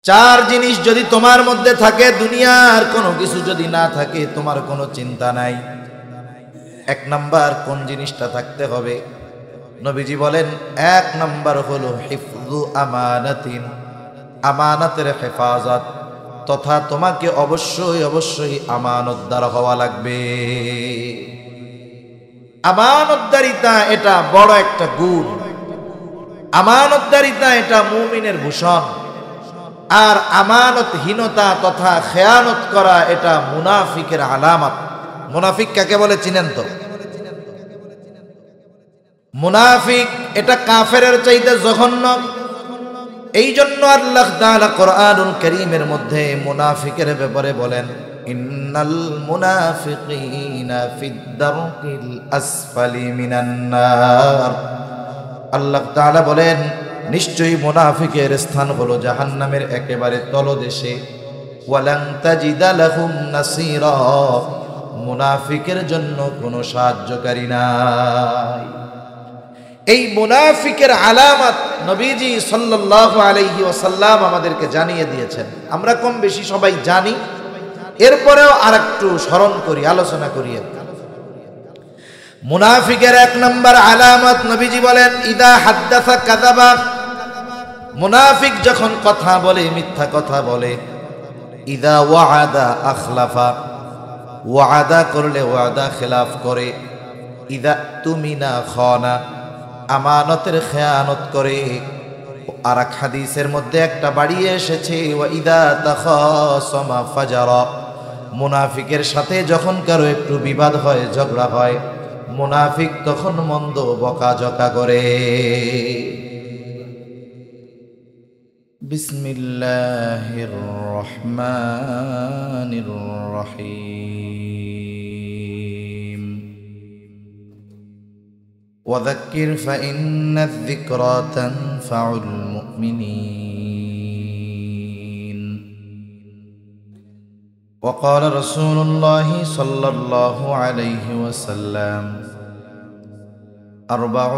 চার জিনিস যদি তোমার মধ্যে থাকে, দুনিয়ার কোনো কিছু যদি না থাকে, তোমার কোনো চিন্তা নাই। এক নাম্বার কোন জিনিসটা থাকতে হবে? নবীজি বলেন, এক নাম্বার হলো হিফযু আমানাতিন, আমানতের হেফাজত, তথা তোমাকে অবশ্যই অবশ্যই আমানতদার হওয়া লাগবে। আমানতদারিতা এটা বড় একটা গুণ। আমানতদারিতা এটা মুমিনের ভূষণ। আর আমানতহীনতা তথা খেয়ানত করা এটা মুনাফিকের আলামত। মুনাফিক কাকে বলে চিনেন তো? মুনাফিক এটা কাফেরের চাইতে জঘন্য। এই জন্য আল্লাহ তাআলা কোরআনুল কারীমের মধ্যে মুনাফিকের ব্যাপারে বলেন, ইন্নাল মুনাফিকিনা ফিদ দারকিল আসফালি মিনান নার। আল্লাহ তাআলা বলেন, নিশ্চয়ই মুনাফিকের স্থান হলো জাহান্নামের একেবারে তলদেশে। ওয়ালান তাজিদা লাহুম নাসীরা, মুনাফিকের জন্য কোনো সাহায্যকারী নাই। এই মুনাফিকের আলামত নবীজি সাল্লাল্লাহু আলাইহি ওয়াসাল্লাম আমাদেরকে জানিয়ে দিয়েছেন। আমরা কম বেশি সবাই জানি, এরপরেও আরেকটু স্মরণ করি, আলোচনা করি। মুনাফিকের এক নম্বর আলামত নবীজি বলেন, ইদা হাদ্দাসা কাযাবা। মুনাফিক যখন কথা বলে মিথ্যা কথা বলে। ইদা ওয়াআদা আখলাফা, ওয়াদা করলে ওয়াদা খেলাফ করে। ইদা তুমিনা খানা, আমানতের খেয়ানত করে। আর এক হাদিসের মধ্যে একটা বাড়িয়ে এসেছে, ওয়া ইদা তাখাসামা ফাজারা। মুনাফিকের সাথে যখন কারো একটু বিবাদ হয়, ঝগড়া হয়, মুনাফিক তখন মন্দ বকাঝকা করে। বিসমিল্লাহির রহমানির রহিম। ওয়াযাক্কির ফাইন্নায যিকরা তানফাউল মুমিনিন। وقال رسول الله صلى الله عليه وسلم، أربع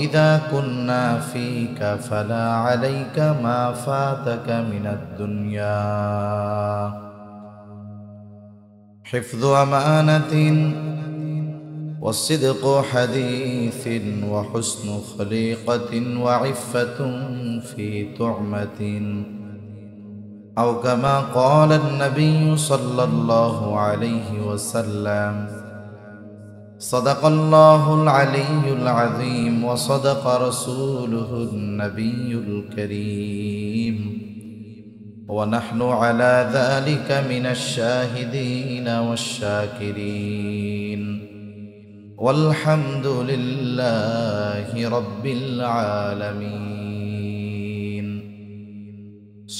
إذا كنا فيك فلا عليك ما فاتك من الدنيا: حفظ أمانة، والصدق حديث، وحسن خليقة، وعفة في طعمة، أو كما قال النبي صلى الله عليه وسلم. صدق الله العلي العظيم، وصدق رسوله النبي الكريم، ونحن على ذلك من الشاهدين والشاكرين، والحمد لله رب العالمين.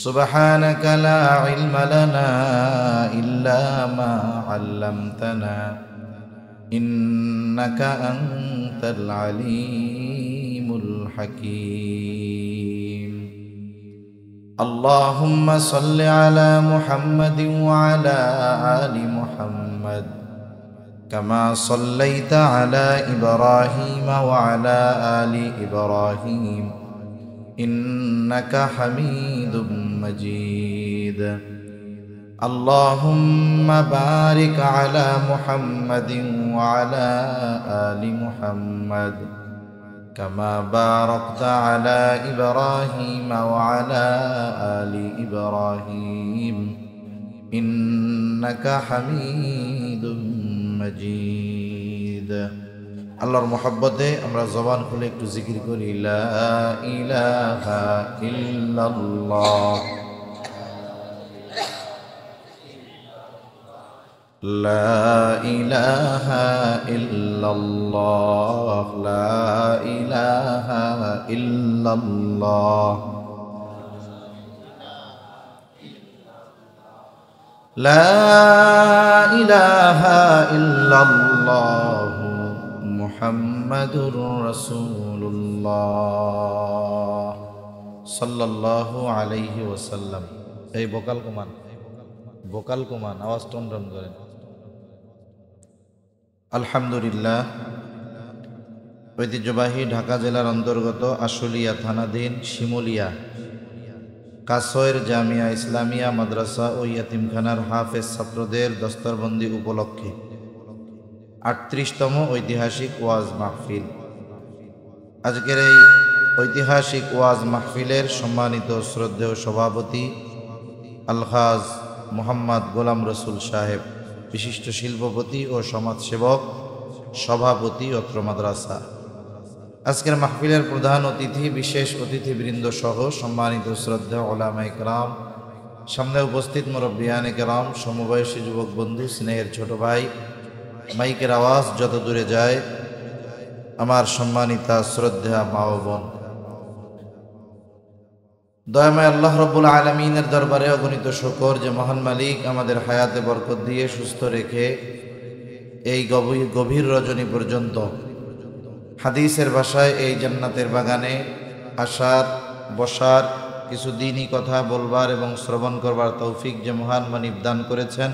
سبحانك لا علم لنا إلا ما علمتنا، إنك أنت العليم الحكيم. اللهم صل على محمد وعلى آل محمد، كما صليت على إبراهيم وعلى آل إبراهيم، إنك حميد مجيد. اللهم بارك على محمد وعلى آل محمد، كما باركت على إبراهيم وعلى آل إبراهيم، إنك حميد مجيد. আল্লাহর মহব্বতে আমরা জবান খুলে একটু জিকির করি, লা ইলাহা ইল্লাল্লাহ, লা ইলাহা ইল্লাল্লাহ, লা ইলাহা ইল্লাল্লাহ, লা ইলাহা ইল্লাল্লাহ, মুহাম্মাদুর রাসূলুল্লাহ সাল্লাল্লাহু আলাইহি ওয়াসাল্লাম। এই ভোকাল কমান আওয়াজ টনটন করেন। আলহামদুলিল্লাহ, ঐতিহ্যবাহী ঢাকা জেলার অন্তর্গত আশুলিয়া থানাধীন শিমুলিয়া কাসয়ের জামিয়া ইসলামিয়া মাদ্রাসা ও ইয়াতিমখানার হাফেজ ছাত্রদের দস্তরবন্দি উপলক্ষে ৩৮তম ঐতিহাসিক ওয়াজ মাহফিল। আজকের এই ঐতিহাসিক ওয়াজ মাহফিলের সম্মানিত শ্রদ্ধেয় সভাপতি আলহাজ মোহাম্মদ গোলাম রসুল সাহেব, বিশিষ্ট শিল্পপতি ও সমাজসেবক, সভাপতি অত্র মাদ্রাসা। আজকের মাহফিলের প্রধান অতিথি, বিশেষ অতিথিবৃন্দ সহ সম্মানিত শ্রদ্ধেয় ওলামায়ে কেরাম, সামনে উপস্থিত মুরব্বিয়ানে কেরাম, সমবয়সী যুবক বন্ধু, স্নেহের ছোট ভাই, মাইকের আওয়াজ যত দূরে যায়, আমার সম্মানিতা শ্রদ্ধা মা ও বোন, দয়াময় আল্লাহ রব্বুল আলামিনের দরবারে অগণিত শুকর যে মহান মালিক আমাদের হায়াতে বরকত দিয়ে সুস্থ রেখে এই গভীর রজনী পর্যন্ত হাদিসের ভাষায় এই জান্নাতের বাগানে আসার, বসার, কিছু দিনই কথা বলবার এবং শ্রবণ করবার তৌফিক যে মহান মানিব দান করেছেন,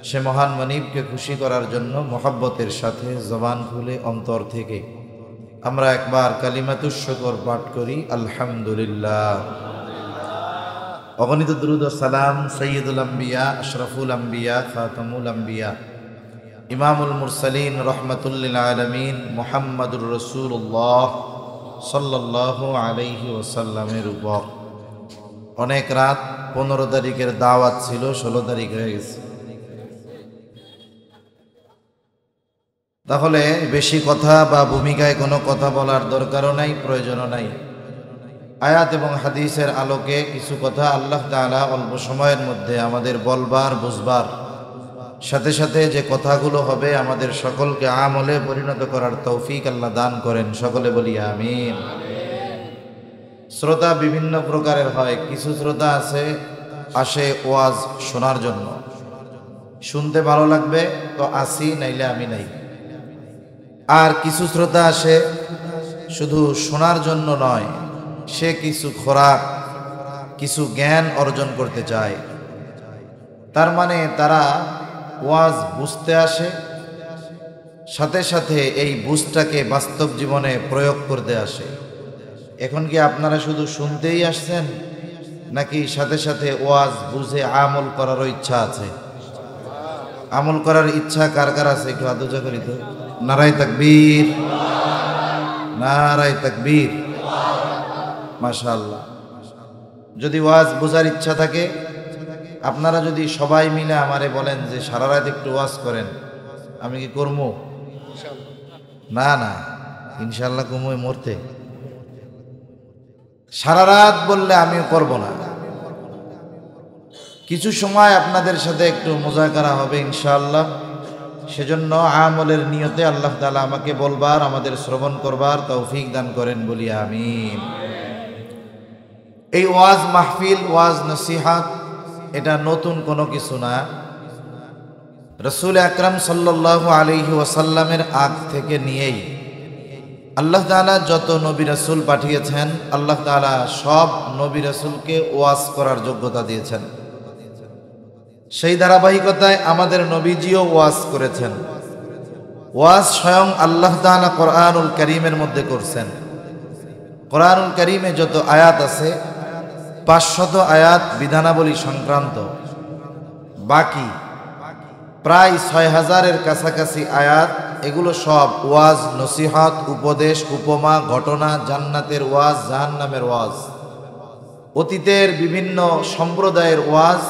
সে মহান মানিবকে খুশি করার জন্য মহব্বতের সাথে জবান খুলে অন্তর থেকে আমরা একবার কালিমাতুশ শুকর পাঠ করি, আলহামদুলিল্লাহ। অগণিত দুরূদ ও সালাম সৈয়দুল আম্বিয়া, আশরাফুল আম্বিয়া, খাতামুল আম্বিয়া, ইমামুল মুরসালিন, রহমাতুল্লিল আলামিন, মুহাম্মাদুর রাসূলুল্লাহ সাল্লাল্লাহু আলাইহি ওয়াসাল্লামের উপর। অনেক রাত, 15 তারিখের দাওয়াত ছিল, 16 তারিখ হয়ে গেছে। তাহলে বেশি কথা বা ভূমিকায় কোনো কথা বলার দরকারও নাই, প্রয়োজনও নাই। আয়াত এবং হাদিসের আলোকে কিছু কথা আল্লাহ তাআলা অল্প সময়ের মধ্যে আমাদের বলবার, বুঝবার, সাথে সাথে যে কথাগুলো হবে আমাদের সকলকে আমলে পরিণত করার তৌফিক আল্লাহ দান করেন। সকলে বলি আমিন। শ্রোতা বিভিন্ন প্রকারের হয়। কিছু শ্রোতা আসে ওয়াজ শোনার জন্য, শুনতে ভালো লাগবে তো আসি, নাইলে আমি নাই। আর কিছু শ্রোতা আসে শুধু শোনার জন্য নয়, সে কিছু খোরাক, কিছু জ্ঞান অর্জন করতে চায়। তার মানে তারা ওয়াজ বুঝতে আসে, সাথে সাথে এই বুঝটাকে বাস্তব জীবনে প্রয়োগ করতে আসে। এখন কি আপনারা শুধু শুনতেই আসছেন, নাকি সাথে সাথে ওয়াজ বুঝে আমল করারও ইচ্ছা আছে? আমল করার ইচ্ছা কার কার আছে একটু হাত উঁচা করি তো। নারায়ে তাকবীর, নারায়ে তাকবীর, মাশাআল্লাহ। যদি ওয়াজ বোঝার ইচ্ছা থাকে, আপনারা যদি সবাই মিলে আমারে বলেন যে সারা রাত একটু ওয়াজ করেন, আমি কি করবো? না না, ইনশাল্লাহ কমই মরতে। সারা রাত বললে আমিও করব না। কিছু সময় আপনাদের সাথে একটু মুযাকারা হবে ইনশাআল্লাহ। সেজন্য আমলের নিয়তে আল্লাহ তাআলা আমাকে বলবার, আমাদের শ্রবণ করবার তৌফিক দান করেন, বলি আমিন। এই ওয়াজ মাহফিল, ওয়াজ নসিহাত, এটা নতুন কোনো কিছু না। রাসূল আকরাম সাল্লাল্লাহু আলাইহি ওয়াসাল্লামের আগ থেকে নিয়েই আল্লাহ তাআলা যত নবী রাসূল পাঠিয়েছেন, আল্লাহ তাআলা সব নবী রাসূলকে ওয়াজ করার যোগ্যতা দিয়েছেন। সেই ধারাবাহিকতায় আমাদের নবীজিও ওয়াজ করেছেন। ওয়াজ স্বয়ং আল্লাহ তাআলা কোরআনুল কারীমের মধ্যে করছেন। কোরআনুল কারীমে যত আয়াত আছে, 500 আয়াত বিধানাবলী সংক্রান্ত, বাকি প্রায় 6000-এর কাছাকাছি আয়াত, এগুলো সব ওয়াজ, নসিহত, উপদেশ, উপমা, ঘটনা, জান্নাতের ওয়াজ, জাহান্নামের ওয়াজ, অতীতের বিভিন্ন সম্প্রদায়ের ওয়াজ,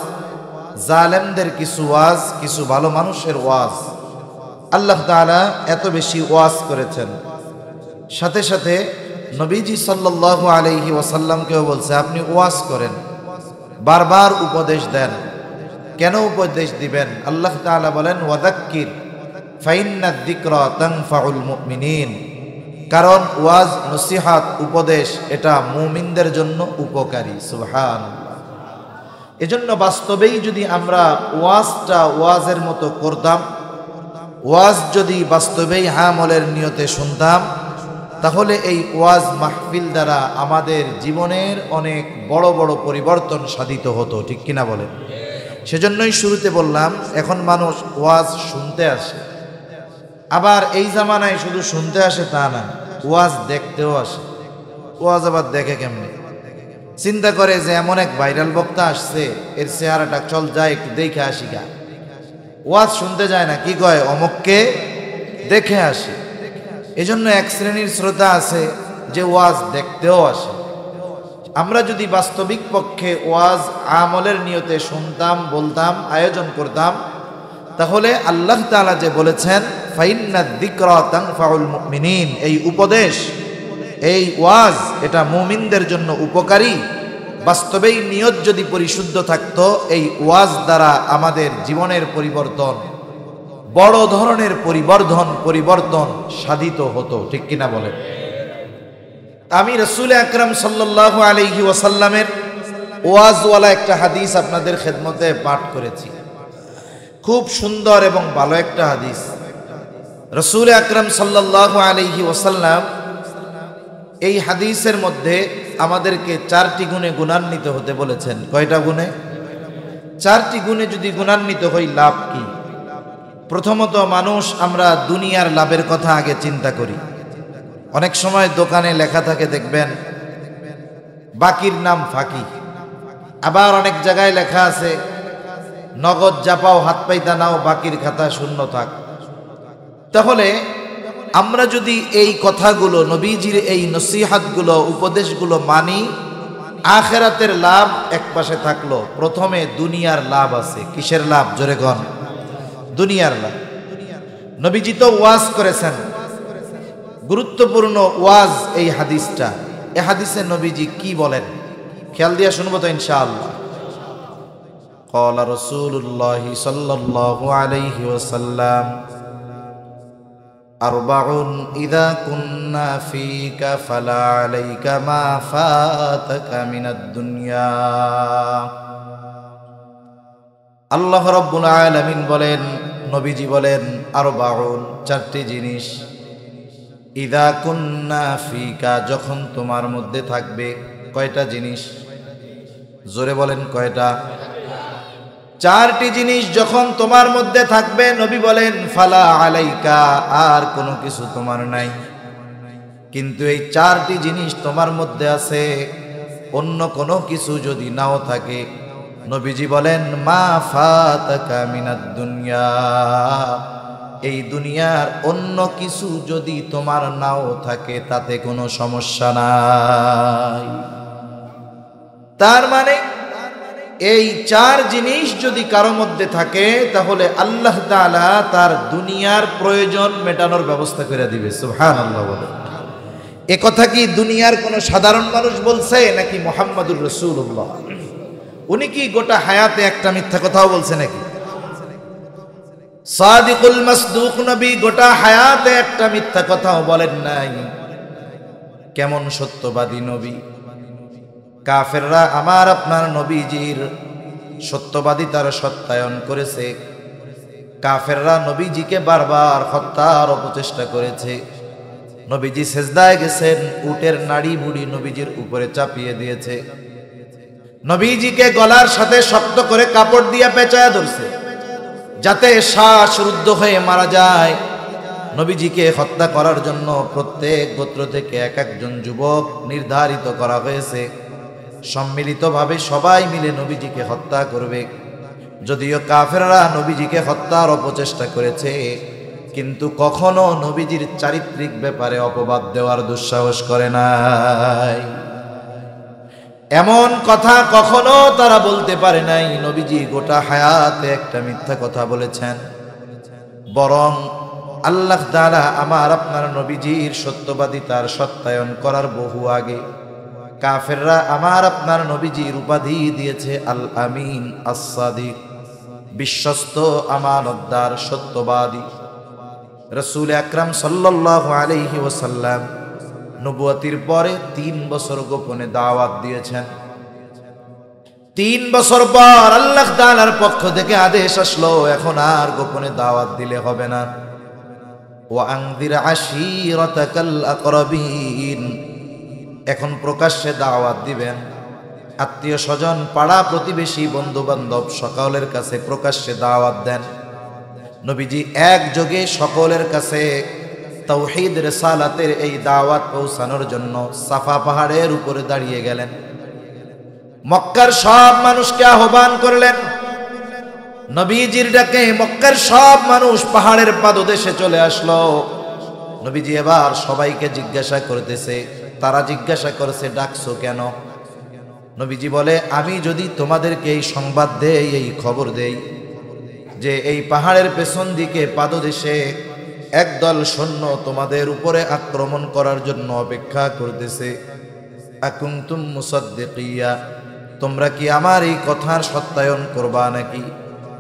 জালেমদের কিছু ওয়াজ, কিছু ভালো মানুষের ওয়াজ। আল্লাহ তাআলা এত বেশি ওয়াজ করেছেন। সাথে সাথে নবীজি সাল্লাল্লাহু আলাইহি ওয়াসাল্লামকেও বলছে আপনি ওয়াজ করেন, বারবার উপদেশ দেন। কেন উপদেশ দিবেন? আল্লাহ তাআলা বলেন ওয়াযাক্কির ফাইন্নাদ যিকরা তানফাউল মুমিনিন, কারণ ওয়াজ, নসিহত, উপদেশ এটা মুমিনদের জন্য উপকারী। সুবহানাল্লাহ। এজন্য বাস্তবেই যদি আমরা ওয়াজটা ওয়াজের মতো করতাম, ওয়াজ যদি বাস্তবেই আমলের নিয়তে শুনতাম, তাহলে এই ওয়াজ মাহফিল দ্বারা আমাদের জীবনের অনেক বড় বড় পরিবর্তন সাধিত হতো। ঠিক কিনা বলেন? সেজন্যই শুরুতে বললাম, এখন মানুষ ওয়াজ শুনতে আসে। আবার এই জামানায় শুধু শুনতে আসে তা না, ওয়াজ দেখতেও আসে। ওয়াজ আবার দেখে কেমনে? চিন্তা করে যে এমন এক ভাইরাল বক্তা আসছে, এর চেহারাটা চল যায় একটু দেখে আসি গা। ওয়াজ শুনতে যায় না, কি কয় অমুককে দেখে আসি। এজন্য এক শ্রেণীর শ্রোতা আছে যে ওয়াজ দেখতেও আসে। আমরা যদি বাস্তবিক পক্ষে ওয়াজ আমলের নিয়তে শুনতাম, বলতাম, আয়োজন করতাম, তাহলে আল্লাহ তাআলা যে বলেছেন ফাইন্নাদ যিকরা তানফাউল মুমিনিন, এই উপদেশ, এই ওয়াজ এটা মুমিনদের জন্য উপকারী। বাস্তবেই নিয়ত যদি পরিশুদ্ধ থাকতো, এই ওয়াজ দ্বারা আমাদের জীবনের পরিবর্তন, বড় ধরনের পরিবর্তন সাধিত হতো। ঠিক কিনা বলেন? আমি রাসূল আকরাম সাল্লাল্লাহু আলাইহি ওয়াসাল্লামের ওয়াজওয়ালা একটা হাদিস আপনাদের খেদমতে পাঠ করেছি। খুব সুন্দর এবং ভালো একটা হাদিস। রাসূল আকরাম সাল্লাল্লাহু আলাইহি ওয়াসাল্লাম এই হাদিসের মধ্যে আমাদেরকে 4টি গুণে গুণান্বিত হতে বলেছেন। কয়টা গুণে? 4টি গুণে যদি গুণান্বিত হই লাভ কি? প্রথমত, মানুষ আমরা দুনিয়ার লাভের কথা আগে চিন্তা করি। অনেক সময় দোকানে লেখা থাকে দেখবেন বাকির নাম ফাঁকি। আবার অনেক জায়গায় লেখা আছে নগদ জাপাও হাত পাইতা নাও, বাকির খাতা শূন্য থাক। তাহলে আমরা যদি এই কথাগুলো, নবীজির এই নসিহাতগুলো, উপদেশগুলো মানি, আখিরাতের লাভ এক পাশে থাকলো, প্রথমে দুনিয়ার লাভ আছে। কিসের লাভ? জোরে গণ। দুনিয়ার লাভ। নবীজি তো ওয়াজ করেছেন, গুরুত্বপূর্ণ ওয়াজ এই হাদিসটা। এই হাদিসে নবীজি কি বলেন খেয়াল দিয়া শুনবো তো ইনশাআল্লাহ। ক্বালা রাসূলুল্লাহ সাল্লাল্লাহু আলাইহি ওয়াসাল্লাম আরবাউন ইযা কুন্না ফীকা ফালা আলাইকা মা ফাতাকা মিনাদ দুনিয়া। আল্লাহ রাব্বুল আলামিন বলেন, নবীজি বলেন, আরবাউন, 4টি জিনিস, ইযা কুন্না ফীকা, যখন তোমার মধ্যে থাকবে। কয়টা জিনিস? জোরে বলেন কয়টা? 4টি জিনিস যখন তোমার মধ্যে থাকবে, নবী বলেন ফালা আলাইকা, আর কোনো কিছু তোমার নাই। কিন্তু এই 4টি জিনিস তোমার মধ্যে আছে, অন্য কোনো কিছু যদি নাও থাকে, নবীজি বলেন মা ফাতাকা মিনাদ দুনিয়া, এই দুনিয়ার অন্য কিছু যদি তোমার নাও থাকে তাতে কোনো সমস্যা নাই। তার মানে এই 4 জিনিস যদি কারো মধ্যে থাকে, তাহলে আল্লাহ তাআলা তার দুনিয়ার প্রয়োজন মেটানোর ব্যবস্থা করে দিবে। সুবহানাল্লাহ বলে। এ কথা কি দুনিয়ার কোনো সাধারণ মানুষ বলছে নাকি মুহাম্মাদুর রাসূলুল্লাহ? উনি কি গোটা হায়াতে একটা মিথ্যা কথাও বলছে নাকি? সাদিকুল মাসদুক নবী গোটা হায়াতে একটা মিথ্যা কথাও বলেন নাই। কেমন সত্যবাদী নবী! কাফেররা আমার আপনার নবীজির সত্যবাদিতার সত্যায়ন করেছে। কাফেররা নবীজিকে বারবার হত্যার অপচেষ্টা করেছে। নবীজি সেজদায় গেছেন, উটের নাড়ি বুড়ি নবীজির উপরে চাপিয়ে দিয়েছে। নবীজিকে গলার সাথে শক্ত করে কাপড় দিয়ে পেঁচায়া ধরছে যাতে শ্বাস রুদ্ধ হয়ে মারা যায়। নবীজিকে হত্যা করার জন্য প্রত্যেক গোত্র থেকে এক একজন যুবক নির্ধারিত করা হয়েছে। সম্মিলিতভাবে সবাই মিলে নবীজিকে হত্যা করবে। যদিও কাফেররা নবীজিকে হত্যার অপচেষ্টা করেছে, কিন্তু কখনো নবীজির চারিত্রিক ব্যাপারে অপবাদ দেওয়ার দুঃসাহস করে নাই। এমন কথা কখনো তারা বলতে পারে নাই নবীজি গোটা হায়াতে একটা মিথ্যা কথা বলেছেন। বরং আল্লাহ তাআলা আমার আপনার নবীজির সত্যবাদিতার সত্যায়ন করার বহু আগে কাফেররা আমার আপনার নবীজির উপাধি দিয়েছে আল আমিন, আস-সাদিক, বিশ্বস্ত, আমানতদার, সত্যবাদী। রাসূল আকরাম সাল্লাল্লাহু আলাইহি ওয়াসাল্লাম নবুয়তির পরে 3 বছর গোপনে দাওয়াত দিয়েছেন। 3 বছর পর আল্লাহ তাআলার পক্ষ থেকে আদেশ আসলো, এখন আর গোপনে দাওয়াত দিলে হবে না। ওয়া আনযির আশীরাতাকাল আকরাবিন, এখন প্রকাশ্যে দাওয়াত দিবেন। আত্মীয় স্বজন, পাড়া প্রতিবেশী, বন্ধু বান্ধব সকলের কাছে প্রকাশ্যে দাওয়াত দেন। নবীজি একযোগে সকলের কাছে তাওহীদ রিসালাতের এই দাওয়াত পৌঁছানোর জন্য সাফা পাহাড়ের উপরে দাঁড়িয়ে গেলেন। মক্কার সব মানুষকে আহ্বান করলেন। নবীজির ডাকে মক্কার সব মানুষ পাহাড়ের পাদদেশে চলে আসলো। নবীজি এবার সবাইকে জিজ্ঞাসা করতেছে, তারা জিজ্ঞাসা করছে ডাকছো কেন? নবীজি বলে, আমি যদি তোমাদেরকে এই সংবাদ দেই, এই খবর দেই যে এই পাহাড়ের পেছন দিকে পাদদেশে একদল সৈন্য তোমাদের উপরে আক্রমণ করার জন্য অপেক্ষা করতেছে, আকুনতুম মুসাদ্দিকিয়া, তোমরা কি আমার এই কথার সত্যায়ন করবা নাকি?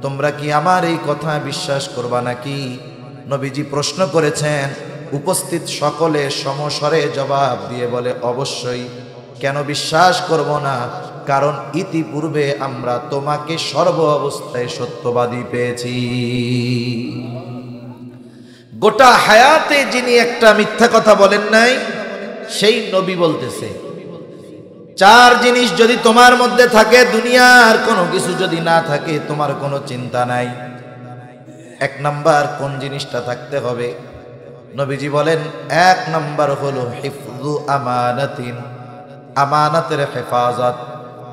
তোমরা কি আমার এই কথা বিশ্বাস করবা নাকি? নবীজি প্রশ্ন করেছেন। উপস্থিত সকলে সমস্বরে জবাব দিয়ে বলে, অবশ্যই। কেন বিশ্বাস করব না? কারণ ইতিপূর্বে আমরা তোমাকে সর্ব অবস্থায় সত্যবাদী পেয়েছি। গোটা হায়াতে যিনি একটা মিথ্যা কথা বলেন নাই, সেই নবী বলতেছে, চার জিনিস যদি তোমার মধ্যে থাকে, দুনিয়ার কোনো কিছু যদি না থাকে, তোমার কোনো চিন্তা নাই। এক নাম্বার কোন জিনিসটা থাকতে হবে? নবীজি বলেন, এক নাম্বার হলো হিফযু আমানাতিন, আমানতের হেফাজত,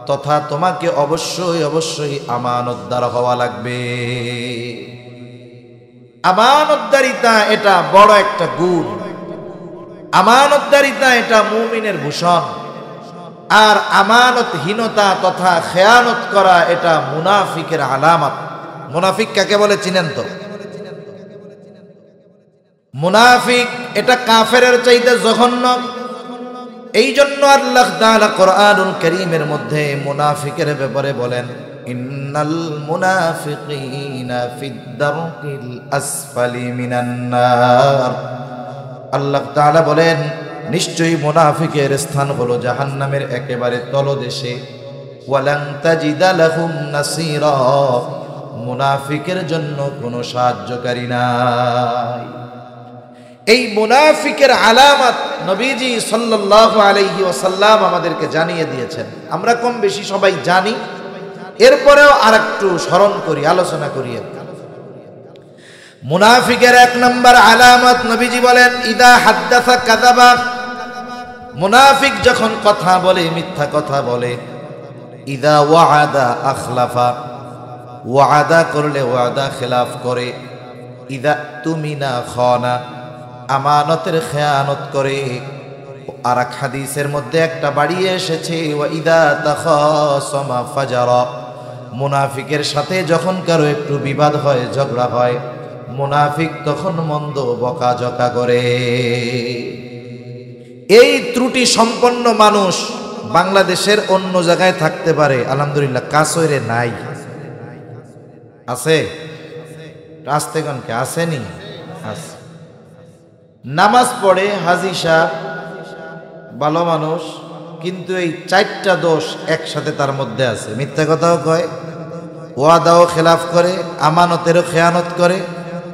তথা তোমাকে অবশ্যই অবশ্যই আমানতদার হওয়া লাগবে। আমানতদারিতা এটা বড় একটা গুণ। আমানতদারিতা এটা মুমিনের ভূষণ। আর আমানতহীনতা তথা খেয়ানত করা এটা মুনাফিকের আলামত। মুনাফিক কাকে বলে চিনেন তো? মুনাফিক এটা কাফেরের চাইতে জঘন্য। এই জন্য আল্লাহ তাআলা কোরআনুল কারীমের মধ্যে মুনাফিকের ব্যাপারে বলেন, ইন্নাল মুনাফিকিনা ফিদ দারকিল আসফালি মিনান নার। আল্লাহ তাআলা বলেন, নিশ্চয়ই মুনাফিকের স্থান হলো জাহান্নামের একেবারে তলদেশে। ওয়ালান তাজিদা লাহুম নাসীরা, মুনাফিকের জন্য কোনো সাহায্যকারী নাই। এই মুনাফিকের আলামত নবীজি সাল্লাল্লাহু আলাইহি ওয়াসাল্লাম আমাদেরকে জানিয়ে দিয়েছেন। আমরা কম বেশি সবাই জানি, এরপরেও আরেকটু স্মরণ করি, আলোচনা করি। মুনাফিকের এক নম্বর আলামত নবীজি বলেন, ইদা হাদ্দাসা কাযাবা, মুনাফিক যখন কথা বলে মিথ্যা কথা বলে। ইদা ওয়াআদা আখলাফা, ওয়াদা করলে ওয়াদা খেলাফ করে। ইদা তুমিনা খানা, আমানতের খেয়ানত করে। আর এক হাদিসের মধ্যে একটা বাড়িয়ে এসেছে, ওয়া ইদা তাখাসামা ফাজারা, মুনাফিকের সাথে যখন কারো একটু বিবাদ হয়, ঝগড়া হয়, মুনাফিক তখন মন্দ বকাঝকা করে। এই ত্রুটি সম্পন্ন মানুষ বাংলাদেশের অন্য জায়গায় থাকতে পারে, আলহামদুলিল্লাহ কাসরে নাই। আছে? আসতে কনকে আসেনি? আছে। নামাজ পড়ে হাজী সাহেব, ভালো মানুষ, কিন্তু এই চারটা দোষ একসাথে তার মধ্যে আছে। মিথ্যা কথাও কয়, ওয়াদাও খেলাফ করে, আমানতেরও খেয়ানত করে,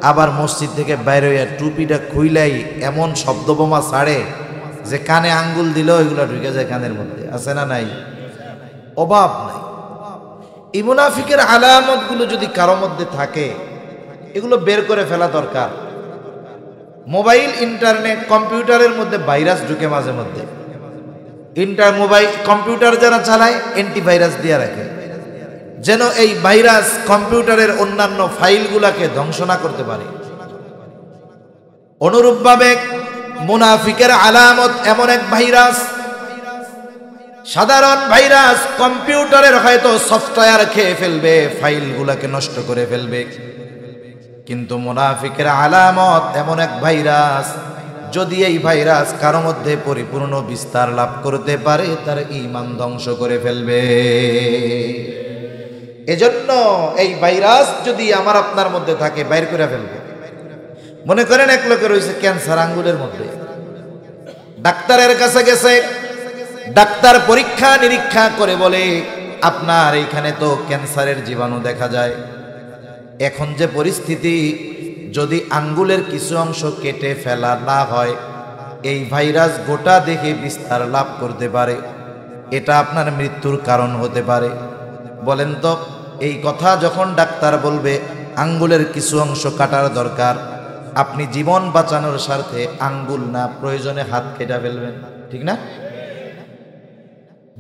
আবার মসজিদ থেকে বাইরে হইয়া টুপিটা খুইলাই এমন শব্দ বোমা ছাড়ে যে কানে আঙ্গুল দিলেও এগুলো ঢুকে যায় কানের মধ্যে। আছে না নাই? অভাব নাই। এই মুনাফিকের আলামতগুলো যদি কারো মধ্যে থাকে, এগুলো বের করে ফেলা দরকার। মোবাইল, ইন্টারনেট, কম্পিউটারের মধ্যে ভাইরাস ঢুকে মাঝে মধ্যে। মোবাইল কম্পিউটার যারা চালায় অ্যান্টিভাইরাস দিয়ে রাখে, যেন এই ভাইরাস কম্পিউটারের অন্যান্য ফাইলগুলোকে ধ্বংস না করতে পারে। অনুরূপভাবে মুনাফিকের আলামত এমন এক ভাইরাস, সাধারণ ভাইরাস কম্পিউটারের হয়তো সফটওয়্যার খেয়ে ফেলবে, ফাইলগুলোকে নষ্ট করে ফেলবে, কিন্তু মুনাফিকের আলামত এমন এক ভাইরাস, যদি এই ভাইরাস কারো মধ্যে পরিপূর্ণ বিস্তার লাভ করতে পারে, তার ঈমান ধ্বংস করে ফেলবে। এজন্য এই ভাইরাস যদি আমার আপনার মধ্যে থাকে, বাইর করে ফেলবে। মনে করেন এক লোকের হয়েছে ক্যান্সার আঙ্গুলের মধ্যে, ডাক্তারের কাছে গেছে, ডাক্তার পরীক্ষা নিরীক্ষা করে বলে, আপনার এইখানে তো ক্যান্সারের জীবাণু দেখা যায়। এখন যে পরিস্থিতি, যদি আঙ্গুলের কিছু অংশ কেটে ফেলা না হয়, এই ভাইরাস গোটা দেহে বিস্তার লাভ করতে পারে, এটা আপনার মৃত্যুর কারণ হতে পারে। বলেন তো, এই কথা যখন ডাক্তার বলবে আঙ্গুলের কিছু অংশ কাটার দরকার, আপনি জীবন বাঁচানোর স্বার্থে আঙ্গুল না, প্রয়োজনে হাত কেটে ফেলবেন, ঠিক না?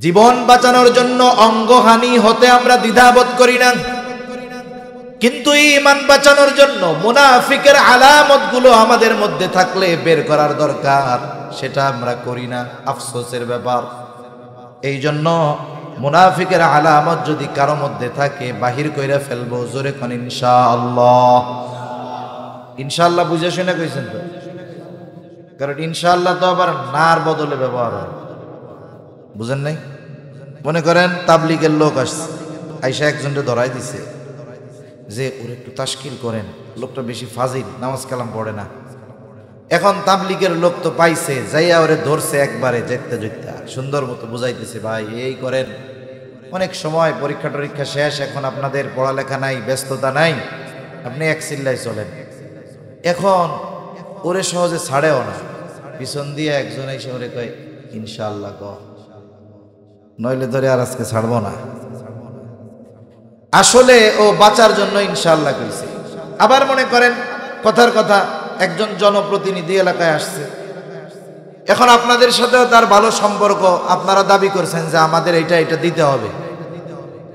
জীবন বাঁচানোর জন্য অঙ্গহানি হতে আমরা দ্বিধাবোধ করি না, কিন্তু ঈমান বাঁচানোর জন্য মুনাফিকের আলামতগুলো আমাদের মধ্যে থাকলে বের করার দরকার, সেটা আমরা করি না। আফসোসের ব্যাপার। এই জন্য মুনাফিকের আলামত যদি কারো মধ্যে থাকে বাহির কইরা ফেলবো। জোরে কোন ইনশাআল্লাহ। ইনশাআল্লাহ বুঝে শুনে কইছেন তো? কারণ ইনশাআল্লাহ তো আবার নার বদলে ব্যবহার হয়, বুঝেন নাই? মনে করেন তাবলিগের লোক আসছে, আইসা একজনকে ধরাই দিছে যে ওর একটু তাশকিল করেন, লোকটা বেশি ফাজিল, নামাজ কালাম পড়ে না। এখন তাবলিগের লোক তো পাইছে, যাইয়া ওরে ধরছে একবারে যেতে যেতে সুন্দর মতো বুঝাইতেছে, ভাই এই করেন, অনেক সময় পরীক্ষা টরীক্ষা শেষ, এখন আপনাদের পড়ালেখা নাই, ব্যস্ততা নাই, আপনি এক চিল্লায় চলেন। এখন ওরে সহজে ছাড়েও না, পিছন দিয়ে একজন এসে ওরে কয় ইনশাআল্লাহ ক, নইলে ধরে আর আজকে ছাড়বো না। আসলে ও বাঁচার জন্য ইনশাআল্লাহ কইছে। আবার মনে করেন কথার কথা একজন জনপ্রতিনিধি এলাকায় আসছে, এখন আপনাদের সাথেও তার ভালো সম্পর্ক, আপনারা দাবি করছেন যে আমাদের এটা এটা দিতে হবে।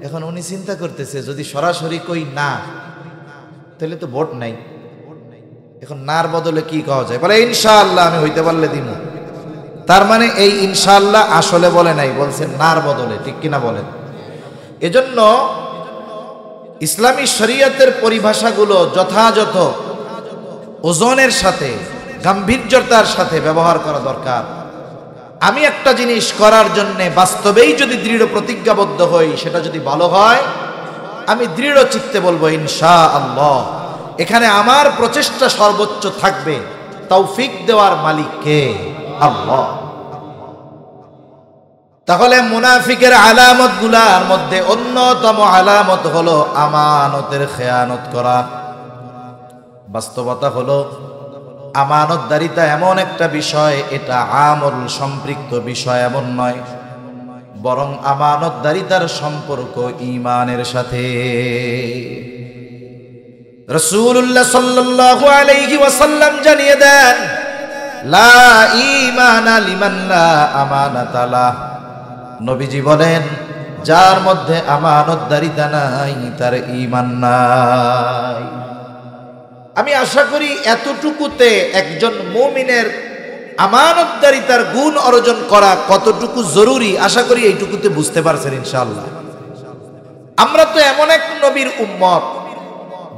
এখন উনি চিন্তা করতেছে যদি সরাসরি কই না, তাহলে তো ভোট নাই, এখন নার বদলে কি কওয়া যায়? বলে ইনশাআল্লাহ আমি হইতে পারলে দিব। তার মানে এই ইনশাআল্লাহ আসলে বলে নাই, বলছেন নার বদলে, ঠিক কিনা বলেন? এজন্য ইসলামী শরীয়তের পরিভাষাগুলো যথাযথ ওজনের সাথে, গাম্ভীর্যতার সাথে ব্যবহার করা দরকার। আমি একটা জিনিস করার জন্য বাস্তবেই যদি দৃঢ় প্রতিজ্ঞাবদ্ধ হই, সেটা যদি ভালো হয়, আমি দৃঢ় চিত্তে বলবো ইনশাআল্লাহ। এখানে আমার প্রচেষ্টা সর্বোচ্চ থাকবে, তৌফিক দেওয়ার মালিক কে? আল্লাহ। তাহলে মুনাফিকের আলামত গুলার মধ্যে অন্যতম আলামত হলো আমানতের খেয়ানত করা। বাস্তবতা হলো আমানতদারিতা এমন একটা বিষয়, এটা আমল সম্পৃক্ত বিষয় এমন নয়, বরং আমানতদারিতার সম্পর্ক ঈমানের সাথে। রাসূলুল্লাহ সাল্লাল্লাহু আলাইহি ওয়াসাল্লাম জানিয়ে দেন, লা ঈমানা লিমান লা আমানাতা লাহ। নবীজি বলেন, যার মধ্যে আমানতদারিতা নাই তার ঈমান নাই। আমি আশা করি এতটুকুতে একজন মুমিনের আমানতদারিতার গুণ অর্জন করা কতটুকু জরুরি, আশা করি এইটুকুতে বুঝতে পারছেন ইনশাআল্লাহ। আমরা তো এমন এক নবীর উম্মত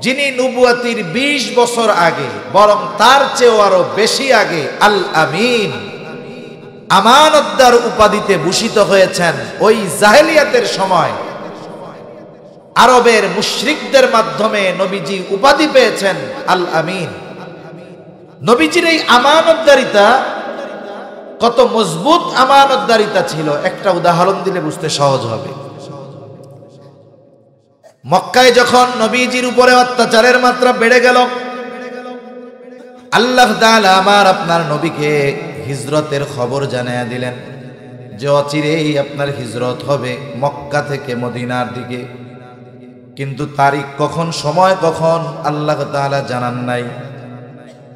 যিনি নবুয়তির 20 বছর আগে, বরং তার চেয়েও আরো বেশি আগে আল আমিন, আমানতদার উপাধিতে ভূষিত হয়েছেন। ওই জাহেলিয়াতের সময় আরবের মুশরিকদের মাধ্যমে নবীজি উপাধি পেয়েছেন আল আমিন। নবীজির এই আমানতদারিতা কত মজবুত আমানতদারিতা ছিল, একটা উদাহরণ দিলে বুঝতে সহজ হবে। মক্কায় যখন নবীজির উপরে অত্যাচারের মাত্রা বেড়ে গেল, আল্লাহ তাআলা আমার আপনার নবীকে হিজরতের খবর জানিয়ে দিলেন যে অচিরেই আপনার হিজরত হবে মক্কা থেকে মদিনার দিকে। কিন্তু তারিখ কখন, সময় কখন আল্লাহ তাআলা জানান নাই।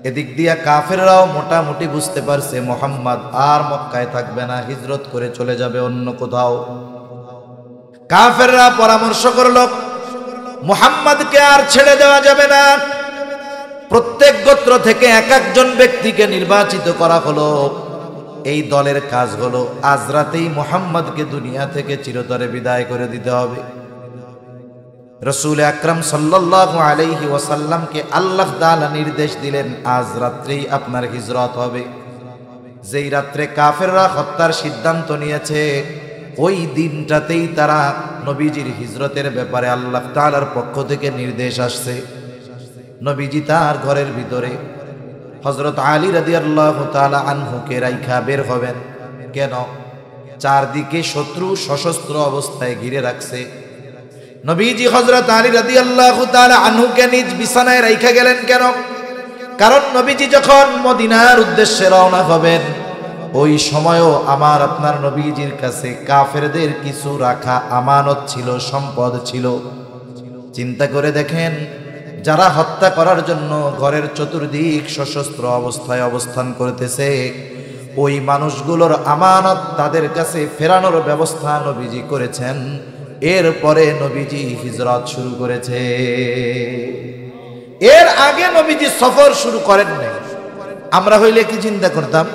এদিক দিয়া কাফেররাও মোটামুটি বুঝতে পারছে মুহাম্মদ আর মক্কায় থাকবে না, হিজরত করে চলে যাবে অন্য কোথাও। কাফেররা পরামর্শ করলো মুহাম্মদকে আর ছেড়ে দেওয়া যাবে না। প্রত্যেক গোত্র থেকে এক একজন ব্যক্তিকে নির্বাচিত করা হলো। এই দলের কাজ হলো আজ রাতেই মুহাম্মদকে দুনিয়া থেকে চিরতরে বিদায় করে দিতে হবে। রাসূল আকরাম সাল্লাল্লাহু আলাইহি ওয়াসাল্লামকে আল্লাহ তাআলা নির্দেশ দিলেন, আজ রাত্রেই আপনার হিজরত হবে। যেই রাত্রে কাফেররা হত্যার সিদ্ধান্ত নিয়েছে, ওই দিনটাতেই তারা নবীজির হিজরতের ব্যাপারে আল্লাহ তাআলার পক্ষ থেকে নির্দেশ আসছে। নবীজি তার ঘরের ভিতরে হযরত আলী রাদিয়াল্লাহু তাআলা আনহুকে রাইখা বের হবেন। কেন? চারদিকে শত্রু সশস্ত্র অবস্থায় ঘিরে রাখছে। নবীজি হযরত আলী রাদিয়াল্লাহু তাআলা আনহুকে নিজ বিছানায় রাইখা গেলেন কেন? কারণ নবীজি যখন মদিনার উদ্দেশ্যে রওনা হবেন, ওই সময়ও আমার আপনার নবীজির কাছে কাফেরদের কিছু রাখা আমানত ছিল, সম্পদ ছিল। চিন্তা করে দেখেন, যারা হত্যা করার জন্য ঘরের চতুর্দিক সশস্ত্র অবস্থায় অবস্থান করতেছে, ওই মানুষগুলোর আমানত তাদের কাছে ফেরানোর ব্যবস্থা নবীজি করেছেন। এরপরে নবীজি হিজরত শুরু করেছে। এর আগে নবীজি সফর শুরু করেন নাই। আমরা হইলে কি চিন্তা করতাম?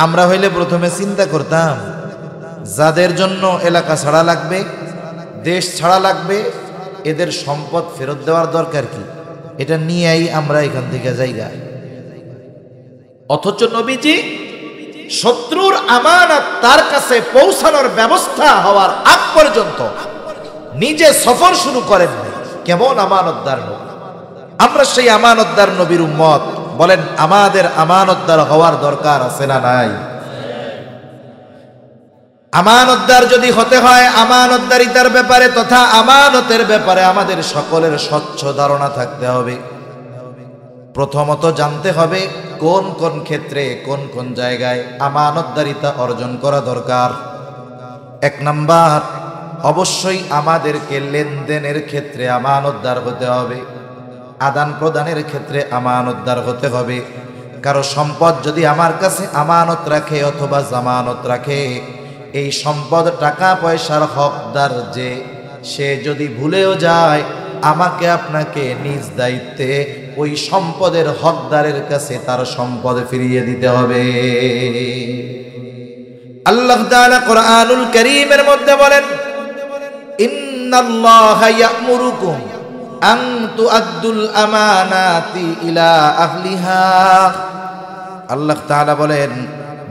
আমরা হইলে প্রথমে চিন্তা করতাম যাদের জন্য এলাকা ছাড়া লাগবে, দেশ ছাড়া লাগবে, এদের সম্পদ ফেরত দেওয়ার দরকার কি, এটা নিয়েই আমরা এখান থেকে যাইগা। অথচ নবীজি শত্রুর আমানত তার কাছে পৌঁছানোর ব্যবস্থা হওয়ার আগ পর্যন্ত নিজে সফর শুরু করেন নাই। কেমন আমানতদার নবী! আমরা সেই আমানতদার নবীর উম্মত। বলেন, আমাদের আমানতদার হওয়ার দরকার আছে না নাই? আমানতদার যদি হতে হয়, আমানতদারিতার ব্যাপারে তথা আমানতের ব্যাপারে আমাদের সকলের স্বচ্ছ ধারণা থাকতে হবে। প্রথমত জানতে হবে কোন কোন ক্ষেত্রে, কোন কোন জায়গায় আমানতদারিতা অর্জন করা দরকার। এক নাম্বার, অবশ্যই আমাদেরকে লেনদেনের ক্ষেত্রে আমানতদার হতে হবে, আদান প্রদানের ক্ষেত্রে আমানতদার হতে হবে। কারো সম্পদ যদি আমার কাছে আমানত রাখে অথবা জামানত রাখে, এই সম্পদ টাকা পয়সার হকদার যে, সে যদি ভুলেও যায়, আমাকে আপনাকে নিজ দায়িত্বে ওই সম্পদের হকদারের কাছে তার সম্পদ ফিরিয়ে দিতে হবে। আল্লাহ তাআলা কোরআনুল কারীমের মধ্যে বলেন, ইন্নাল্লাহা ইয়া'মুরুকুম আন তুআদ্দুল আমানাতি ইলা আহলিহা। আল্লাহ তাআলা বলেন,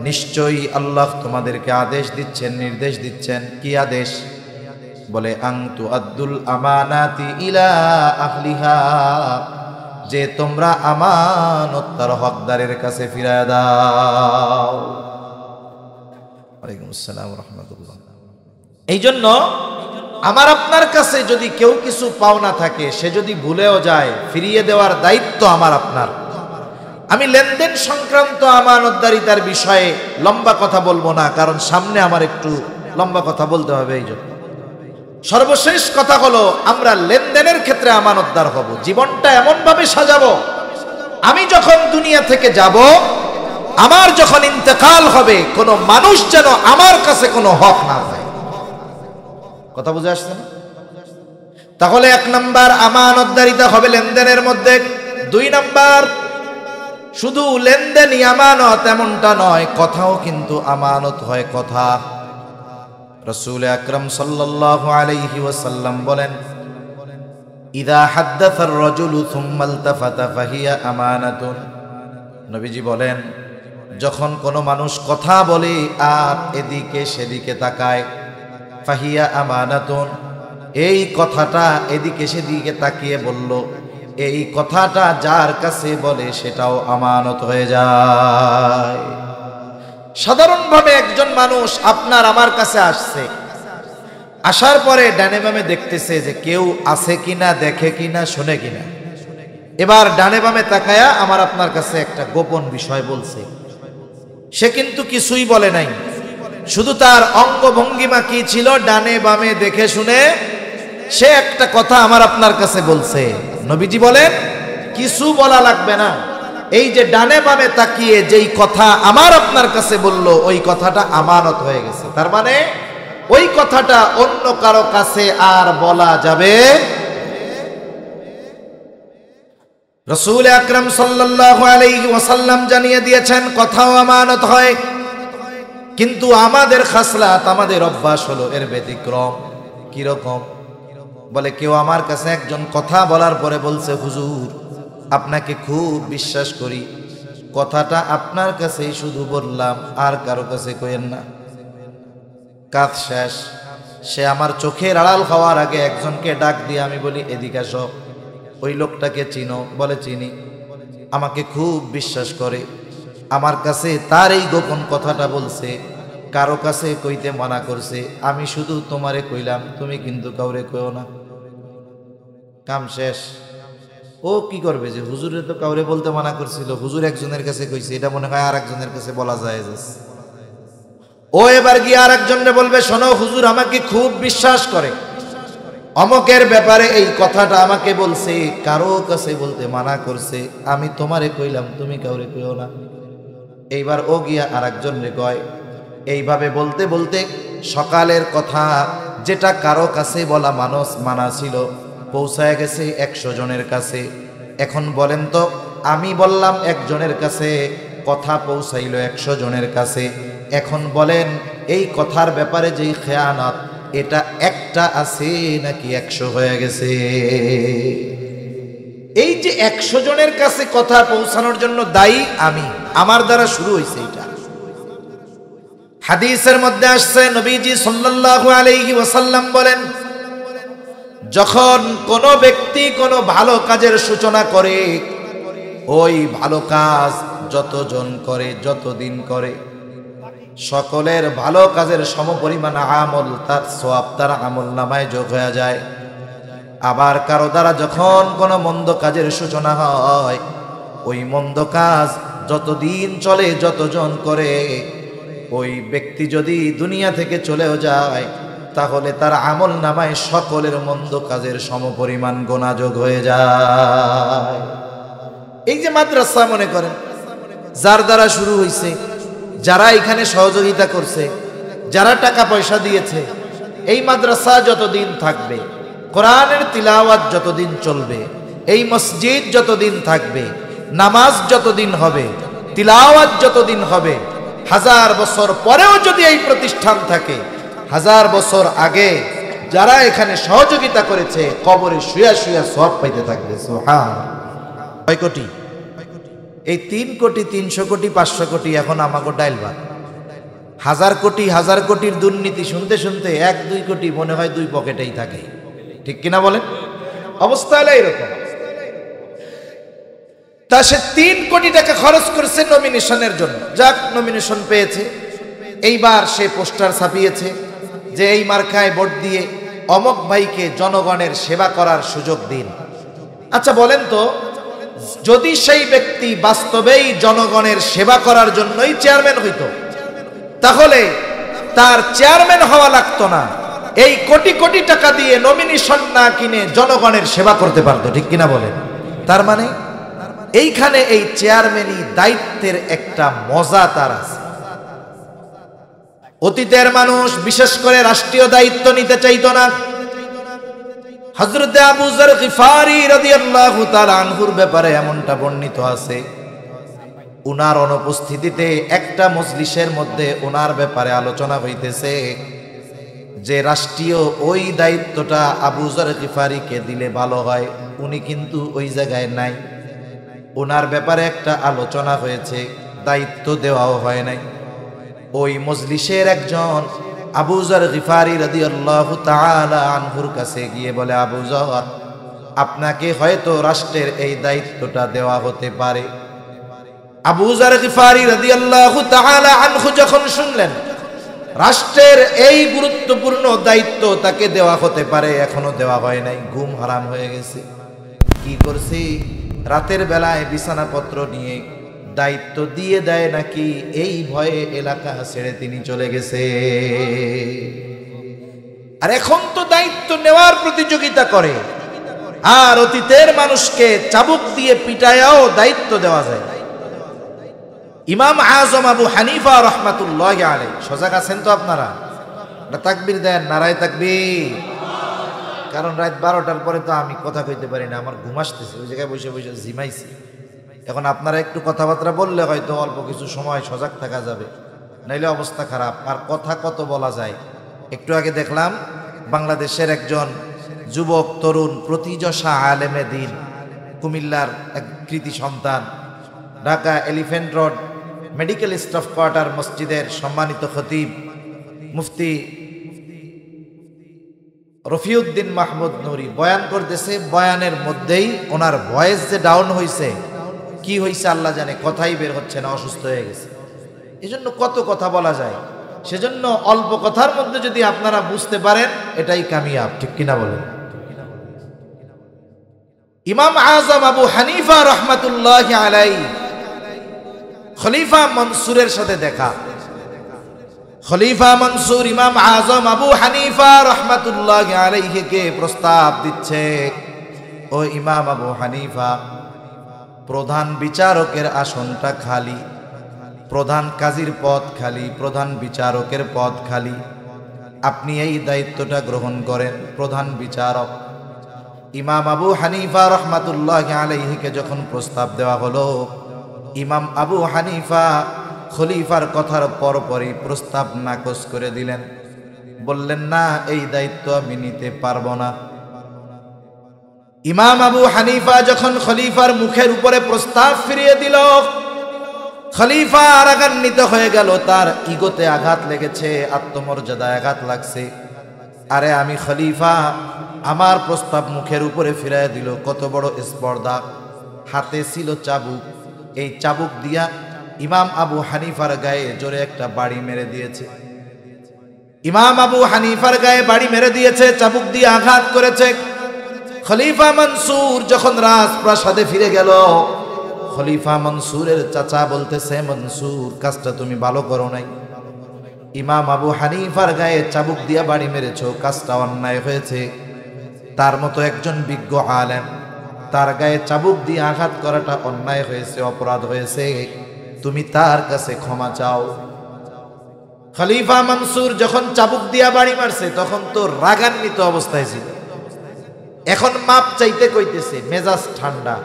নিশ্চয়ই আল্লাহ তোমাদেরকে আদেশ দিচ্ছেন, নির্দেশ দিচ্ছেন। কি আদেশ? বলে আন তুআদ্দুল আমানাতি ইলা আহলিহা, যে তোমরা আমানত তার হকদারের কাছে ফিরায় দাও। ওয়ালাইকুম আসসালাম ওয়া রাহমাতুল্লাহ। এই জন্য আমার আপনার কাছে যদি কেউ কিছু পাওনা থাকে, সে যদি ভুলেও যায়, ফিরিয়ে দেওয়ার দায়িত্ব আমার আপনার। আমি লেনদেন সংক্রান্ত আমানতদারিতার বিষয়ে লম্বা কথা বলবো না, কারণ সামনে আমার একটু লম্বা কথা বলতে হবে। এই জন্য সর্বশেষ কথা হলো, আমরা লেনদেনের ক্ষেত্রে আমানতদার হব। জীবনটা এমন ভাবে সাজাবো, আমি যখন দুনিয়া থেকে যাব, আমার যখন ইন্তেকাল হবে, কোনো মানুষ যেন আমার কাছে কোনো হক না পায়। কথা বুঝে আসছে না? তাহলে এক নাম্বার, আমানতদারিতা হবে লেনদেনের মধ্যে। দুই নাম্বার, শুধু লেনদেনই আমানত এমনটা নয়, কথাও কিন্তু আমানত হয়। কথা রাসূল আকরাম সাল্লাল্লাহু আলাইহি ওয়াসাল্লাম বলেন, ইযা হাদ্দাসা আর-রাজুলু সুম্মা ইলতাফাতা ফাহিয়া আমানাতুন। নবীজি বলেন, যখন কোনো মানুষ কথা বলে আর এদিকে সেদিকে তাকায়, ফাহিয়া আমানাতুন, এই কথাটা এদিকে সেদিকে তাকিয়ে বলল, এই কথাটা যার কাছে বলে সেটাও আমানত হয়ে যায়। সাধারণভাবে একজন মানুষ আপনার আমার কাছে আসছে, আসার পরে ডানে বামে দেখতেছে যে কেউ আছে কিনা, দেখে কিনা, শোনে কিনা। এবার ডানে বামে তাকায়া আমার আপনার কাছে একটা গোপন বিষয় বলছে। সে কিন্তু কিছুই বলে নাই, শুধু তার অঙ্গভঙ্গিমা কি ছিল, ডানে বামে দেখে শুনে সে একটা কথা আমার আপনার কাছে বলছে। নবীজি বলেন, কিছু বলা লাগবে না, এই যে ডানে বামে তাকিয়ে যেই কথা আমার আপনার কাছে বলল, ওই কথাটা আমানত হয়ে গেছে। তার মানে ওই কথাটা অন্য কারো কাছে আর বলা যাবে। রাসূল আকরাম সাল্লাল্লাহু আলাইহি ওয়াসাল্লাম জানিয়ে দিয়েছেন, কথাও আমানত হয়। কিন্তু আমাদের খাসলাত, আমাদের অভ্যাস হলো এর ব্যতিক্রম। কি রকম? বলে, কেউ আমার কাছে একজন কথা বলার পরে বলছে, হুজুর আপনাকে খুব বিশ্বাস করি, কথাটা আপনার কাছেই শুধু বললাম, আর কারো কাছে কইেন না। কাজ শেষ। সে আমার চোখের আড়াল হওয়ার আগে একজনকে ডাক দিয়ে আমি বলি, এদিকে আসো। ওই লোকটাকে চিনো? বলে, চিনি। আমাকে খুব বিশ্বাস করে, আমার কাছে তার এই গোপন কথাটা বলছে, কারো কাছে কইতে মানা করছে, আমি শুধু তোমারে কইলাম, তুমি কিন্তু কাউরে কইও না। কাম শেষ। ও কি করবে, যে হুজুরে তো কাউরে বলতে মানা করছিল, হুজুর একজনের কাছে কইছে, এটা মনে হয় আর একজনের কাছে বলা যায়। ও এবার গিয়ে আর একজনে বলবে, শোনো হুজুর আমাকে খুব বিশ্বাস করে, অমকের ব্যাপারে এই কথাটা আমাকে বলছে, কারো কাছে বলতে মানা করছে, আমি তোমারে কইলাম, তুমি কাউরে কইও না। এইবার ও গিয়া আর একজন রে কয়। এইভাবে বলতে বলতে সকালের কথা যেটা কারো কাছে বলা মানা ছিল পৌঁছায় গেছে 100 জনের কাছে। এখন বলেন তো, আমি বললাম একজনের কাছে, কথা পৌঁছাইল 100 জনের কাছে। এখন বলেন এই কথার ব্যাপারে যেই খেয়ানত, এটা একটা আছে নাকি 100 হয়ে গেছে? এই যে 100 জনের কাছে কথা পৌঁছানোর জন্য দায়ী আমি, আমার দ্বারা শুরু হয়েছে। এটা হাদিসের মধ্যে আসছে, নবীজি সাল্লাল্লাহু আলাইহি ওয়াসাল্লাম বলেন, যখন কোন ব্যক্তি কোনো ভালো কাজের সূচনা করে, ওই ভালো কাজ যতজন করে, যতদিন করে, সকলের ভালো কাজের সমপরিমাণ আমল তার সওয়াব তার আমলনামায় যোগ হয়ে যায়। আবার কারো দ্বারা যখন কোনো মন্দ কাজের সূচনা হয়, ওই মন্দ কাজ যতদিন চলে, যতজন করে, ওই ব্যক্তি যদি দুনিয়া থেকে চলেও যায়, তাহলে তার আমলনামায় সকলের মন্দ কাজের সমপরিমাণ গোনা যোগ হয়ে যায়। এই যে মাদ্রাসা মনে করেন, যার দ্বারা শুরু হয়েছে, যারা এখানে সহযোগিতা করছে, যারা টাকা পয়সা দিয়েছে, এই মাদ্রাসা যতদিন থাকবে, কোরআনের তিলাওয়াত যতদিন চলবে, এই মসজিদ যতদিন থাকবে, নামাজ যতদিন হবে, তিলাওয়াত যতদিন হবে, 1000 বছর পরেও যদি এই প্রতিষ্ঠান থাকে, 1000 বছর আগে যারা এখানে সহযোগিতা করেছে কবরে শুয়া শুয়া সওয়াব পাইতে থাকবে। সুবহানাল্লাহ। কয় কোটি? এই 3 কোটি, 300 কোটি, 500 কোটি এখন আমাকে ডাইল ভাত। 1000 কোটি, 1000 কোটির দুর্নীতি শুনতে শুনতে 1-2 কোটি মনে হয় 2 পকেটেই থাকে। ঠিক কিনা বলেন? অবস্থা হলো এরকম। তা সে 3 কোটি টাকা খরচ করেছে নমিনেশনের জন্য। যাক, নমিনেশন পেয়েছে। এইবার সে পোস্টার ছাপিয়েছে যে এই মার্কায় ভোট দিয়ে অমক ভাইকে জনগণের সেবা করার সুযোগ দিন। আচ্ছা বলেন তো, যদি সেই ব্যক্তি বাস্তবেই জনগণের সেবা করার জন্যই চেয়ারম্যান হইতো, তাহলে তার চেয়ারম্যান হওয়া লাগতো না, এই কোটি কোটি টাকা দিয়ে নমিনেশন না কিনে জনগণের সেবা করতে পারতো। ঠিক কিনা বলেন? তার মানে এইখানে এই চেয়ারম্যানই দায়িত্বের একটা মজা তার আছে। অতীতের মানুষ বিশেষ করে রাষ্ট্রীয় দায়িত্ব নিতে চাইতো না। হযরত আবু যর গিফারি রাদিয়াল্লাহু তাআলা আনহুর ব্যাপারে এমনটা বর্ণিত আছে, উনার অনুপস্থিতিতে একটা মজলিসের মধ্যে উনার ব্যাপারে আলোচনা হইতেছে যে রাষ্ট্রীয় ওই দায়িত্বটা আবু যর গিফারিকে দিলে ভালো হয়। উনি কিন্তু ওই জায়গায় নাই, ওনার ব্যাপারে একটা আলোচনা হয়েছে, দায়িত্ব দেওয়াও হয় নাই। ওই মজলিসের একজন আবু যর গিফারি রাদিয়াল্লাহু তাআলা আনহুর কাছে গিয়ে বলে, আবু যর, আপনাকে হয়তো রাষ্ট্রের এই দায়িত্বটা দেওয়া হতে পারে। আবু যর গিফারি রাদিয়াল্লাহু তাআলা আনহু যখন শুনলেন রাষ্ট্রের এই গুরুত্বপূর্ণ দায়িত্ব তাকে দেওয়া হতে পারে, এখনো দেওয়া হয় নাই, ঘুম হারাম হয়ে গেছে। কি করছি? রাতের বেলায় বিছানাপত্র নিয়ে দায়িত্ব দিয়ে দেয় নাকি এই ভয়ে এলাকা ছেড়ে তিনি চলে গেছে। আর এখন তো দায়িত্ব নেওয়ার প্রতিযোগিতা করে, আর অতীতের মানুষকে চাবুক দিয়ে পিটায়াও দায়িত্ব দেওয়া যায়। ইমাম আজম আবু হানিফা রাহমাতুল্লাহি আলাইহি, সজাগ আছেন তো আপনারা? তাকবীর দেন, নারায়ে তাকবীর। কারণ রাত 12টার পরে তো আমি কথা কইতে পারি না, আমার ঘুম আসতেছে, ওই জায়গায় বসে বসে ঝিমাইছি। এখন আপনারা একটু কথাবার্তা বললে হয়তো অল্প কিছু সময় সজাগ থাকা যাবে, নাইলে অবস্থা খারাপ। আর কথা কত বলা যায়। একটু আগে দেখলাম বাংলাদেশের একজন যুবক তরুণ প্রতিযশা আলেমে দ্বীন, কুমিল্লার এক কৃতি সন্তান, Dhaka elephant road medical staff quarter মসজিদের সম্মানিত খতিব মুফতি রফিউদ্দিন মাহমুদ নুরি বয়ান করতেছে। বয়ানের মধ্যেই ওনার ভয়েস যে ডাউন হয়েছে, কি হয়েছে আল্লাহ জানে, কথাই বের হচ্ছে না, অসুস্থ হয়ে গেছে। এজন্য কত কথা বলা যায়, সেজন্য অল্প কথার মধ্যে যদি আপনারা বুঝতে পারেন এটাই কামিয়াব। ঠিক কিনা বলেন? ইমাম আজম আবু হানিফা রাহমাতুল্লাহি আলাইহি খলিফা মনসুরের সাথে দেখা। খলিফা মনসুর ইমাম আজম আবু হানিফা রাহমাতুল্লাহি আলাইহি কে প্রস্তাব দিচ্ছে, ও ইমাম আবু হানিফা, প্রধান বিচারকের আসনটা খালি, প্রধান কাজীর পদ খালি, প্রধান বিচারকের পদ খালি, আপনি এই দায়িত্বটা গ্রহণ করেন প্রধান বিচারক। ইমাম আবু হানিফা রহমাতুল্লাহি আলাইহিকে যখন প্রস্তাব দেওয়া হলো, ইমাম আবু হানিফা খলিফার কথার পরপরই প্রস্তাব নাকচ করে দিলেন, বললেন না, এই দায়িত্ব আমি নিতে পারবো না। ইমাম আবু হানিফা যখন খলিফার মুখের উপরে প্রস্তাব ফিরিয়ে দিল, খলিফা রাগান্বিত হয়ে গেল, তার ইগোতে আঘাত লেগেছে, আত্মমর্যাদায় আঘাত লাগছে। আরে আমি খলিফা, আমার প্রস্তাব মুখের উপরে ফিরিয়ে দিল, কত বড় স্পর্ধা। হাতে ছিল চাবুক, এই চাবুক দিয়া ইমাম আবু হানিফার গায়ে জোরে একটা বাড়ি মেরে দিয়েছে। ইমাম আবু হানিফার গায়ে বাড়ি মেরে দিয়েছে, চাবুক দিয়ে আঘাত করেছে। খলিফা মনসুর যখন রাজপ্রাসাদে ফিরে গেল, খলিফা মনসুরের চাচা বলতেছে, মনসুর, কাজটা তুমি ভালো করো নাই। ইমাম আবু হানিফার গায়ে চাবুক দিয়া বাড়ি মেরেছ, কাজটা অন্যায় হয়েছে। তার মতো একজন বিজ্ঞ আলেম, তার গায়ে চাবুক দিয়ে আঘাত করাটা অন্যায় হয়েছে, অপরাধ হয়েছে, তুমি তার কাছে ক্ষমা চাও। খলিফা মনসুর যখন চাবুক দিয়া বাড়ি মারছে, তখন তো রাগান্বিত অবস্থায় ছিল। এখন মাপ চাইতে কইতেছে, মেজাজ ঠান্ডা,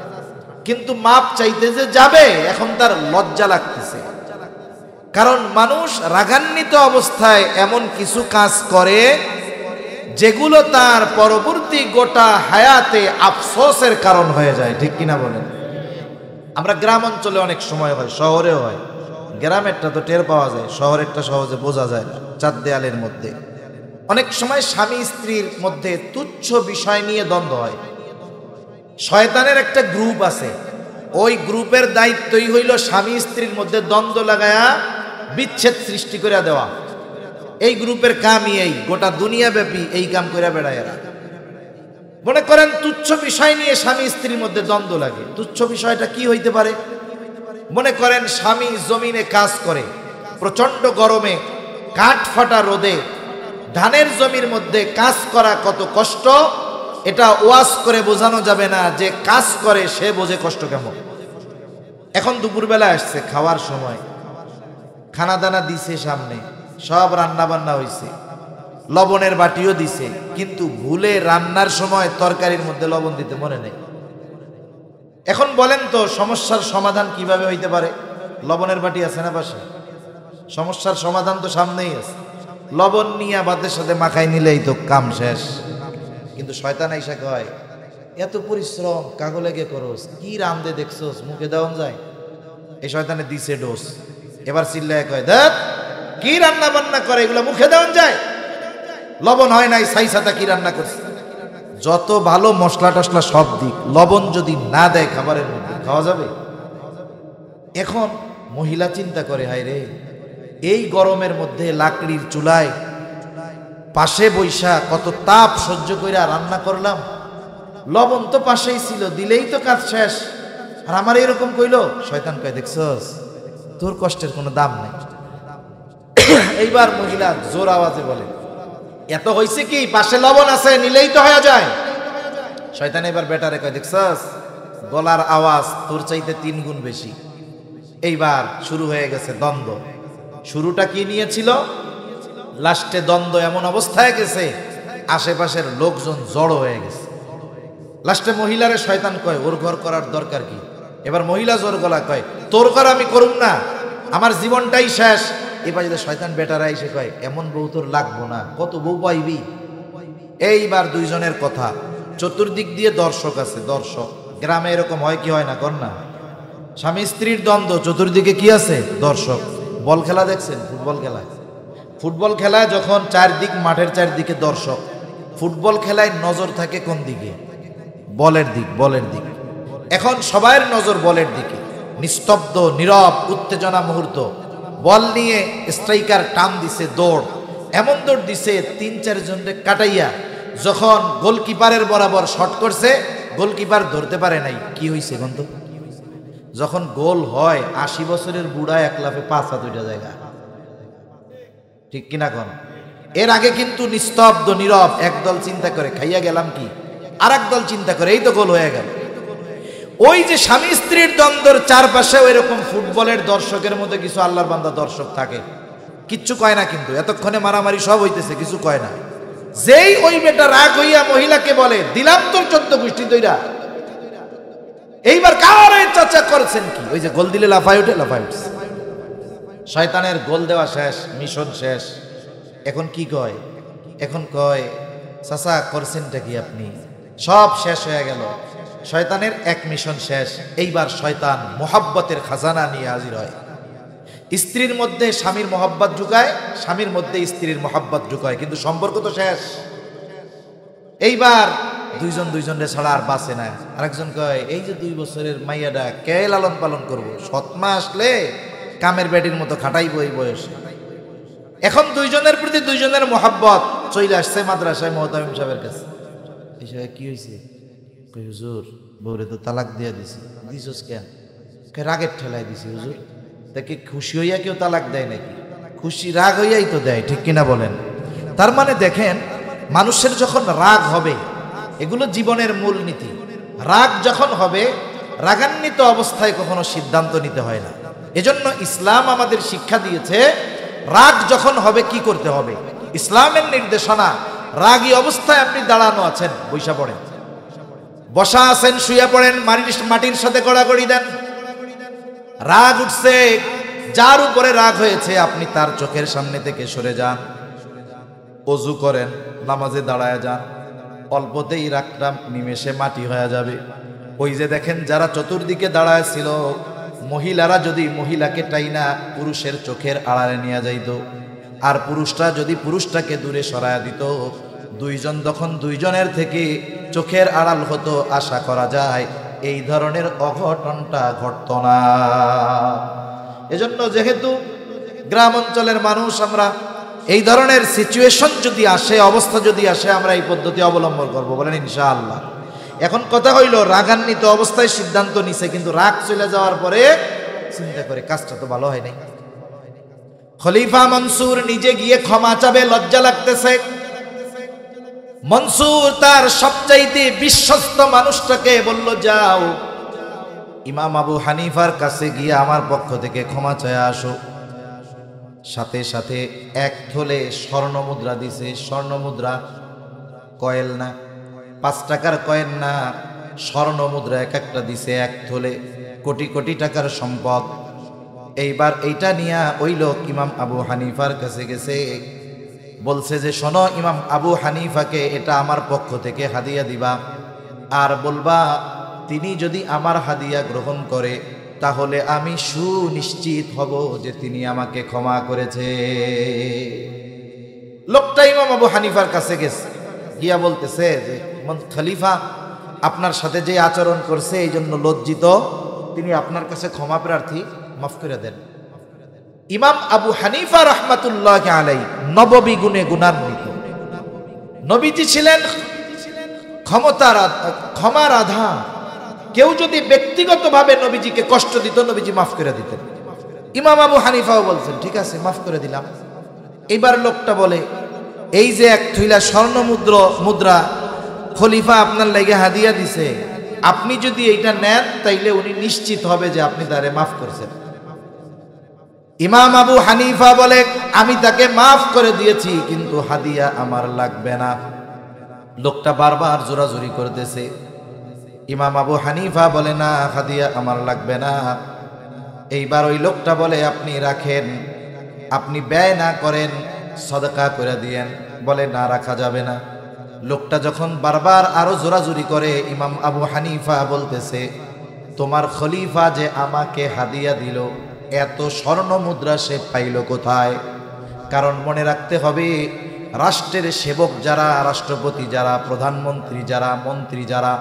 কিন্তু মাপ চাইতে যে যাবে, এখন তার লজ্জা লাগতেছে। কারণ মানুষ রাগান্বিত অবস্থায় এমন কিছু কাজ করে যেগুলো তার পরবর্তী গোটা হায়াতে আফসোসের কারণ হয়ে যায়, ঠিক কিনা বলেন? আমরা গ্রাম অঞ্চলে অনেক সময় হয়, শহরেও হয়। গ্রামেরটা তো টের পাওয়া যায়, শহরেরটা সহজে বোঝা যায় না। চার দেয়ালের মধ্যে অনেক সময় স্বামী স্ত্রীর মধ্যে তুচ্ছ বিষয় নিয়ে দ্বন্দ্ব হয়। শয়তানের একটা গ্রুপ আছে, ওই গ্রুপের দায়িত্বই হইল স্বামী স্ত্রীর মধ্যে দ্বন্দ্ব লাগায়া বিচ্ছেদ সৃষ্টি করে দেওয়া। এই গ্রুপের কামই এই, গোটা দুনিয়া ব্যাপী এই কাম করে বেড়ায় এরা। মনে করেন তুচ্ছ বিষয় নিয়ে স্বামী স্ত্রীর মধ্যে দ্বন্দ্ব লাগে। তুচ্ছ বিষয়টা কি হইতে পারে? মনে করেন স্বামী জমিনে কাজ করে, প্রচন্ড গরমে, কাঠ ফাটা রোদে, ধানের জমির মধ্যে কাজ করা কত কষ্ট, এটা ওয়াজ করে বোঝানো যাবে না। যে কাজ করে সে বোঝে কষ্ট কেমন। এখন দুপুরবেলা আসছে, খাওয়ার সময়, খানা দানা দিছে সামনে, সব রান্না বান্না হয়েছে, লবণের বাটিও দিছে, কিন্তু ভুলে রান্নার সময় তরকারির মধ্যে লবণ দিতে মনে নেই। এখন বলেন তো সমস্যার সমাধান কিভাবে হইতে পারে? লবণের বাটি আছে না পাশে, সমস্যার সমাধান তো সামনেই আছে। লবণ নিয়ে ভাতের সাথে মাখাই নিলেই তো কাম শেষ। কিন্তু শয়তান আইসা কয়, এত পরিশ্রম কাগলে গে করোস, কি রামদে দেখছোস, মুখে দেওয়া যায়। এই শয়তানে দিছে ডোজ। এবার চিল্লায় কয়, দেখ কি রান্না বান্না করে, এগুলো মুখে দেওয়া যায়? লবণ হয় নাই, সাইসাতা কি রান্না করছে? যত ভালো মশলা টসলা সব দিক, লবণ যদি না দেয় খাবারের মধ্যে, খাওয়া যাবে? এখন মহিলা চিন্তা করে, হায় রে, এই গরমের মধ্যে লাকড়ির চুলায় পাশে বৈশা কত তাপ সহ্য করে রান্না করলাম, লবণ তো পাশেই ছিল, দিলেই তো কাজ শেষ, আর আমার এরকম কইলো। শয়তান কয়, দেখছস, তোর কষ্টের কোনো দাম নেই। এইবার মহিলা জোর আওয়াজে বলে, এত হইছে কি, পাশে লবণ আছে, নিলেই তো হয়ে যায়। শয়তান এবার বেটারে কয়, দেখছস, গলার আওয়াজ তোর চাইতে 3 গুণ বেশি। এইবার শুরু হয়ে গেছে দ্বন্দ্ব। শুরুটা কি নিয়েছিল, লাস্টে দ্বন্দ্ব এমন অবস্থায় গেছে আশেপাশের লোকজন জড়ো হয়ে গেছে। লাস্টে মহিলারে শয়তান কয়, ওর ঘর করার দরকার কি? এবার মহিলা জোর গলা কয়, তোর ঘর আমি করুম না, আমার জীবনটাই শেষ। এবার যদি শয়তান বেটারা এসে কয়, এমন বউ তোর লাগবো না, কত বউ পাইবি? এইবার দুইজনের কথা, চতুর্দিক দিয়ে দর্শক আছে, দর্শক। গ্রামে এরকম হয় কি হয় না, কর না? স্বামী স্ত্রীর দ্বন্দ্ব, চতুর্দিকে কি আছে? দর্শক। বল খেলা দেখছেন? ফুটবল খেলা, ফুটবল খেলায় যখন চারদিক, মাঠের চারদিকে দর্শক, ফুটবল খেলায় নজর থাকে কোন দিকে? বলের দিক, বলের দিক। এখন সবাইয়ের নজর বলের দিকে। নিস্তব্ধ, নীরব, উত্তেজনা মুহূর্ত। বল নিয়ে স্ট্রাইকার টান দিছে, দৌড়, এমন দৌড় দিছে 3-4 জনকে কাটাইয়া যখন গোলকিপারের বরাবর শট করছে, গোলকিপার ধরতে পারে নাই। কি হইছে গন্ত? যখন গোল হয়, 80 বছরের বুড়া এক লাফে 5 হাত উঠে জায়গা, ঠিক কিনা কোন? এর আগে কিন্তু নিস্তব্ধ, নীরব, একদল চিন্তা করে খাইয়া গেলাম কি, আর এক দল চিন্তা করে এই তো গোল হয়ে গেল। ওই যে স্বামী স্ত্রীর দ্বন্দ্বের চারপাশে এরকম ফুটবলের দর্শকের মধ্যে কিছু আল্লাহর বান্দা দর্শক থাকে, কিচ্ছু কয় না, কিন্তু এতক্ষণে মারামারি সব হইতেছে, কিছু কয় না। যেই ওই মেয়েটা রাগ হইয়া মহিলাকে বলে, দিলাম তোর 14 গোষ্ঠী দইরা, এইবার কারে চাচা করছেন কি, ওই যে গোল দিলে লাফায় উঠে, লাফায় উঠছে। শয়তানের গোল দেওয়া শেষ, মিশন শেষ। এখন কি কয়? এখন কয় চাচা করছেনটা কি আপনি? সব শেষ হয়ে গেল, শয়তানের এক মিশন শেষ। এইবার শয়তান মোহাব্বতের খাজানা নিয়ে হাজির হয়। স্ত্রীর মধ্যে স্বামীর মোহাব্বত ঢুকায়, স্বামীর মধ্যে স্ত্রীর মোহাব্বত ঢুকায়, কিন্তু সম্পর্ক তো শেষ। এইবার দুইজন দুইজনের ছাড়া আর বাঁচে না। আরেকজন কয় এই যে 2 বছরের মাইয়াটা কে লালন পালন করবো, 7 মাস আসলে কামের বেটির মতো খাটাইবো এই বয়সে। এখন দুইজনের প্রতি দুইজনের মোহাব্বত চলে আসছে মাদ্রাসায় মোহতামিম সাহেবের কাছে। এই সাহেব কি হয়েছে? কই হুজুর বউরে তো তালাক দিয়ে দিছি। দিছস কেন? রাগের ঠেলায় দিছি হুজুর। তাকে খুশি হইয়া কেউ তালাক দেয় নাকি? খুশি রাগ হইয়াই তো দেয়, ঠিক কিনা বলেন? তার মানে দেখেন, মানুষের যখন রাগ হবে, এগুলো জীবনের মূল নীতি। রাগ যখন হবে, রাগান্বিত অবস্থায় কখনো সিদ্ধান্ত নিতে হয় না। এজন্য ইসলাম আমাদের শিক্ষা দিয়েছে রাগ যখন হবে কি করতে হবে। ইসলামের নির্দেশনা, রাগী অবস্থায় আপনি দাঁড়ানো আছেন, বৈশা পড়েন, বসা আছেন, শুয়ে পড়েন, মাটির সাথে গড়াগড়ি দেন। রাগ উঠছে, যার উপরে রাগ হয়েছে আপনি তার চোখের সামনে থেকে সরে যান, ওযু করেন, নামাজে দাঁড়ায় যান, অল্পতেই রাগটা নিমেষে মাটি হয়ে যাবে। ওই যে দেখেন যারা চতুর্দিকে দাঁড়ায় ছিল, মহিলারা যদি মহিলাকে টাইনা পুরুষের চোখের আড়ালে নিয়ে যাইত, আর পুরুষটা যদি পুরুষটাকে দূরে সরায়া দিত, দুইজন তখন দুইজনের থেকে চোখের আড়াল হতো। আশা করা যায় এই ধরনের অঘটনটা ঘটত না। এজন্য যেহেতু গ্রাম অঞ্চলের মানুষ আমরা, এই ধরনের সিচুয়েশন যদি আসে, অবস্থা যদি আসে, আমরা এই পদ্ধতি অবলম্বন করব, বলেন ইনশাআল্লাহ। এখন কথা হইল, রাগান্বিত অবস্থায় সিদ্ধান্ত নিছে, কিন্তু রাগ চলে যাওয়ার পরে চিন্তা করে কাজটা তো ভালো হয় নাই। খলিফা মনসুর নিজে গিয়ে ক্ষমা চাবে, লজ্জা লাগতেছে। মনসুর তার সবচাইতে বিশ্বস্ত মানুষটাকে বলল, যাও ইমাম আবু হানিফার কাছে গিয়ে আমার পক্ষ থেকে ক্ষমা চায় আসো। সাথে সাথে 1 থলে স্বর্ণ মুদ্রা দিছে। স্বর্ণ মুদ্রা, কয়েল না, 5 টাকার কয়েন না, স্বর্ণ মুদ্রা এক একটা দিছে 1 থলে, কোটি কোটি টাকার সম্পদ। এইবার এইটা নিয়া ওই লোক ইমাম আবু হানিফার কাছে গেছে, বলছে যে শোনো ইমাম আবু হানিফাকে এটা আমার পক্ষ থেকে হাদিয়া দিবা, আর বলবা তিনি যদি আমার হাদিয়া গ্রহণ করে তাহলে আমি সুনিশ্চিত হব যে তিনি আমাকে ক্ষমা করেছে। লোকটা ইমাম আবু হানিফার কাছে গেছে, গিয়া বলতেছে যে খলিফা আপনার সাথে যে আচরণ করছে এই জন্য লজ্জিত, তিনি আপনার কাছে ক্ষমা প্রার্থী, মাফ করে দেন। ইমাম আবু হানিফা রাহমাতুল্লাহি আলাইহি নববী গুণে গুণান্বিত। নবীজি ছিলেন ক্ষমার আধার। কেউ যদি ব্যক্তিগতভাবে নবীজিকে কষ্ট দিত, নবীজি মাফ করে দিতেন। ইমাম আবু হানিফাও বলছেন ঠিক আছে মাফ করে দিলাম। এবার লোকটা বলে, এই যে 1 থৈলা স্বর্ণ মুদ্রা খলিফা আপনার লাগে হাদিয়া দিছে, আপনি যদি এইটা নেন তাইলে উনি নিশ্চিত হবে যে আপনি তারে মাফ করছেন। ইমাম আবু হানিফা বলে, আমি তাকে মাফ করে দিয়েছি, কিন্তু হাদিয়া আমার লাগবে না। লোকটা বারবার জোরাজুরি করতেছে। ইমাম আবু হানিফা বলে, না হাদিয়া আমার লাগবে না। এইবার ওই লোকটা বলে, আপনি রাখেন, আপনি ব্যয় না করেন, সদকা করে দিয়েন। বলে না, রাখা যাবে না। লোকটা যখন বারবার আরো জোরাজুরি করে, ইমাম আবু হানিফা বলতেছে, তোমার খলিফা যে আমাকে হাদিয়া দিল, এত স্বর্ণ মুদ্রা সে পাইল কোথায়? কারণ মনে রাখতে হবে, রাষ্ট্রের সেবক যারা, রাষ্ট্রপতি যারা, প্রধানমন্ত্রী যারা, মন্ত্রী যারা,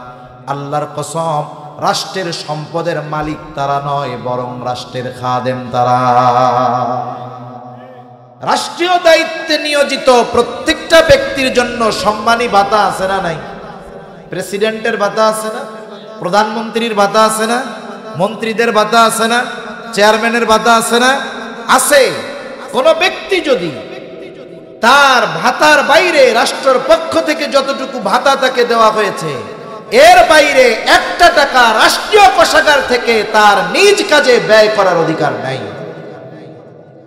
আল্লাহর কসম রাষ্ট্রের সম্পদের মালিক তারা নয়, বরং রাষ্ট্রের খাদেম তারা। রাষ্ট্রীয় দায়িত্বে নিয়োজিত প্রত্যেকটা ব্যক্তির জন্য সম্মানী ভাতা আছে না নাই? প্রেসিডেন্টের ভাতা আছে না? প্রধানমন্ত্রীর ভাতা আছে না? মন্ত্রীদের ভাতা আছে না? চেয়ারম্যানের ভাতা আছে না? আছে। কোন ব্যক্তি যদি তার ভাতার বাইরে রাষ্ট্রের পক্ষ থেকে যতটুকু ভাতা তাকে দেওয়া হয়েছে, এর বাইরে একটা টাকা রাষ্ট্রীয় কোষাগার থেকে তার নিজ কাজে ব্যয় করার অধিকার নাই।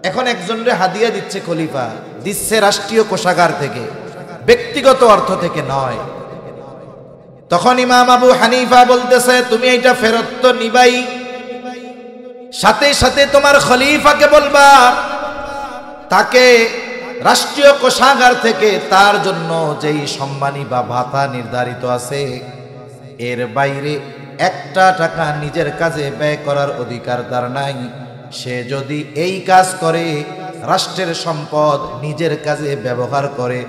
এখন একজনরে হাদিয়া দিচ্ছে খলিফা, দিচ্ছে রাষ্ট্রীয় কোষাগার থেকে, ব্যক্তিগত অর্থ থেকে নয়। তখন ইমাম আবু হানিফা বলতেছে, তুমি এটা ফেরত তো নিবাই, সাথে সাথে তোমার খলিফাকে বলবা তাকে রাষ্ট্রীয় কোষাগার থেকে তার জন্য যেই সম্মানী বা ভাতা নির্ধারিত আছে এর বাইরে একটা টাকা নিজের কাজে ব্যয় করার অধিকার তার নাই। সে যদি এই কাজ করে, রাষ্ট্রের সম্পদ নিজের কাজে ব্যবহার করে,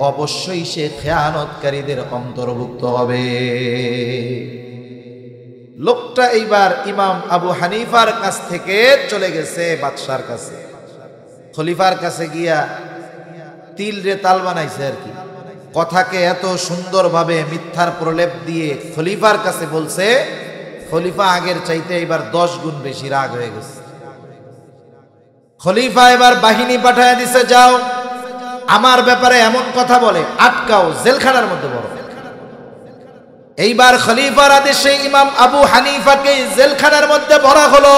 অবশ্যই সে খেয়ানতকারীদের অন্তর্ভুক্ত হবে। লোকটা এইবার ইমাম আবু হানিফার কাছ থেকে চলে গেছে বাদশার কাছে, খলিফার কাছে গিয়া তিল রে তাল বানাইছে আর কি। কথাকে এত সুন্দরভাবে মিথ্যার প্রলেপ দিয়ে খলিফার কাছে বলছে, খলিফা আগের চাইতে এবার 10 গুণ বেশি রাগ হয়ে গেছে। খলিফা এবার বাহিনী পাঠায় দিছে, যাও আমার ব্যাপারে এমন কথা বলে আটকাও, জেলখানার মধ্যে বড়। এইবার খলিফার আদেশে ইমাম আবু হানিফাকে জেলখানার মধ্যে ভরা হলো।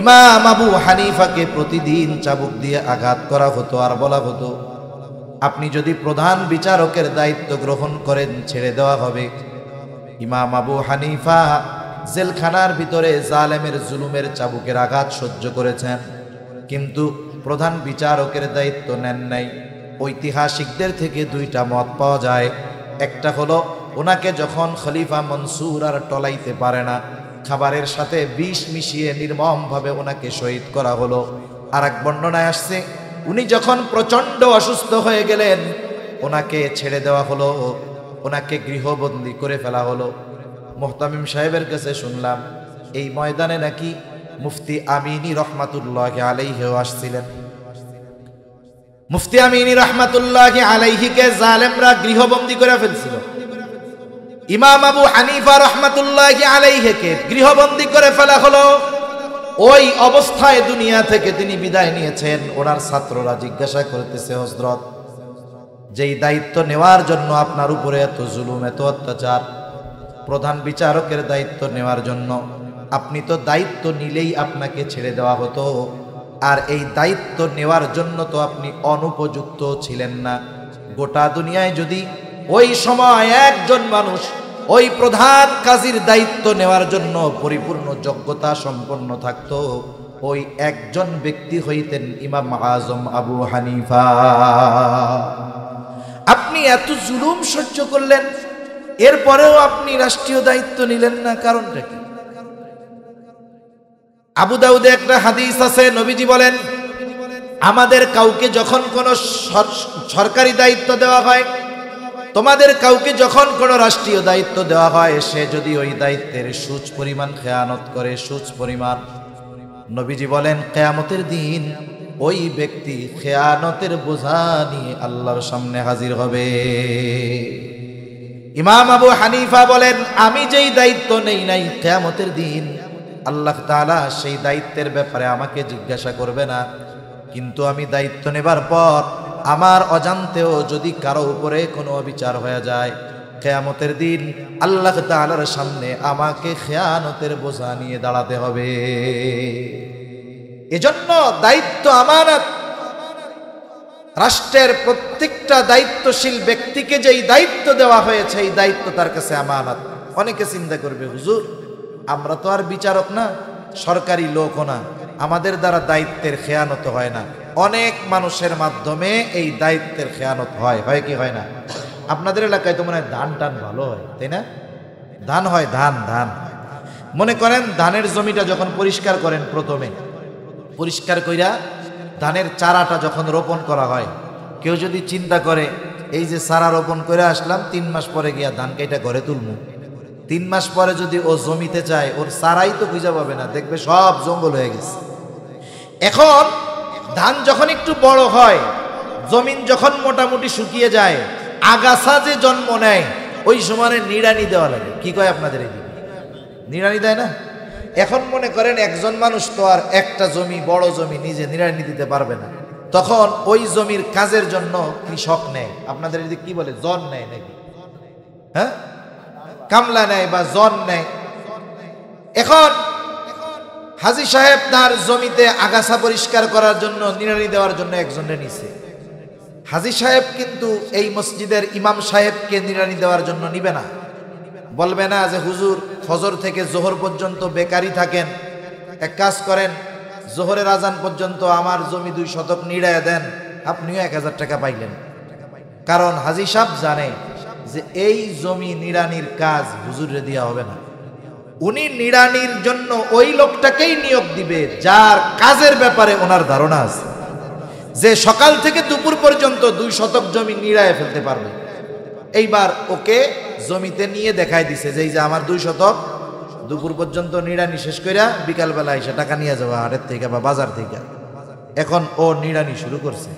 ইমাম আবু হানিফাকে প্রতিদিন চাবুক দিয়ে আঘাত করা হতো আর বলা হতো, আপনি যদি প্রধান বিচারকের দায়িত্ব গ্রহণ করেন ছেড়ে দেওয়া হবে। ইমাম আবু হানিফা জেলখানার ভিতরে জালেমের জুলুমের চাবুকের আঘাত সহ্য করেছেন, কিন্তু প্রধান বিচারকের দায়িত্ব নেন নাই। ঐতিহাসিকদের থেকে 2টা মত পাওয়া যায়। একটা হলো, ওনাকে যখন খলিফা মনসুর আর টলাইতে পারে না, খাবারের সাথে বিষ মিশিয়ে নির্মমভাবে ওনাকে শহীদ করা হলো। আর এক বর্ণনায় আসছে, উনি যখন প্রচণ্ড অসুস্থ হয়ে গেলেন ওনাকে ছেড়ে দেওয়া হলো, ওনাকে গৃহবন্দী করে ফেলা হলো। মুহতামিম সাহেবের কাছে শুনলাম এই ময়দানে নাকি মুফতি আমিনী রহমাতুল্লাহ আলাইহিও আসছিলেন। মুফতি আমিনী রহমাতুল্লাহ আলাইহিকে জালেমরা গৃহবন্দী করে ফেলছিল। ইমাম আবু হানিফা রহমাতুল্লাহ আলাইহিকে গৃহবন্দী করে ফেলা হলো। ওই অবস্থায় দুনিয়া থেকে তিনি বিদায় নিয়েছেন। ওনার ছাত্ররা জিজ্ঞাসা করতেছে, হযরত, যেই দায়িত্ব নেওয়ার জন্য আপনার উপরে এত জুলুম, এত অত্যাচার, প্রধান বিচারকের দায়িত্ব নেওয়ার জন্য আপনি তো দায়িত্ব নিলেই আপনাকে ছেড়ে দেওয়া হতো, আর এই দায়িত্ব নেওয়ার জন্য তো আপনি অনুপযুক্ত ছিলেন না। গোটা দুনিয়ায় যদি ওই সময় একজন মানুষ ওই প্রধান কাজীর দায়িত্ব নেওয়ার জন্য পরিপূর্ণ যোগ্যতা সম্পন্ন থাকতো, ওই একজন ব্যক্তি হইতেন ইমাম আজম আবু হানিফা। আপনি এত জুলুম সহ্য করলেন, এরপরেও আপনি রাষ্ট্রীয় দায়িত্ব নিলেন না, কারণটা কি? আবু দাউদে একটা হাদিস আছে, নবীজি বলেন, আমাদের কাউকে যখন কোনো সরকারি দায়িত্ব দেওয়া হয়, তোমাদের কাউকে যখন কোনো রাষ্ট্রীয় দায়িত্ব দেওয়া হয়, সে যদি ওই দায়িত্বের সুচ পরিমাণ খেয়ানত করে, সুচ পরিমাণ, নবীজি বলেন কিয়ামতের দিন ওই ব্যক্তি খেয়ানতের বোঝা নিয়ে আল্লাহর সামনে হাজির হবে। ইমাম আবু হানিফা বলেন, আমি যেই দায়িত্ব নেই নাই, কিয়ামতের দিন আল্লাহ তাআলা সেই দায়িত্বের ব্যাপারে আমাকে জিজ্ঞাসা করবে না, কিন্তু আমি দায়িত্ব নেবার পর আমার অজান্তেও যদি কারো উপরে কোনো অবিচার হয়ে যায়, কিয়ামতের দিন আল্লাহ তাআলার সামনে আমাকে খেয়ানতের বোঝা নিয়ে দাঁড়াতে হবে। এজন্য দায়িত্ব আমানত। রাষ্ট্রের প্রত্যেকটা দায়িত্বশীল ব্যক্তিকে যেই দায়িত্ব দেওয়া হয়েছে, এই দায়িত্ব তার কাছে আমানত। অনেকে চিন্তা করবে, হুজুর আমরা তো আর বিচারক না, সরকারি লোকও না, আমাদের দ্বারা দায়িত্বের খেয়ানত হয় না। অনেক মানুষের মাধ্যমে এই দায়িত্বের খেয়ানত হয়, হয় কি হয় না? আপনাদের এলাকায় তো মনে হয় ধান টান ভালো হয়, তাই না? ধান হয়, ধান ধান মনে করেন ধানের জমিটা যখন পরিষ্কার করেন, প্রথমে পরিষ্কার কইরা ধানের চারাটা যখন রোপণ করা হয়, কেউ যদি চিন্তা করে এই যে চারা রোপণ করে আসলাম, 3 মাস পরে গিয়া ধান কেটে ঘরে তুলমু, 3 মাস পরে যদি ও জমিতে চায়, ওর চারাই তো খুঁজে পাবে না, দেখবে সব জঙ্গল হয়ে গেছে। এখন ধান যখন একটু বড় হয়, জমিন যখন মোটামুটি শুকিয়ে যায়, আগাছা যে জন্ম নেয়, ওই সময় নিড়ানি দেওয়া লাগে। কি কয় আপনাদের এদিকে? নিড়ানি দেয় না? এখন মনে করেন একজন মানুষ তো আর একটা জমি, বড় জমি নিজে নিড়ানি দিতে পারবে না, তখন ওই জমির কাজের জন্য কৃষক নেয়। আপনাদের এদিকে কি বলে, জন নেয় নাকি? হ্যাঁ, কামলা নেয় বা জন নেয়। এখন হাজী সাহেব তার জমিতে আগাছা পরিষ্কার করার জন্য, নিড়ানি দেওয়ার জন্য একজনে নিছে। হাজী সাহেব কিন্তু এই মসজিদের ইমাম সাহেবকে নিড়ানি দেওয়ার জন্য নিবে না, বলবে না যে হুজুর ফজর থেকে জোহর পর্যন্ত বেকারি থাকেন, এক কাজ করেন জোহরের আজান পর্যন্ত আমার জমি 2 শতক নিড়াইয়া দেন, আপনিও 1000 টাকা পাইলেন। কারণ হাজী সাহেব জানে যে এই জমি নিড়ানির কাজ হুজুরে দেওয়া হবে না, উনি নিড়ানির জন্য ওই লোকটাকেই নিয়োগ দিবে যার কাজের ব্যাপারে ওনার ধারণা আছে, যে সকাল থেকে দুপুর পর্যন্ত 2 শতক জমি নিড়াইয়া ফেলতে পারবে। এইবার ওকে জমিতে নিয়ে দেখাই দিছে যে এই যে আমার 2 শতক দুপুর পর্যন্ত নিড়ানি শেষ কইরা বিকালবেলা এসে টাকা নিয়ে যাওয়া হাটের থেকে বা বাজার থেকে। এখন ও নিড়ানি শুরু করছে,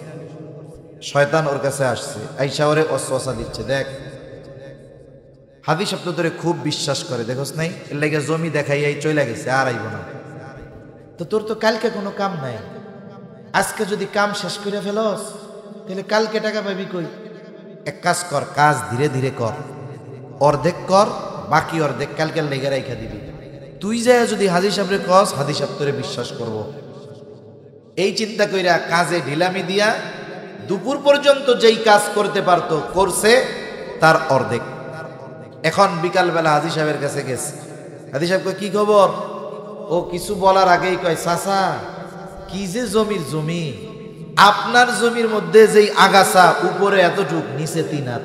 শয়তান ওর কাছে আসছে, আইসা ওরে অসওয়াসা দিচ্ছে, দেখ হাদিস শব্দ ধরে খুব বিশ্বাস করে, দেখোস নাই এর লাগে জমি দেখাইয়াই চলে গেছে, আর আইব না। তো তোর তো কালকে কোনো কাম নাই, আজকে যদি কাম শেষ করে ফেলস তাহলে কালকে টাকা পাবি কই? এক কাজ কর, কাজ ধীরে ধীরে কর, অর্ধেক কর, বাকি অর্ধেক কালকের লেগে রাইখা দিবি। তুই যায় যদি হাজী সাহেবরে কস, হাজী সাহেব তোরে বিশ্বাস করব। এই চিন্তা কইরা কাজে ঢিলামি দিয়া দুপুর পর্যন্ত যেই কাজ করতে পারতো করছে তার অর্ধেক। এখন বিকালবেলা হাজী সাহেবের কাছে গেছে, হাজী সাহেব কয় কি খবর? ও কিছু বলার আগেই কয় চাচা কি যে জমির জমি, আপনার জমির মধ্যে যেই আগাছা উপরে এতটুক নিচে 3 হাত,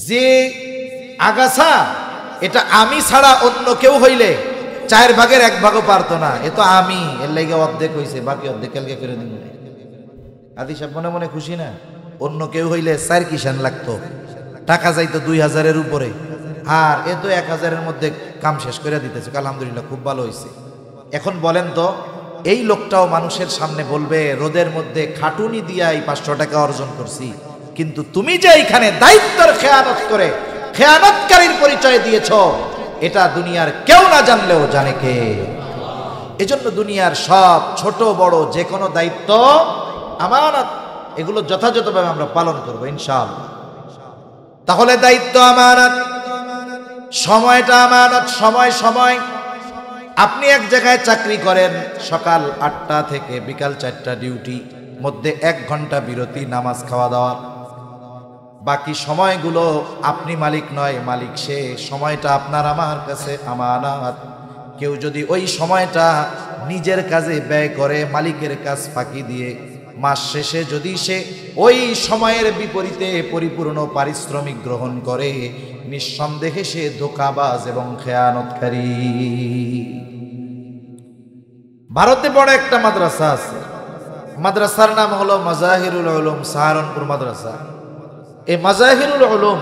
যে আগাছা এটা আমি ছাড়া অন্য কেউ হইলে 4 ভাগের 1 ভাগও পারতো না, এ তো আমি, এর লাগে অর্ধেক হইছে, বাকি অর্ধেক কালকে করে দিব। হাজী সাহেব মনে মনে খুশি না, অন্য কেউ হইলে 4 কিষান লাগতো, টাকা যাইতো 2000-এর উপরে, আর এ তো 1000-এর মধ্যে কাম শেষ করে দিতেছে, আলহামদুলিল্লাহ খুব ভালো হয়েছে। এখন বলেন তো এই লোকটাও মানুষের সামনে বলবে রোদের মধ্যে খাটুনি দিয়া এই 500 টাকা অর্জন করছি, কিন্তু তুমি যে এইখানে দায়িত্বের খেয়ানত করে খেয়ানতকারীর পরিচয় দিয়েছ, এটা দুনিয়ার কেউ না জানলেও জানে কে। এজন্য দুনিয়ার সব ছোট বড় যে কোনো দায়িত্ব আমানত, এগুলো যথাযথভাবে আমরা পালন করব ইনশাআল্লাহ। তাহলে দায়িত্ব আমানত, সময়টা আমানত, সময় সময়। আপনি এক জায়গায় চাকরি করেন, সকাল 8টা থেকে বিকাল 4টা ডিউটি, মধ্যে 1 ঘন্টা বিরতি নামাজ খাওয়া দাওয়া, বাকি সময়গুলো আপনি মালিক নয়, মালিক সে, সময়টা আপনার আমার কাছে আমানত। কেউ যদি ওই সময়টা নিজের কাজে ব্যয় করে, মালিকের কাজ ফাঁকি দিয়ে, মাস শেষে যদি সে ওই সময়ের বিপরীতে পরিপূর্ণ পারিশ্রমিক গ্রহণ করে, নিঃসন্দেহে সে ধোঁকাবাজ এবং খেয়ানতকারী। ভারতে বড় একটা মাদ্রাসা আছে, মাদ্রাসার নাম হলো মাজাহিরুল উলুম সাহারানপুর মাদ্রাসা। এই মাজাহিরুল উলুম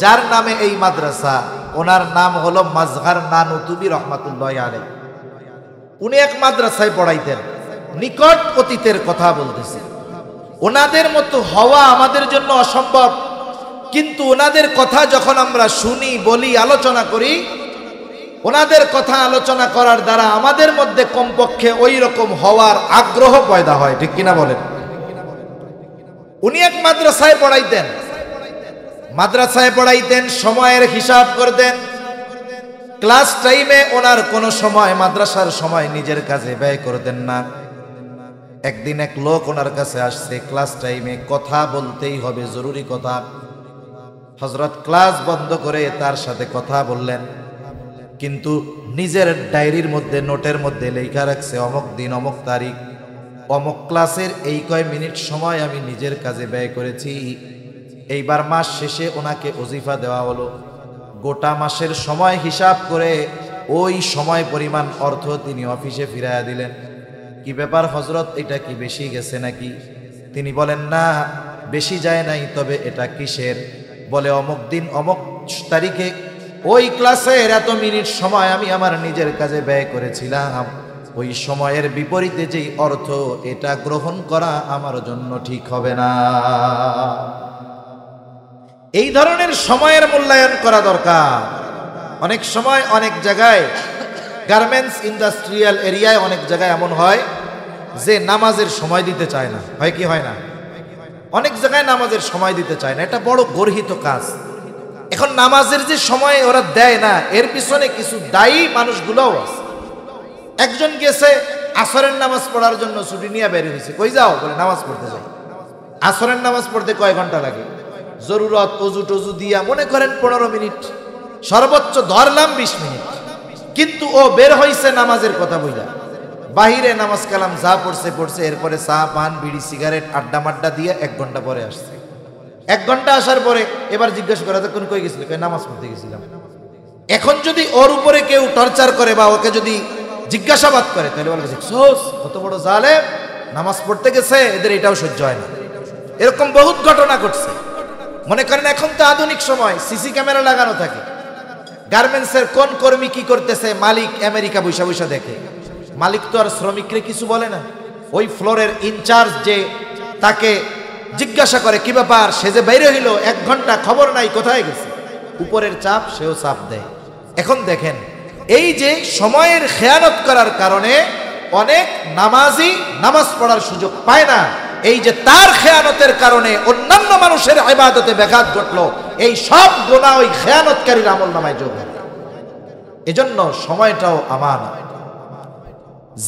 যার নামে এই মাদ্রাসা, ওনার নাম হলো মাজহার নানুতুবি রহমাতুল্লাহ আলাইহি। উনি এক মাদ্রাসায় পড়াইতেন, নিকট অতীতের কথা বলতেছি। ওনাদের মতো হওয়া আমাদের জন্য অসম্ভব, কিন্তু ওনাদের কথা যখন আমরা শুনি, বলি, আলোচনা করি, ওনাদের কথা আলোচনা করার দ্বারা আমাদের মধ্যে কমপক্ষে ওই রকম হওয়ার আগ্রহ পয়দা হয়, ঠিক কিনা বলেন? উনি এক মাদ্রাসায় পড়াইতেন, মাদ্রাসায় পড়াইতেন, সময়ের হিসাব করতেন। ক্লাস টাইমে ওনার কোনো সময়, মাদ্রাসার সময় নিজের কাজে ব্যয় করতেন না। একদিন এক লোক ওনার কাছে আসছে, ক্লাস টাইমে কথা বলতেই হবে, জরুরি কথা। হযরত ক্লাস বন্ধ করে তার সাথে কথা বললেন, কিন্তু নিজের ডায়েরির মধ্যে, নোটের মধ্যে লেখা রাখছে অমুক দিন অমুক তারিখ অমুক ক্লাসের এই কয় মিনিট সময় আমি নিজের কাজে ব্যয় করেছি। এইবার মাস শেষে ওনাকে ওজিফা দেওয়া হলো, গোটা মাসের সময় হিসাব করে ওই সময় পরিমাণ অর্থ তিনি অফিসে ফিরাইয়া দিলেন। কি ব্যাপার হযরত, এটা কি বেশি গেছে নাকি? তিনি বলেন না, বেশি যায় নাই, তবে এটা কিসের? বলে অমুক দিন অমুক তারিখে ওই ক্লাসের এত মিনিট সময় আমি আমার নিজের কাজে ব্যয় করেছিলাম, ওই সময়ের বিপরীতে যেই অর্থ, এটা গ্রহণ করা আমার জন্য ঠিক হবে না। এই ধরনের সময়ের মূল্যায়ন করা দরকার। অনেক সময় অনেক জায়গায়, গার্মেন্টস ইন্ডাস্ট্রিয়াল এরিয়ায় অনেক জায়গায় এমন হয় যে নামাজের সময় দিতে চায় না, হয় কি হয় না? অনেক জায়গায় নামাজের সময় দিতে চায় না, এটা বড় গর্হিত কাজ। এখন নামাজের যে সময় ওরা দেয় না, এর পিছনে কিছু দায়ী মানুষগুলোও আছে। একজন গেছে আসরের নামাজ পড়ার জন্য, ছুটি নিয়ে বের হয়েছে, কই যাও? বলে নামাজ পড়তে যাই। আসরের নামাজ পড়তে কয় ঘন্টা লাগে? জরুরত অজু টজু দিয়া মনে করেন 15 মিনিট, সর্বোচ্চ ধরলাম 20 মিনিট। কিন্তু ও বের হয়েছে নামাজের কথা বইলা, বাহিরে নামাজ কালাম যা পড়ছে পড়ছে, এরপরে চা পান বিড়ি সিগারেট আড্ডা মাড্ডা দিয়ে 1 ঘন্টা পরে আসছে। 1 ঘন্টা আসার পরে এবার জিজ্ঞাসা করে তখন কই গেছিল? নামাজ পড়তে গেছিলাম। এখন যদি ওর উপরে কেউ টর্চার করে বা ওকে যদি জিজ্ঞাসাবাদ করে, তাহলে বলে সোস কত বড় জালেম, নামাজ পড়তে গেছে, এদের এটাও সহ্য হয় না। এরকম বহুত ঘটনা ঘটছে। মনে করেন এখন তো আধুনিক সময়, সিসি ক্যামেরা লাগানো থাকে। গার্মেন্টসের কোন কর্মী কি করতেছে মালিক আমেরিকা বৈশা বৈশা দেখে। মালিক তো আর শ্রমিকরে কিছু বলে না, ওই ফ্লোরের ইনচার্জ যে তাকে জিজ্ঞাসা করে কি ব্যাপার, সে যে বাইরে হইল 1 ঘন্টা, খবর নাই কোথায় গেছে। উপরের চাপ, সেও চাপ দেয়। এখন দেখেন, এই যে সময়ের খেয়ানত করার কারণে অনেক নামাজি নামাজ পড়ার সুযোগ পায় না। এই যে তার খেয়ানতের কারণে অন্যান্য মানুষের ইবাদতে ব্যাঘাত ঘটলো, এই সব গুনাহ ওই খেয়ানতকারীর আমলনামায় যোগ হয়। এজন্য সময়টাও আমানত,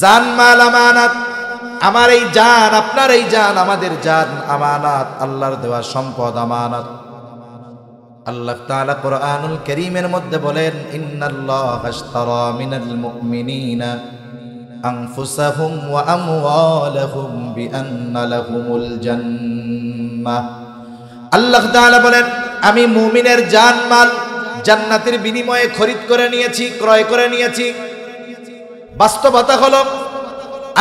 জান মাল আমানত। আমার এই জান, আপনার এই জান, আমাদের জান আমানত, আল্লাহর দেওয়া সম্পদ আমানত। আল্লাহ তাআলা কোরআনুল কারীমের মধ্যে বলেন, ইন্নাল্লাহা আশতারা মিনাল মুমিনিনা আনফুসাহুম ওয়া আমওয়ালাহুম বিআন্না লাহুমুল জান্নাহ। আল্লাহ তাআলা বলেন, আমি মুমিনের জান মাল জান্নাতের বিনিময়ে খরিদ করে নিয়েছি, ক্রয় করে নিয়েছি। বাস্তবতা হলো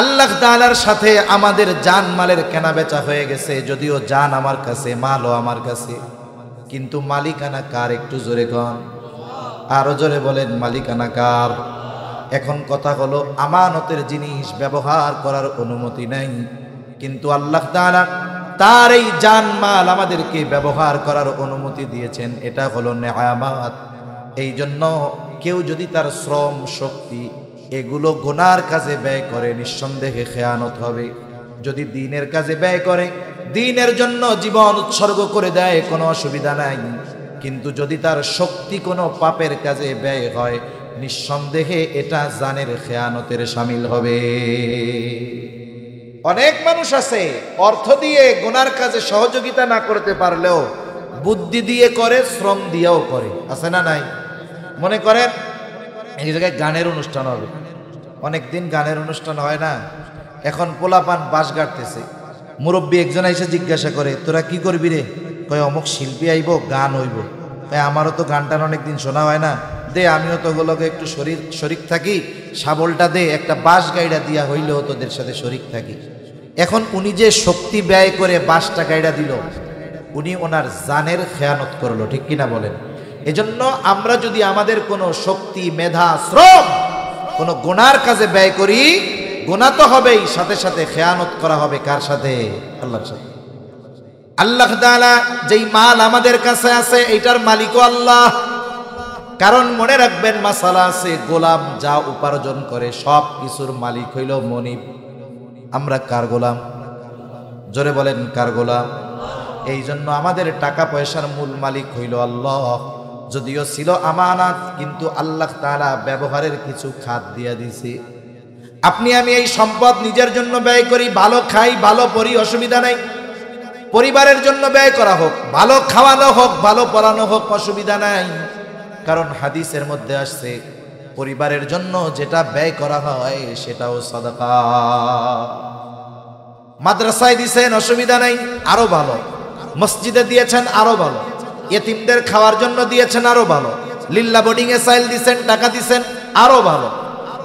আল্লাহ তাআলার সাথে আমাদের জান মালের কেনা বেচা হয়ে গেছে। যদিও জান আমার কাছে, মালও আমার কাছে, কিন্তু মালিকানা কার? একটু জোরে কন, আরো জোরে বলেন, মালিকানা কার? এখন কথা হলো, আমানতের জিনিস ব্যবহার করার অনুমতি নাই, কিন্তু আল্লাহ তাআলা তার এই জান মাল আমাদেরকে ব্যবহার করার অনুমতি দিয়েছেন। এটা হলো নেয়ামত। এই জন্য কেউ যদি তার শ্রম শক্তি এগুলো গুনার কাজে ব্যয় করে, নিঃসন্দেহে খেয়ানত হবে। যদি দ্বীনের কাজে ব্যয় করে, দ্বীনের জন্য জীবন উৎসর্গ করে দেয়, কোনো অসুবিধা নাই। কিন্তু যদি তার শক্তি কোনো পাপের কাজে ব্যয় হয়, নিঃসন্দেহে এটা জানের খেয়ানতের শামিল হবে। অনেক মানুষ আছে অর্থ দিয়ে গুনার কাজে সহযোগিতা না করতে পারলেও বুদ্ধি দিয়ে করে, শ্রম দিয়েও করে, আছে না নাই? মনে করেন এই জায়গায় গানের অনুষ্ঠান হবে, অনেকদিন গানের অনুষ্ঠান হয় না। এখন পোলাপান বাঁশ গাড়তেছে, মুরব্বী একজন এসে জিজ্ঞাসা করে, তোরা কি করবি রে? কয় অমুক শিল্পী আইব, গান হইব। আমারও তো গানটার অনেকদিন শোনা হয় না, দে আমিও তো ওগুলোকে একটু শরিক থাকি, শাবলটা দে, একটা বাঁশ গাইড়া দিয়া হইলেও তোদের সাথে শরিক থাকি। এখন উনি যে শক্তি ব্যয় করে বাঁশটা গাইড়া দিল, উনি ওনার জানের খেয়ানত করলো, ঠিক কিনা বলেন? এজন্য আমরা যদি আমাদের কোনো শক্তি, মেধা, শ্রম কোনো গুনার কাজে ব্যয় করি, গুনাহ তো হবেই, সাথে সাথে খেয়ানত করা হবে কার সাথে? আল্লাহর সাথে। আল্লাহ তাআলা যেই মাল আমাদের কাছে আছে, এটার মালিকও আল্লাহ। কারণ মনে রাখবেন, মাসালা আছে, গোলাম যা উপার্জন করে সব কিছুর মালিক হইল মনিব। আমরা কার গোলাম? জোরে বলেন, কার গোলাম? এই জন্য আমাদের টাকা পয়সার মূল মালিক হইল আল্লাহ। যদিও ছিল আমানত, কিন্তু আল্লাহ তাআলা ব্যবহারের কিছু খাত দিয়া দিছে। আপনি আমি এই সম্পদ নিজের জন্য ব্যয় করি, ভালো খাই, ভালো পরি, অসুবিধা নাই। পরিবারের জন্য ব্যয় করা হোক, ভালো খাওয়ানো হোক, ভালো পড়ানো হোক, অসুবিধা নাই। কারণ হাদিসের মধ্যে আসছে, পরিবারের জন্য যেটা ব্যয় করা হয় সেটাও সাদাকা। মাদ্রাসায় দিয়েছেন, অসুবিধা নাই, আরো ভালো। মসজিদে দিয়েছেন, আরো ভালো। ইতিমদের খাওয়ার জন্য দিয়েছেন, আরো ভালো। লিল্লা বোর্ডিং এ চাইল দিয়েছেন, টাকা দিয়েছেন, আরো ভালো।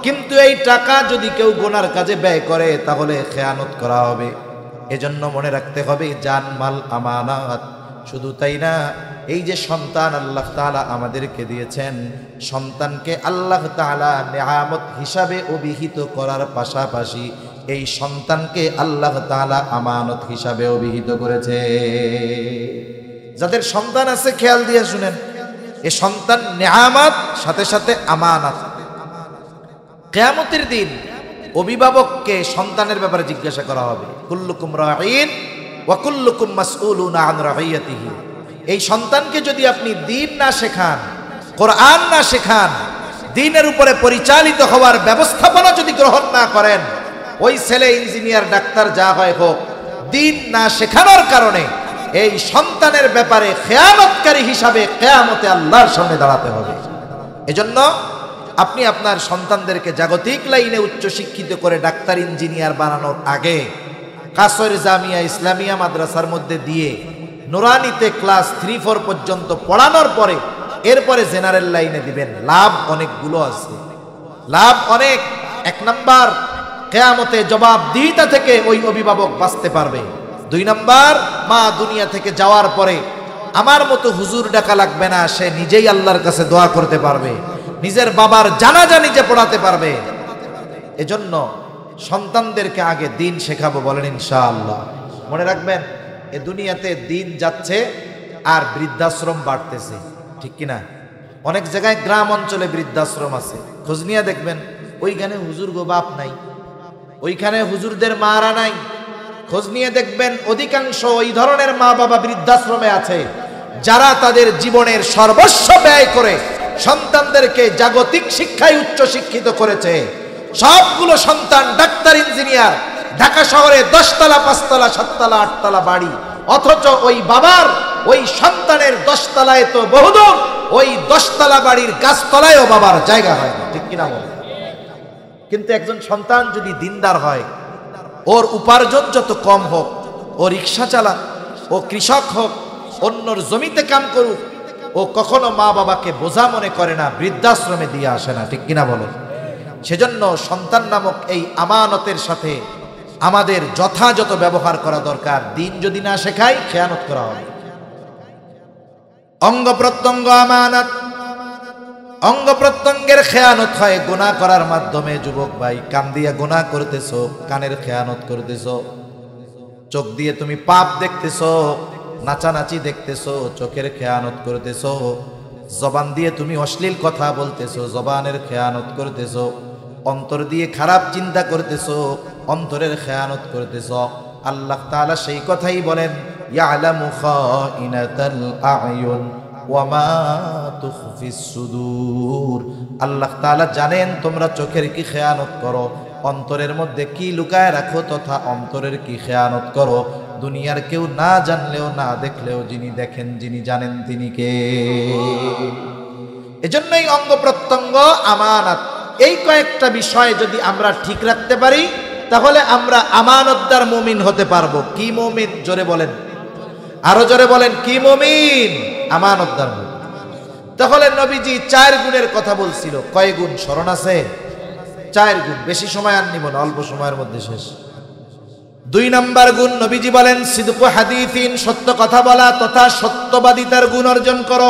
কিন্তু এই টাকা যদি কেউ গুনার কাজে ব্যয় করে, তাহলে খেয়ানত করা হবে। এজন্য মনে রাখতে হবে, জান মাল আমানত। শুধু তাই না, এই যে সন্তান আল্লাহ তাআলা আমাদেরকে দিয়েছেন, সন্তানকে আল্লাহ তাআলা নেয়ামত হিসাবে অভিহিত করার পাশাপাশি এই সন্তানকে আল্লাহ তাআলা আমানত হিসাবে অভিহিত করেছে। যাদের সন্তান আছে খেয়াল দিয়ে শুনেন, এই সন্তান নেয়ামত, সাথে সাথে আমানত। কিয়ামতের দিন অভিভাবককে সন্তানের ব্যাপারে জিজ্ঞাসা করা হবে, কুল্লুকুম রাঈন ওয়া কুল্লুকুম মাসউলুন আন রাইয়াতিহি। এই সন্তানকে যদি আপনি দ্বীন না শেখান, কোরআন না শেখান, দ্বীনের উপরে পরিচালিত হওয়ার ব্যবস্থাপনা যদি গ্রহণ না করেন, ওই ছেলে ইঞ্জিনিয়ার ডাক্তার যা হয় হোক, দ্বীন না শেখানোর কারণে এই সন্তানের ব্যাপারে খেয়ানতকারী হিসাবে কিয়ামতে আল্লাহর সামনে দাঁড়াতে হবে। এজন্য আপনি আপনার সন্তানদেরকে জাগতিক লাইনে উচ্চ শিক্ষিত করে ডাক্তার ইঞ্জিনিয়ার বানানোর আগে কাসর জামিয়া ইসলামিয়া মাদ্রাসার মধ্যে দিয়ে নুরানিতে ক্লাস 3-4 পর্যন্ত পড়ানোর পরে এরপরে জেনারেল লাইনে দিবেন। লাভ অনেকগুলো আছে, লাভ অনেক। 1 নাম্বার, কিয়ামতে জবাবদিহিতা থেকে ওই অভিভাবক বাঁচতে পারবে। 2 নাম্বার, মা দুনিয়া থেকে যাওয়ার পরে আমার মতো হুজুর ডাকা লাগবে না, সে নিজেই আল্লাহর কাছে দোয়া করতে পারবে, নিজের বাবার জানাজা নিজে পড়াতে পারবে। এজন্য সন্তানদেরকে আগে দ্বীন শেখাবো, বলেন ইনশাআল্লাহ। মনে রাখবেন, এ দুনিয়াতে দিন যাচ্ছে আর বৃদ্ধাশ্রম বাড়তেছে, ঠিক কিনা? অনেক জায়গায় গ্রাম অঞ্চলে বৃদ্ধাশ্রম আছে, খোঁজ নিয়ে দেখবেন ওইখানে হুজুর গো বাপ নাই, ওইখানে হুজুরদের মারা নাই। খোঁজ নিয়ে দেখবেন অধিকাংশ ওই ধরনের মা বাবা বৃদ্ধাশ্রমে আছে যারা তাদের জীবনের সর্বস্ব ব্যয় করে সন্তানদেরকে জাগতিক শিক্ষায় উচ্চ শিক্ষিত করেছে। সবগুলো সন্তান ডাক্তার ইঞ্জিনিয়ার, ঢাকা শহরে 10 তলা 5 তলা 7 তলা 8 তলা বাড়ি, অথচ ওই বাবার ওই সন্তানের 10 তলায় তো বহুদূর, ওই 10 তলা বাড়ির গাছতলায়ও বাবার জায়গা হয় না, ঠিক কিনা বলে? কিন্তু একজন সন্তান যদি দিনদার হয়, ওর উপার্জন যত কম হোক, ও রিক্সা চালাক, ও কৃষক হোক, অন্যর জমিতে কাম করুক, ও কখনো মা বাবাকে বোঝা মনে করে না, বৃদ্ধাশ্রমে দিয়ে আসে না, ঠিক কিনা বলে? সেজন্য সন্তান নামক এই আমানতের সাথে আমাদের যথাযথ ব্যবহার করা দরকার। দিন যদি না শেখাই, খেয়ানত করা হবে। অঙ্গ প্রত্যঙ্গ আমানত, অঙ্গ প্রত্যঙ্গের খেয়ানত হয় গুনাহ করার মাধ্যমে। যুবক ভাই, কান দিয়ে গুনাহ করতেছো, কানের খেয়ানত করতেছো। চোখ দিয়ে তুমি পাপ দেখতেছো, নাচানাচি দেখতেছো, চোখের খেয়ানত করতেছো। জবান দিয়ে তুমি অশ্লীল কথা বলতেছো, জবানের খেয়ানত করতেছো। অন্তর দিয়ে খারাপ চিন্তা করতেছো, অন্তরের খেয়ানত করতেছো। আল্লাহ তাআলা সেই কথাই বলেন, ইয়ালামু খাইনাতাল আয়ুন ওয়া মা তুখফিস সুদূর। আল্লাহ তাআলা জানেন তোমরা চোখের কি খেয়ানত করো, অন্তরের মধ্যে কি লুকায় রাখো, তথা অন্তরের কি খেয়ানত করো। দুনিয়ার কেউ না জানলেও না দেখলেও যিনি দেখেন, যিনি জানেন, তিনি কে? এজন্যই অঙ্গ প্রত্যঙ্গ আমানত। এই কয়েকটা বিষয় যদি আমরা ঠিক রাখতে পারি, তাহলে আমরা আমানতদার মুমিন হতে পারবো। কি মুমিন? জোরে বলেন, আরো জোরে বলেন, কি মুমিন? আমানতদার মুমিন। তাহলে নবীজি 4 গুণের কথা বলছিল। কয় গুণ স্মরণ আছে? 4 গুণ। বেশি সময় আর নিব না, অল্প সময়ের মধ্যে শেষ। 2 নাম্বার গুণ নবীজি বলেন, সিদকু হাদিসিন, সত্য কথা বলা তথা সত্যবাদিতার গুণ অর্জন করো।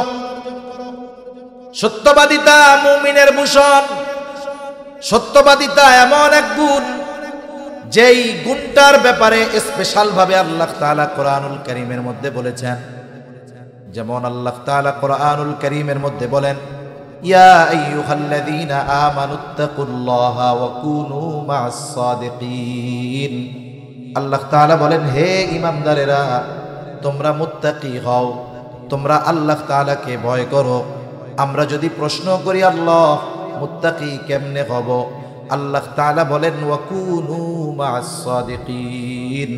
সত্যবাদিতা মুমিনের ভূষণ। সত্যবাদিতা এমন এক গুণ, যেই গুণটার ব্যাপারে স্পেশাল ভাবে আল্লাহ তাআলা কোরআনুল কারীমের মধ্যে বলেছেন। যেমন আল্লাহ তাআলা কোরআনুল কারীমের মধ্যে বলেন, ইয়া আইয়ুহাল্লাযীনা আমানুত্তাকুল্লাহা ওয়া কুনু মা'আস সাদিকিন। আল্লাহ তাআলা বলেন, হে ঈমানদারেরা, তোমরা মুত্তাকি হও, তোমরা আল্লাহ তাআলাকে ভয় করো। আমরা যদি প্রশ্ন করি, আল্লাহ মুত্তাকি কেমনে হব? আল্লাহ তাআলা বলেন, ওয়া কুনু মা'আস সাদিকিন,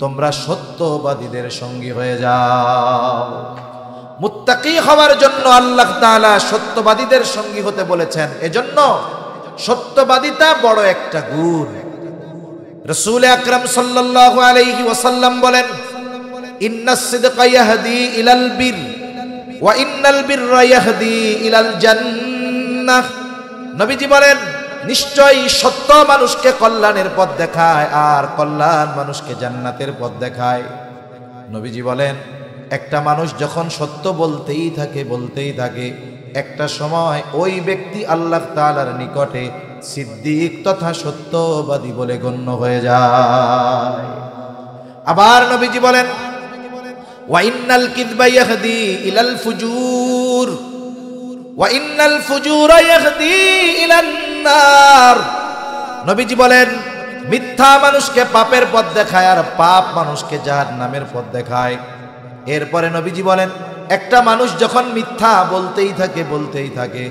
তোমরা সত্যবাদীদের সঙ্গী হয়ে যাও। মুত্তাকি হওয়ার জন্য আল্লাহ তাআলা সত্যবাদীদের সঙ্গী হতে বলেছেন। এজন্য সত্যবাদিতা বড় একটা গুণ। রাসূল আকরাম সাল্লাল্লাহু আলাইহি ওয়াসাল্লাম বলেন, ইন্নাস সিদকা ইয়াহদি ইলাল বির ওয়া ইন্নাল বিররা ইয়াহদি ইলাল জান্নাহ। নবীজি বলেন, নিশ্চয়ই সত্য মানুষকে কল্যাণের পথ দেখায়, আর কল্যাণ মানুষকে জান্নাতের পথ দেখায়। নবীজি বলেন, একটা মানুষ যখন সত্য বলতেই থাকে, একটা সময় ওই ব্যক্তি আল্লাহ তাআলার নিকটে সিদ্দিক তথা সত্যবাদী বলে গণ্য হয়ে যায়। আবার নবীজি বলেন, ওয়া ইন্নাল কিযবা ইয়াহদি ইলাল ফুজুর ওয়া ইন্নাল ফুজুরা ইয়াহদি ইলান নার। নবীজি বলেন, মিথ্যা মানুষকে পাপের পথ দেখায়, আর পাপ মানুষকে জাহান্নামের পথ দেখায়। এরপরে নবীজি বলেন, একটা মানুষ যখন মিথ্যা বলতেই থাকে,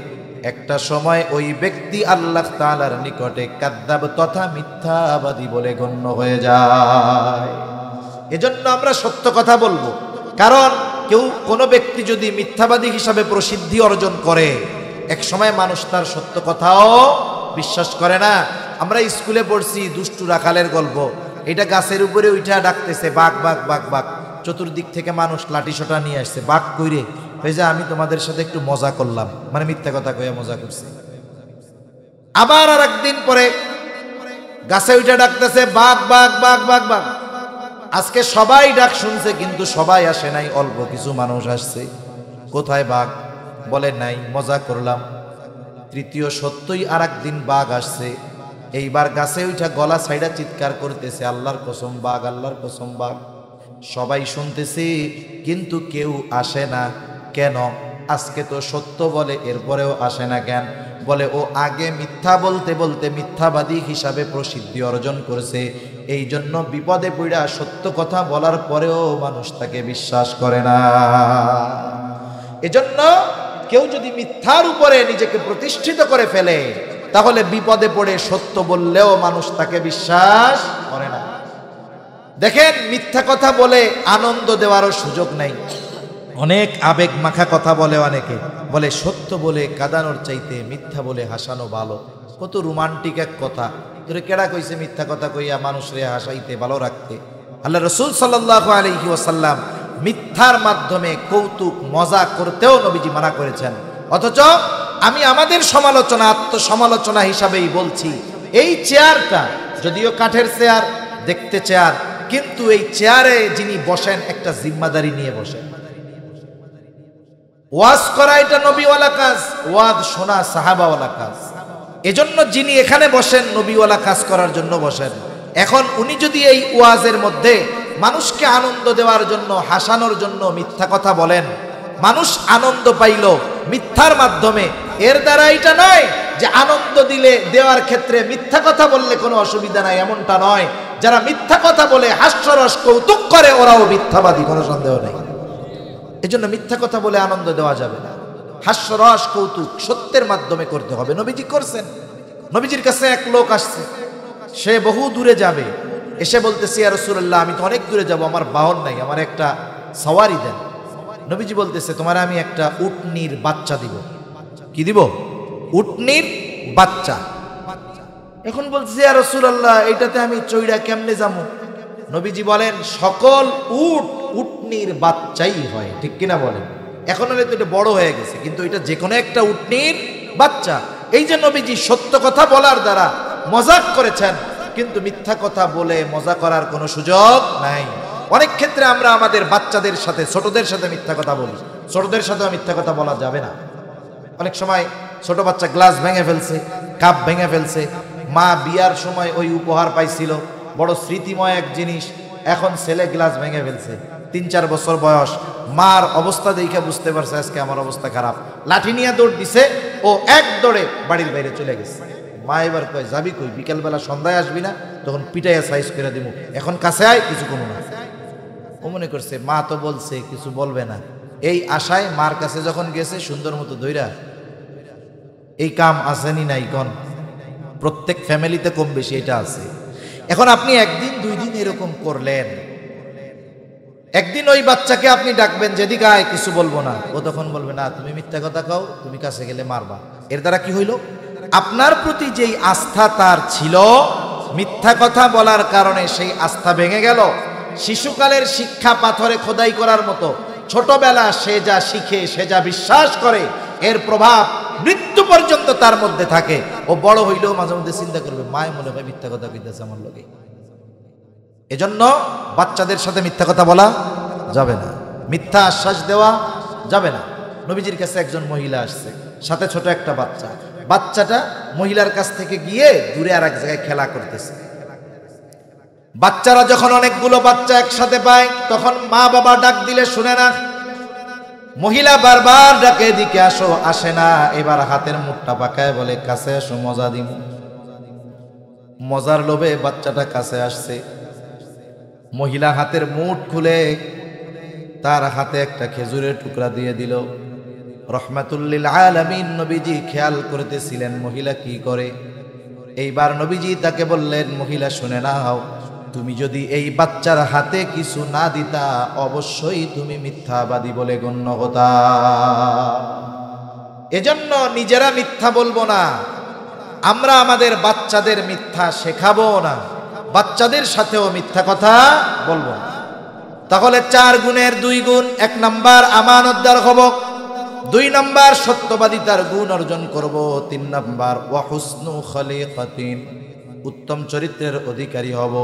একটা সময় ওই ব্যক্তি আল্লাহ তাআলার নিকটে কাযযাব তথা মিথ্যাবাদী বলে গণ্য হয়ে যায়। এজন্য আমরা সত্য কথা বলবো, কারণ কোনো ব্যক্তি যদি মিথ্যাবাদী হিসাবে প্রসিদ্ধি অর্জন করে, এক সময় মানুষ তার সত্য কথাও বিশ্বাস করে না। আমরা স্কুলে পড়ছি দুষ্টু রাখালের গল্প, এটা গাছের উপরে উঠা ডাকতেছে বাঘ বাঘ বাঘ বাঘ, চতুর্দিক থেকে মানুষ লাঠি সোটা নিয়ে আসছে, বাঘ কইরে হয়ে যে আমি তোমাদের সাথে একটু মজা করলাম, মানে মিথ্যা কথা কইয়া মজা করছে। আবার আর একদিন পরে গাছে উঠা ডাকতেছে বাঘ বাঘ বাঘ বাঘ বাঘ। আজকে সবাই ডাক শুনছে, কিন্তু সবাই আসে নাই, অল্প কিছু মানুষ আসছে। কোথায় বাঘ? বলে নাই, মজা করলাম। তৃতীয় সত্যই আর একদিন বাঘ আসছে, এইবার গাছে উঠা গলা ছাইড়া চিৎকার করতেছে আল্লাহর কসম বাঘ, আল্লাহর কসম বাঘ। সবাই শুনতেছে কিন্তু কেউ আসে না। কেন? আজকে তো সত্য বলে, এরপরেও আসে না কেন? বলে ও আগে মিথ্যা বলতে বলতে মিথ্যাবাদী হিসাবে প্রসিদ্ধি অর্জন করেছে, এই জন্য বিপদে পড়া সত্য কথা বলার পরেও মানুষ তাকে বিশ্বাস করে না। এজন্য কেউ যদি মিথ্যার উপরে নিজেকে প্রতিষ্ঠিত করে ফেলে, তাহলে বিপদে পড়ে সত্য বললেও মানুষ তাকে বিশ্বাস করে না। দেখেন, মিথ্যা কথা বলে আনন্দ দেওয়ারও সুযোগ নাই। অনেক আবেগ মাখা কথা বলে অনেকে, বলে সত্য বলে কাঁদানোর চাইতে মিথ্যা বলে হাসানো ভালো। কত রোমান্টিক এক কথা। তোরে কেডা কইছে মিথ্যা কথা কইয়া মানুষরে হাসাইতে ভালো রাখতে? আল্লাহ রাসূল সাল্লাল্লাহু আলাইহি ওয়াসাল্লাম মিথ্যার মাধ্যমে কৌতুক মজা করতেও নবীজি মানা করেছেন। অথচ আমি আমাদের সমালোচনা, আত্মসমালোচনা হিসাবেই বলছি, এই চেয়ারটা যদিও কাঠের চেয়ার, দেখতে চেয়ার, কিন্তু এই চেয়ারে যিনি বসেন একটা জিম্মাদারি নিয়ে বসেন। ওয়াজ করা এটা নবীওয়ালা কাজ, ওয়াজ শোনা সাহাবাওয়ালা কাজ। এজন্য যিনি এখানে বসেন নবীওয়ালা কাজ করার জন্য বসেন। এখন উনি যদি এই ওয়াজের মধ্যে মানুষকে আনন্দ দেওয়ার জন্য, হাসানোর জন্য মিথ্যা কথা বলেন, মানুষ আনন্দ পাইল মিথ্যার মাধ্যমে, এর দ্বারা এটা নয় যে আনন্দ দেওয়ার ক্ষেত্রে মিথ্যা কথা বললে কোনো অসুবিধা নাই, এমনটা নয়। যারা মিথ্যা কথা বলে হাস্যরস কৌতুক করে ওরাও মিথ্যাবাদী, কোনো সন্দেহ নেই। এজন্য মিথ্যা কথা বলে আনন্দ দেওয়া যাবে না। হাস্যরস কৌতুক সত্যের মাধ্যমে করতে হবে। নবীজি করছেন। নবীজির কাছে এক লোক আসছে, সে বহু দূরে যাবে, এসে বলতেছে ইয়া রাসূলুল্লাহ, আমি তো অনেক দূরে যাব, আমার বাহন নাই, আমার একটা সওয়ারি দেন। নবীজি বলতেছে তোমার আমি একটা উটনির বাচ্চা দিব। কি দিব? উটনির বাচ্চা। এখন বলছে ইয়া রাসূলুল্লাহ, এইটাতে আমি চইড়া কেমনে যাবো? নবীজি বলেন সকল উটনির বাচ্চাই হয়, ঠিক কিনা বলেন? এখন হয়তো এটা বড় হয়ে গেছে, কিন্তু এটা যে কোনো একটা উটনির বাচ্চা। এই যে নবীজি সত্য কথা বলার দ্বারা মজাক করেছেন, কিন্তু মিথ্যা কথা বলে মজা করার কোনো সুযোগ নাই। অনেক ক্ষেত্রে আমরা আমাদের বাচ্চাদের সাথে, ছোটদের সাথে মিথ্যা কথা বলি। ছোটদের সাথেও মিথ্যা কথা বলা যাবে না। অনেক সময় ছোট বাচ্চা গ্লাস ভেঙে ফেলছে, কাপ ভেঙে ফেলছে, মা বিয়ার সময় ওই উপহার পাইছিল, বড় স্মৃতিময় এক জিনিস, এখন ছেলে গ্লাস ভেঙে ফেলছে, 3-4 বছর বয়স। মার অবস্থা দেখে বুঝতে পারছে আজকে আমার অবস্থা খারাপ, লাঠি নিয়ে দৌড় দিছে, ও এক দৌড়ে বাড়ির বাইরে চলে গেছে। মা এবার কয় যাবি কই? বিকেলবেলা সন্ধ্যায় আসবি না? তখন পিটাইয়া সাইজ করে দিব, এখন কাছে আয়, কিছু কমু না। ও মনে করছে মা তো বলছে কিছু বলবে না, এই আশায় মার কাছে যখন গেছে সুন্দর মতো ধইরা, এই কাম আসেনি নাই কোন? প্রত্যেক ফ্যামিলিতে কম বেশি এটা আছে। এখন আপনি একদিন 2 দিন এরকম করলেন, একদিন ওই বাচ্চাকে আপনি ডাকবেন যেদিকে আয়, কিছু বলবো না, ও তখন বলবে না তুমি মিথ্যা কথা কও, তুমি কাছে গেলে মারবা। এর দ্বারা কি হইল? আপনার প্রতি যেই আস্থা তার ছিল, মিথ্যা কথা বলার কারণে সেই আস্থা ভেঙে গেল। শিশুকালের শিক্ষা পাথরে খোদাই করার মতো, ছোটবেলা সে যা শিখে, সে যা বিশ্বাস করে, এর প্রভাব মৃত্যু পর্যন্ত তার মধ্যে থাকে। ও বড় হইলেও মাঝে মধ্যে চিন্তা করবে মায় মনে হয় মিথ্যা কথা কইতেছে আমার লগে। এজন্য বাচ্চাদের সাথে মিথ্যা কথা বলা যাবে না, মিথ্যা আশ্বাস দেওয়া যাবে না। নবীজির কাছে একজন মহিলা আসছে, সাথে ছোট একটা বাচ্চা। বাচ্চাটা মহিলার কাছ থেকে গিয়ে দূরে আর এক জায়গায় খেলা করতেছে। বাচ্চারা যখন অনেকগুলো বাচ্চা একসাথে পায়, তখন মা বাবা ডাক দিলে শুনে না, মহিলা বারবার ডাকে এদিকে আসো, আসে না। এবার হাতের মুঠটা পাকায় বলে কাছে আসো, মজা দিব। মজার লোভে বাচ্চাটা কাছে আসছে। মহিলা হাতের মুঠ খুলে তার হাতে একটা খেজুরের টুকরা দিয়ে দিল। রহমাতুল্লিল আলামিন নবীজি খেয়াল করতেছিলেন মহিলা কি করে। এইবার নবীজি তাকে বললেন, মহিলা শুনে নাও, তুমি যদি এই বাচ্চার হাতে কিছু না দিতা অবশ্যই তুমি মিথ্যাবাদী বলে গণ্য হতা। এজন্য নিজেরা মিথ্যা বলবো না, আমরা আমাদের বাচ্চাদের মিথ্যা শেখাবো না, বাচ্চাদের সাথেও মিথ্যা কথা বলবো না। তাহলে 4 গুণের 2 গুণ। 1 নাম্বার আমানতদার হব, 2 নাম্বার সত্যবাদিতার গুণ অর্জন করব, 3 নাম্বার ওয়া হুসনু খলিকাতিন, উত্তম চরিত্রের অধিকারী হব।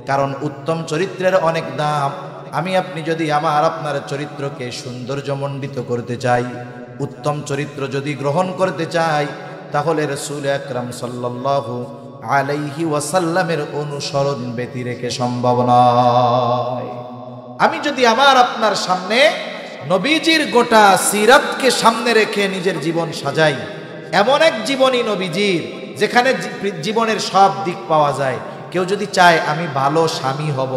কারণ উত্তম চরিত্রের অনেক দাম। আমি আপনি যদি আপনার চরিত্রকে সৌন্দর্যমণ্ডিত করতে চাই, উত্তম চরিত্র যদি গ্রহণ করতে চাই, তাহলে রাসূল আকরাম সাল্লাল্লাহু আলাইহি ওয়াসাল্লামের অনুসরণ ব্যতি রেখে সম্ভব নয়। আমি যদি আপনার সামনে নবীজির গোটা সিরাতকে সামনে রেখে নিজের জীবন সাজাই, এমন এক জীবনই নবীজির যেখানে জীবনের সব দিক পাওয়া যায়। কেউ যদি চায় আমি ভালো স্বামী হব,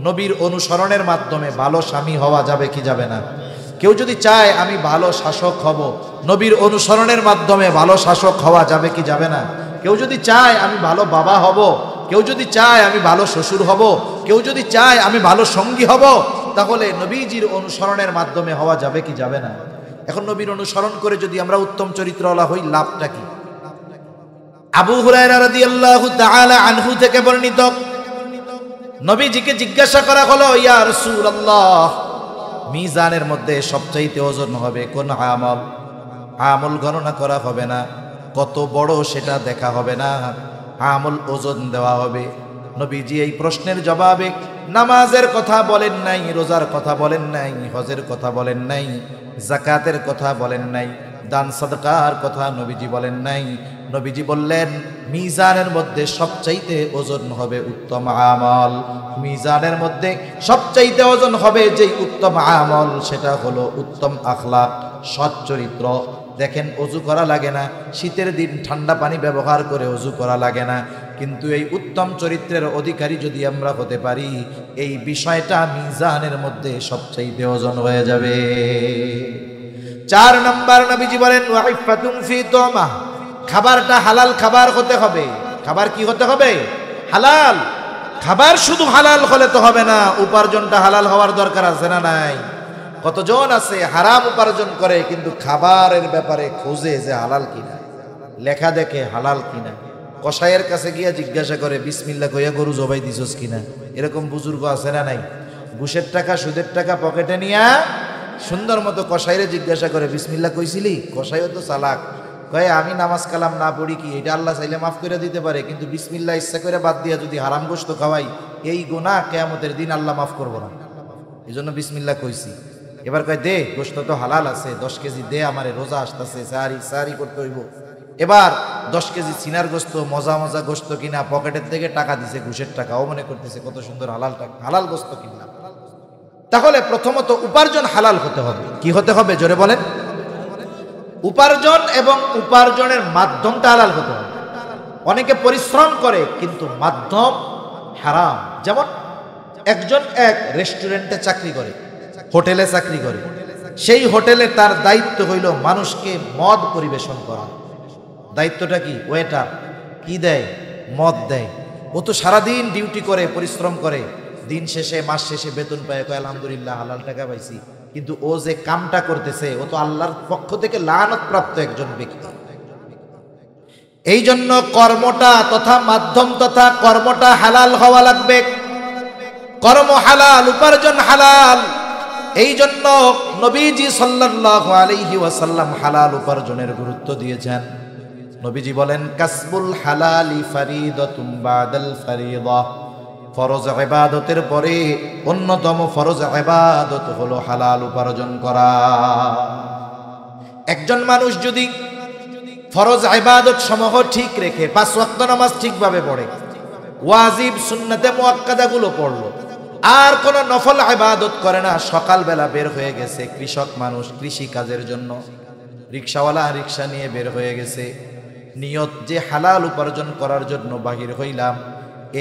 নবীর অনুসরণের মাধ্যমে ভালো স্বামী হওয়া যাবে কি যাবে না? কেউ যদি চায় আমি ভালো শাসক হব, নবীর অনুসরণের মাধ্যমে ভালো শাসক হওয়া যাবে কি যাবে না? কেউ যদি চায় আমি ভালো বাবা হব, কেউ যদি চায় আমি ভালো শ্বশুর হব, কেউ যদি চায় আমি ভালো সঙ্গী হব, তাহলে নবীজির অনুসরণের মাধ্যমে হওয়া যাবে কি যাবে না? এখন নবীর অনুসরণ করে যদি আমরা উত্তম চরিত্রওয়ালা হই, লাভটা কি? আবু হুরায়রা রাদিয়াল্লাহু তাআলা আনহু থেকে বর্ণিত, নবীজিকে জিজ্ঞাসা করা হলো, ইয়া রাসূলুল্লাহ, মিজানের মধ্যে সবচাইতে ওজন হবে কোন আমল? আমল গণনা করা হবে না, কত বড় সেটা দেখা হবে না, আমল ওজন দেওয়া হবে। নবীজি এই প্রশ্নের জবাবে নামাজের কথা বলেন নাই, রোজার কথা বলেন নাই, হজের কথা বলেন নাই, যাকাতের কথা বলেন নাই, দান সাদকার কথা নবীজি বলেন নাই। নবীজি বললেন মিজানের মধ্যে সবচাইতে ওজন হবে উত্তম আমল। মিজানের মধ্যে সবচাইতে ওজন হবে যেই উত্তম আমল, সেটা হলো উত্তম আখলাক, সৎ চরিত্র। দেখেন অজু করা লাগে না, শীতের দিন ঠান্ডা পানি ব্যবহার করে অজু করা লাগে না, কিন্তু এই উত্তম চরিত্রের অধিকারী যদি আমরা হতে পারি, এই বিষয়টা মিজানের মধ্যে সবচাইতে ওজন হয়ে যাবে। 4 নম্বর নবীজি বলেন ওয়াইফাতুন ফি তুমা, খাবারটা হালাল খাবার হতে হবে। খাবার কি হতে হবে? হালাল। খাবার শুধু হালাল হলে তো হবে না, উপার্জনটা হালাল হওয়ার দরকার আছে না নাই? কতজন আছে হারাম উপার্জন করে কিন্তু খাবারের ব্যাপারে খোঁজে যে হালাল কিনা, লেখা দেখে হালাল কিনা, কসাইয়ের কাছে গিয়া জিজ্ঞাসা করে বিসমিল্লাহ কইয়া গরু জবাই দিছস কিনা। এরকম বুজুর্গ আছে না নাই? ঘুষের টাকা সুদের টাকা পকেটে নিয়া সুন্দর মতো কসাইরে জিজ্ঞাসা করে বিসমিল্লাহ কইছিলি? কসাইও তো চালাক, কয়ে আমি নামাজ কালাম না পড়ি কি এটা আল্লাহ চাইলে মাফ করে দিতে পারে, কিন্তু বিসমিল্লাহ ইচ্ছা করে বাদ দিয়া যদি হারাম গোশত খাওয়াই, এই গুনাহ কিয়ামতের দিন আল্লাহ মাফ করবো না, এই জন্য বিসমিল্লাহ কইছি। এবার কয় দে, গোশত তো হালাল আছে, 10 কেজি দে, আমারে রোজা আসতেছে, সাহারি করতে হইব। এবার 10 কেজি সিনার গোশত, মজা মজা গোশত কিনা, পকেটের থেকে টাকা দিছে, ঘুষের টাকা, ও মনে করতেছে কত সুন্দর হালাল টাকা, হালাল গোশত কিনলাম। তাহলে প্রথমত উপার্জন হালাল হতে হবে। কি হতে হবে জোরে বলেন? উপার্জন, এবং উপার্জনের মাধ্যমটা হালাল হতে হবে। অনেকে পরিশ্রম করে কিন্তু মাধ্যম হারাম। যেমন একজন এক রেস্টুরেন্টে চাকরি করে, হোটেলে চাকরি করে, সেই হোটেলে তার দায়িত্ব হইল মানুষকে মদ পরিবেশন করা। দায়িত্বটা কি? ওয়েটার কি দেয়? মদ দেয়। ও তো সারাদিন ডিউটি করে, পরিশ্রম করে, দিন শেষে মাস শেষে বেতন পায়, কয় আলহামদুলিল্লাহ হালাল টাকা পাইছি, কিন্তু ও যে কামটা করতেছে ও তো আল্লাহর পক্ষ থেকে লানত প্রাপ্ত একজন ব্যক্তি। এই জন্য কর্মটা তথা মাধ্যম তথা কর্মটা হালাল হওয়া লাগবে। কর্ম হালাল, উপার্জন হালাল। এই জন্য নবীজি সাল্লাল্লাহু আলাইহি ওয়াসাল্লাম হালাল উপার্জনের গুরুত্ব দিয়েছেন। নবীজি বলেন কাসবুল হালালি ফারিদাতুম বাদাল ফারিদা, ফরজ ইবাদতের পরে অন্যতম ফরজ ইবাদত হলো হালাল উপার্জন করা। একজন মানুষ যদি ফরজ ইবাদত সমূহ ঠিক রেখে 5 ওয়াক্ত নামাজ ঠিকভাবে পড়ে, ওয়াজিব সুন্নতে মুআক্কাদা গুলো পড়লো, আর কোন নফল ইবাদত করে না, সকালবেলা বের হয়ে গেছে, কৃষক মানুষ কৃষি কাজের জন্য, রিকশাওয়ালা রিকশা নিয়ে বের হয়ে গেছে, নিয়ত যে হালাল উপার্জন করার জন্য বাহির হইলাম,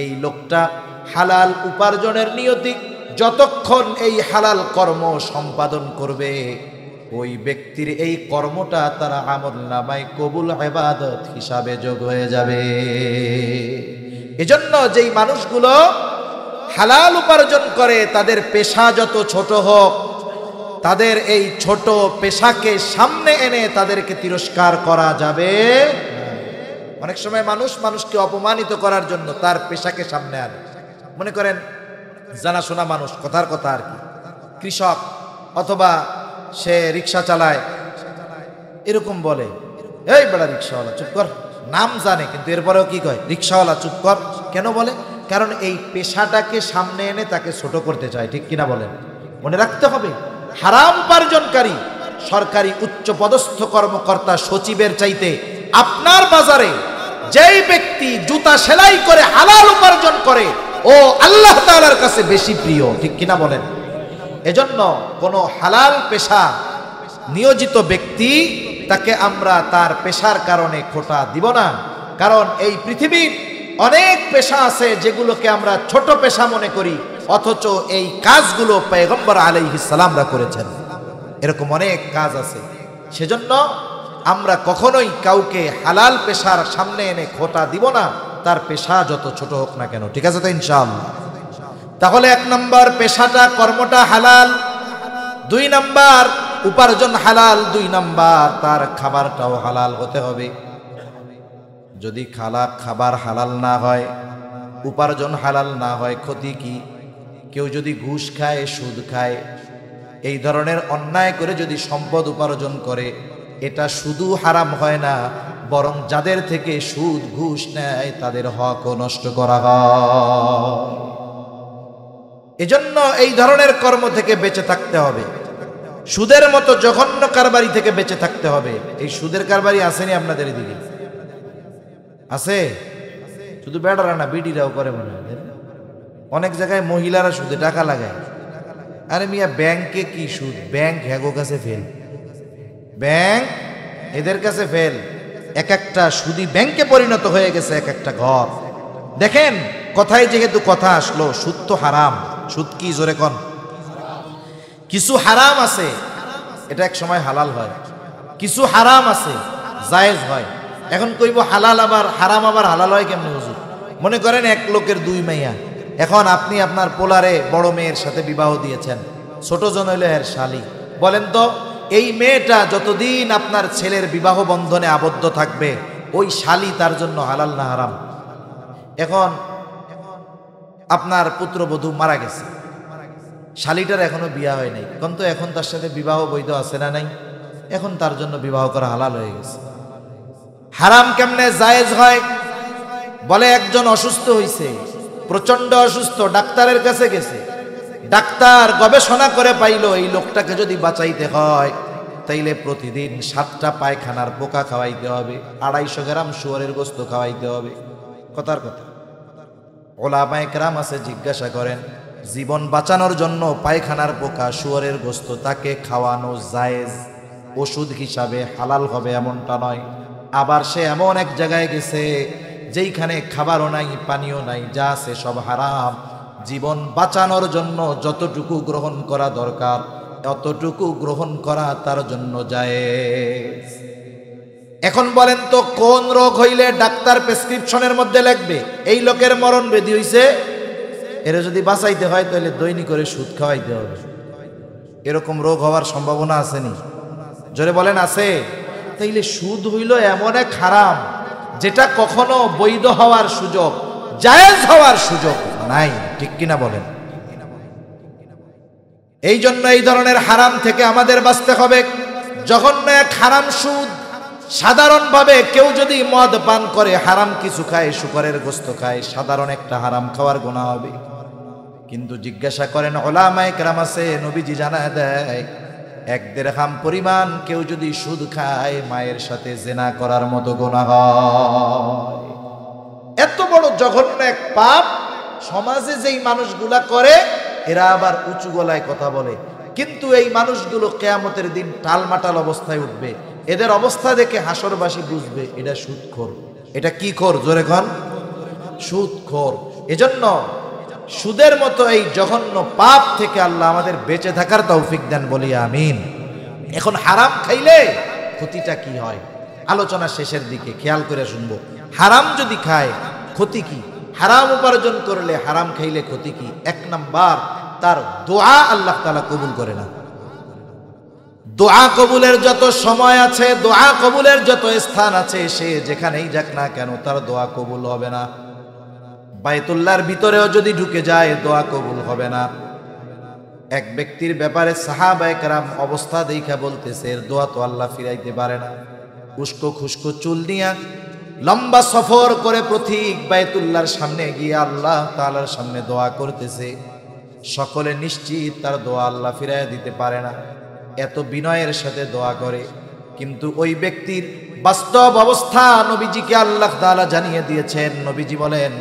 এই লোকটা হালাল উপার্জনের নিয়তি যতক্ষণ এই হালাল কর্ম সম্পাদন করবে, ওই ব্যক্তির এই কর্মটা তার আমলনামায় কবুল ইবাদত হিসাবে যোগ হয়ে যাবে। এজন্য যেই মানুষগুলো হালাল উপার্জন করে, তাদের পেশা যত ছোট হোক, তাদের এই ছোট পেশাকে সামনে এনে তাদেরকে তিরস্কার করা যাবে। অনেক সময় মানুষকে অপমানিত করার জন্য তার পেশাকে সামনে আনে। মনে করেন জানাশোনা মানুষ, কথার কথা আর কি, কৃষক অথবা সে রিক্সা চালায়, এরকম বলে, এই বড় রিক্সাওয়ালা চুপ কর। নাম জানে কিন্তু এরপরেও কি কয়, রিক্সাওয়ালা চুপ কর। কেন বলে? কারণ এই পেশাটাকে সামনে এনে তাকে ছোট করতে চায়। ঠিক কিনা বলেন? মনে রাখতে হবে, হারাম উপার্জনকারী সরকারি উচ্চ পদস্থ কর্মকর্তা সচিবের চাইতে আপনার বাজারে যেই ব্যক্তি জুতা সেলাই করে হালাল উপার্জন করে, ও আল্লাহ তাআলার কাছে বেশি প্রিয়। ঠিক কিনা বলেন? এজন্য কোনো হালাল পেশা নিয়োজিত ব্যক্তি, তাকে আমরা তার পেশার কারণে খোঁটা দিব না। কারণ এই পৃথিবীর অনেক পেশা আছে যেগুলোকে আমরা ছোট পেশা মনে করি, অথচ এই কাজগুলো পয়গম্বর আলাইহিস সালামরা করেছেন। এরকম অনেক কাজ আছে। সেজন্য আমরা কখনোই কাউকে হালাল পেশার সামনে এনে খোঁটা দিব না, তার পেশা যত ছোট হোক না কেন। ঠিক আছে তো ইনশাআল্লাহ? তাহলে 1 নম্বর পেশাটা, কর্মটা হালাল। 2 নম্বর উপার্জন হালাল। 2 নম্বর তার খাবারটাও হালাল হতে হবে। যদি খাবার হালাল না হয়, উপার্জন হালাল না হয়, ক্ষতি কি? কেউ যদি ঘুষ খায়, সুদ খায়, এই ধরনের অন্যায় করে যদি সম্পদ উপার্জন করে, এটা শুধু হারাম হয় না, বরং যাদের থেকে সুদ ঘুষ নেয় তাদের হকও নষ্ট করা হয়। এজন্য এই ধরনের কর্ম থেকে বেঁচে থাকতে হবে। সুদের মতো জঘন্য কারবারি থেকে বেঁচে থাকতে হবে। এই সুদের কারবারি আসেনি আপনাদের এদিকে? আছে? শুধু বেড়ারা না, বিডিরাও করে মনে হয়। অনেক জায়গায় মহিলারা সুদে টাকা লাগায়। আরে মিয়া, ব্যাংকে কি সুদ? ব্যাংক হ্যাগো কাছে ফেল, ব্যাংক এদের কাছে ফেল। এক একটা সুদী ব্যাংকে পরিণত হয়ে গেছে এক একটা ঘর। দেখেন, কথায় যেহেতু কথা আসলো, সুদ তো হারাম। সুদ কি? জোরে কোন। কিছু হারাম আছে, এটা এক সময় হালাল হয়। কিছু হারাম আছে, জায়েজ হয়। এখন কইব হালাল আবার হারাম, আবার হালাল হয় কেমনে হুজুর? মনে করেন এক লোকের 2 মাইয়া। এখন আপনি আপনার পোলারে বড় মেয়ের সাথে বিবাহ দিয়েছেন, ছোট জন হইল এর শালি। বলেন তো, এই মেয়েটা যতদিন আপনার ছেলের বিবাহ বন্ধনে আবদ্ধ থাকবে, ওই শালি তার জন্য হালাল না হারাম? এখন আপনার পুত্রবধূ মারা গেছে, শালিটার এখনো বিয়া হয় নাই, কিন্তু এখন তার সাথে বিবাহ বৈধ আছে না নাই? এখন তার জন্য বিবাহ করা হালাল হয়ে গেছে। হারাম কেমনে জায়েজ হয়? বলে একজন অসুস্থ হইছে, প্রচন্ড অসুস্থ, ডাক্তারের কাছে গেছে। ডাক্তার গবেষণা করে পাইল এই লোকটাকে যদি বাঁচাইতে হয় তাইলে প্রতিদিন 7টা পায়খানার পোকা খাওয়াইতে হবে, 250 গ্রাম শুয়োরের গোস্ত খাওয়াইতে হবে। কথার কথা। ওলামায়ে কেরাম আছে, জিজ্ঞাসা করেন, জীবন বাঁচানোর জন্য পায়খানার পোকা, শুয়োরের গোস্ত তাকে খাওয়ানো জায়েজ, ওষুধ হিসাবে হালাল হবে এমনটা নয়। আবার সে এমন এক জায়গায় গেছে যেইখানে খাবারও নাই, পানিও নাই, যা আছে সব হারাম। জীবন বাঁচানোর জন্য যতটুকু গ্রহণ করা দরকার ততটুকু গ্রহণ করা তার জন্য জায়েজ। এখন বলেন তো, কোন রোগ হইলে ডাক্তার প্রেসক্রিপশনের মধ্যে লিখবে এই লোকের মরণ ব্যাধি হইছে, এর যদি বাঁচাইতে হয় তাহলে দৈনিক করে সুদ খাওয়াইতে হবে? এরকম রোগ হওয়ার সম্ভাবনা আসেনি? জোরে বলেন, আছে? তাইলে সুদ হইল এমন এক হারাম যেটা কখনো বৈধ হওয়ার সুযোগ, জায়েজ হওয়ার সুযোগ নাই। ঠিক কিনা বলেন? এই জন্য এই ধরনের হারাম থেকে আমাদের বাঁচতে হবে। জঘন্য এক হারাম সুদ। সাধারণভাবে কেউ যদি মদ পান করে, হারাম কিছু খায়, শুকরের গোস্ত খায়, সাধারণ একটা হারাম খাওয়ার গুনাহ হবে। কিন্তু জিজ্ঞাসা করেন উলামায়ে কেরাম আছে, নবীজি জানায় দেয়, 1 দিরহাম পরিমাণ কেউ যদি সুদ খায়, মায়ের সাথে জিনা করার মতো গুনাহ হয়। এত বড় জঘন্য এক পাপ সমাজে যেই মানুষগুলা করে, এরা আবার উঁচু গলায় কথা বলে, কিন্তু এই মানুষগুলো কিয়ামতের দিন টালমাটাল অবস্থায় উঠবে। এদের অবস্থা দেখে হাসরবাসী বুঝবে এটা সুদখোর। এটা কি খোর? জোরে কোন। সুদখোর। এজন্য সুদের মতো এই জঘন্য পাপ থেকে আল্লাহ আমাদের বেঁচে থাকার তৌফিক দেন, বলি আমিন। এখন হারাম খাইলে ক্ষতিটা কি হয় আলোচনা শেষের দিকে খেয়াল করে শুনবো। হারাম যদি খায় ক্ষতি কি? হারাম উপার্জন করলে, হারাম খাইলে ক্ষতি কি? এক নাম্বার, তার দোয়া আল্লাহ তাআলা কবুল করে না। দোয়া কবুলের যত সময় আছে, দোয়া কবুলের যত স্থান আছে, সে যেখানেই যাক না কেন তার দোয়া কবুল হবে না। বাইতুল্লাহর ভিতরেও যদি ঢুকে যায় দোয়া কবুল হবে না। এক ব্যক্তির ব্যাপারে সাহাবায়ে কেরাম অবস্থা দেখা বলতেছে, এর দোয়া তো আল্লাহ ফিরাইতে পারে না। উস্কো খুস্কো চুল নিয়া লম্বা সফর করে প্রতীক বাইতুল্লাহর সামনে গিয়ে আল্লাহ তাআলার সামনে দোয়া করতেছে, সকলে নিশ্চিত তার দোয়া আল্লাহ ফিরাইয়া দিতে পারে না। এত বিনয়ের সাথে দোয়া করে, কিন্তু ওই ব্যক্তির বাস্তব অবস্থা নবীজিকে আল্লাহ তাআলা জানিয়ে দিয়েছেন। নবীজি বলেন,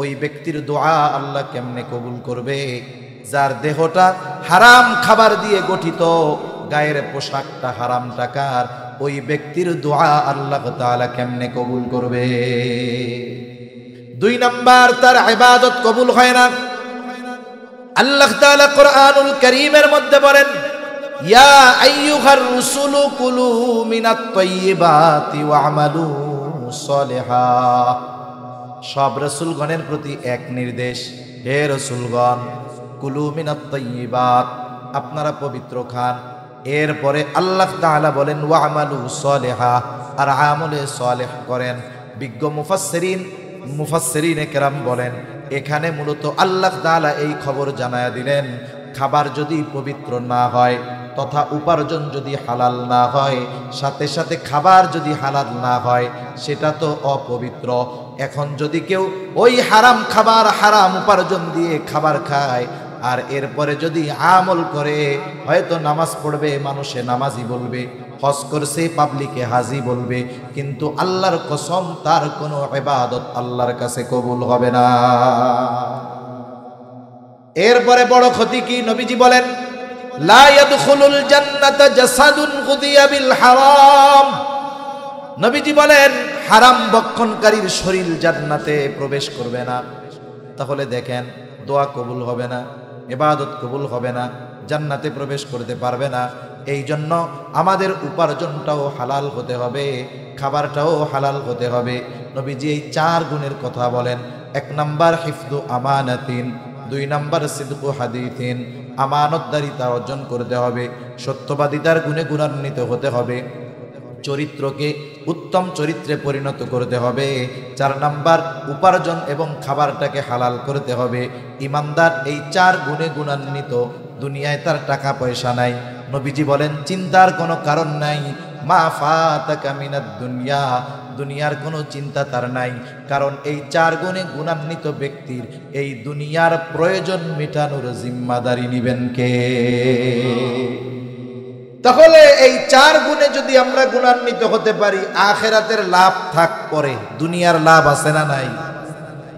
ওই ব্যক্তির দোয়া আল্লাহ কেমনে কবুল করবে? যার দেহটা হারাম খাবার দিয়ে গঠিত, গায়ের পোশাকটা হারাম টাকার, ওই ব্যক্তির দোয়া আল্লাহ তাআলা কেমনে কবুল করবে? দুই নাম্বার, তার ইবাদত কবুল হয় না। আল্লাহ তাআলা কোরআনুল কারীমের মধ্যে বলেন, ইয়া আইয়ুহার রুসুলু কুলু মিনাত তাইয়্যিবাতি ওয়া'মালু সলিহা। সব রাসূলগণের প্রতি এক নির্দেশ, হে রাসূলগণ, কুলু মিনাত তাইয়্যিবাত, আপনারা পবিত্র খান। এরপরে আল্লাহ তাআলা বলেন ওয়া'মালু সলিহা, আর আমলে সালেহ করেন। বিজ্ঞ মুফাসসিরিনে কেরাম বলেন, এখানে মূলত আল্লাহ তাআলা এই খবর জানায়া দিলেন, খাবার যদি পবিত্র না হয় তথা উপার্জন যদি হালাল না হয়, সাথে সাথে খাবার যদি হালাল না হয়, সেটা তো অপবিত্র। এখন যদি কেউ ওই হারাম খাবার, হারাম উপার্জন দিয়ে খাবার খায়, আর এরপরে যদি আমল করে, হয়তো নামাজ পড়বে, মানুষে নামাজি বলবে, হজ করছে পাবলিকে হাজি বলবে, কিন্তু আল্লাহর কসম তার কোনো ইবাদত আল্লাহর কাছে কবুল হবে না। এরপরে বড় ক্ষতি কি? নবীজি বলেন, লা ইয়াদখুলুল জান্নাতা জাসাদুন গুদিয়া বিল হারাম। নবীজি বলেন, হারাম ভক্ষণকারীর শরীর জান্নাতে প্রবেশ করবে না। তাহলে দেখেন, দোয়া কবুল হবে না, ইবাদত কবুল হবে না, জান্নাতে প্রবেশ করতে পারবে না। এই জন্য আমাদের উপার্জনটাও হালাল হতে হবে, খাবারটাও হালাল হতে হবে। নবীজি এই 4 গুণের কথা বলেন। 1 নাম্বার হিফযু আমানাতিন, 2 নাম্বার সিদকু হাদিসিন, আমানতদারিতা অর্জন করতে হবে, সত্যবাদিতার গুণে গুণান্বিত হতে হবে, চরিত্রকে উত্তম চরিত্রে পরিণত করতে হবে। 4 নাম্বার উপার্জন এবং খাবারটাকে হালাল করতে হবে। ইমানদার এই 4 গুণে গুণান্বিত, দুনিয়ায় তার টাকা পয়সা নাই, নবীজি বলেন চিন্তার কোনো কারণ নাই। মা ফাতাকা মিনাদ দুনিয়া, দুনিয়ার কোনো চিন্তা তার নাই, কারণ এই 4 গুণে গুণান্বিত ব্যক্তির এই দুনিয়ার প্রয়োজন মেটানোর জিম্মাদারি নিবেন কে? তাহলে এই 4 গুণে যদি আমরা গুণান্বিত হতে পারি, আখিরাতের লাভ থাক পরে, দুনিয়ার লাভ আছে না নাই?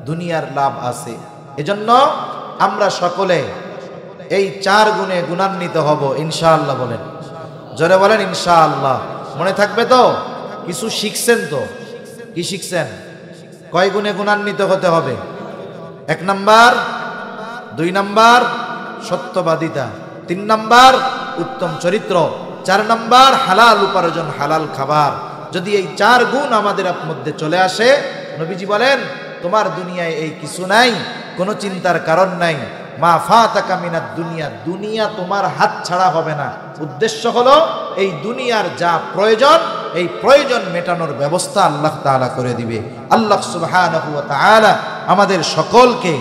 দুনিয়ার লাভ আছে। এজন্য আমরা সকলে এই 4 গুণে গুণান্বিত হব ইনশাআল্লাহ। বলেন, জোরে বলেন ইনশাআল্লাহ। মনে থাকবে তো? কিছু শিখছেন তো? কি শিখছেন? কয় গুণে গুণান্বিত হতে হবে? 1 নাম্বার, 2 নাম্বার সত্যবাদিতা, 3 নাম্বার উত্তম চরিত্র, 4 নাম্বার হালাল উপার্জন, হালাল খাবার। যদি এই 4 গুণ আমাদের মধ্যে চলে আসে, নবীজি বলেন তোমার দুনিয়ায় এই কিছু নাই, কোনো চিন্তার কারণ নাই। মা ফাতাকা মিনাদ দুনিয়া, দুনিয়া তোমার হাত ছাড়া হবে না। উদ্দেশ্য হলো এই দুনিয়ার যা প্রয়োজন, এই প্রয়োজন মেটানোর ব্যবস্থা আল্লাহ তাআলা করে দিবে। আল্লাহ সুবহানাহু ওয়া তাআলা আমাদের সকলকে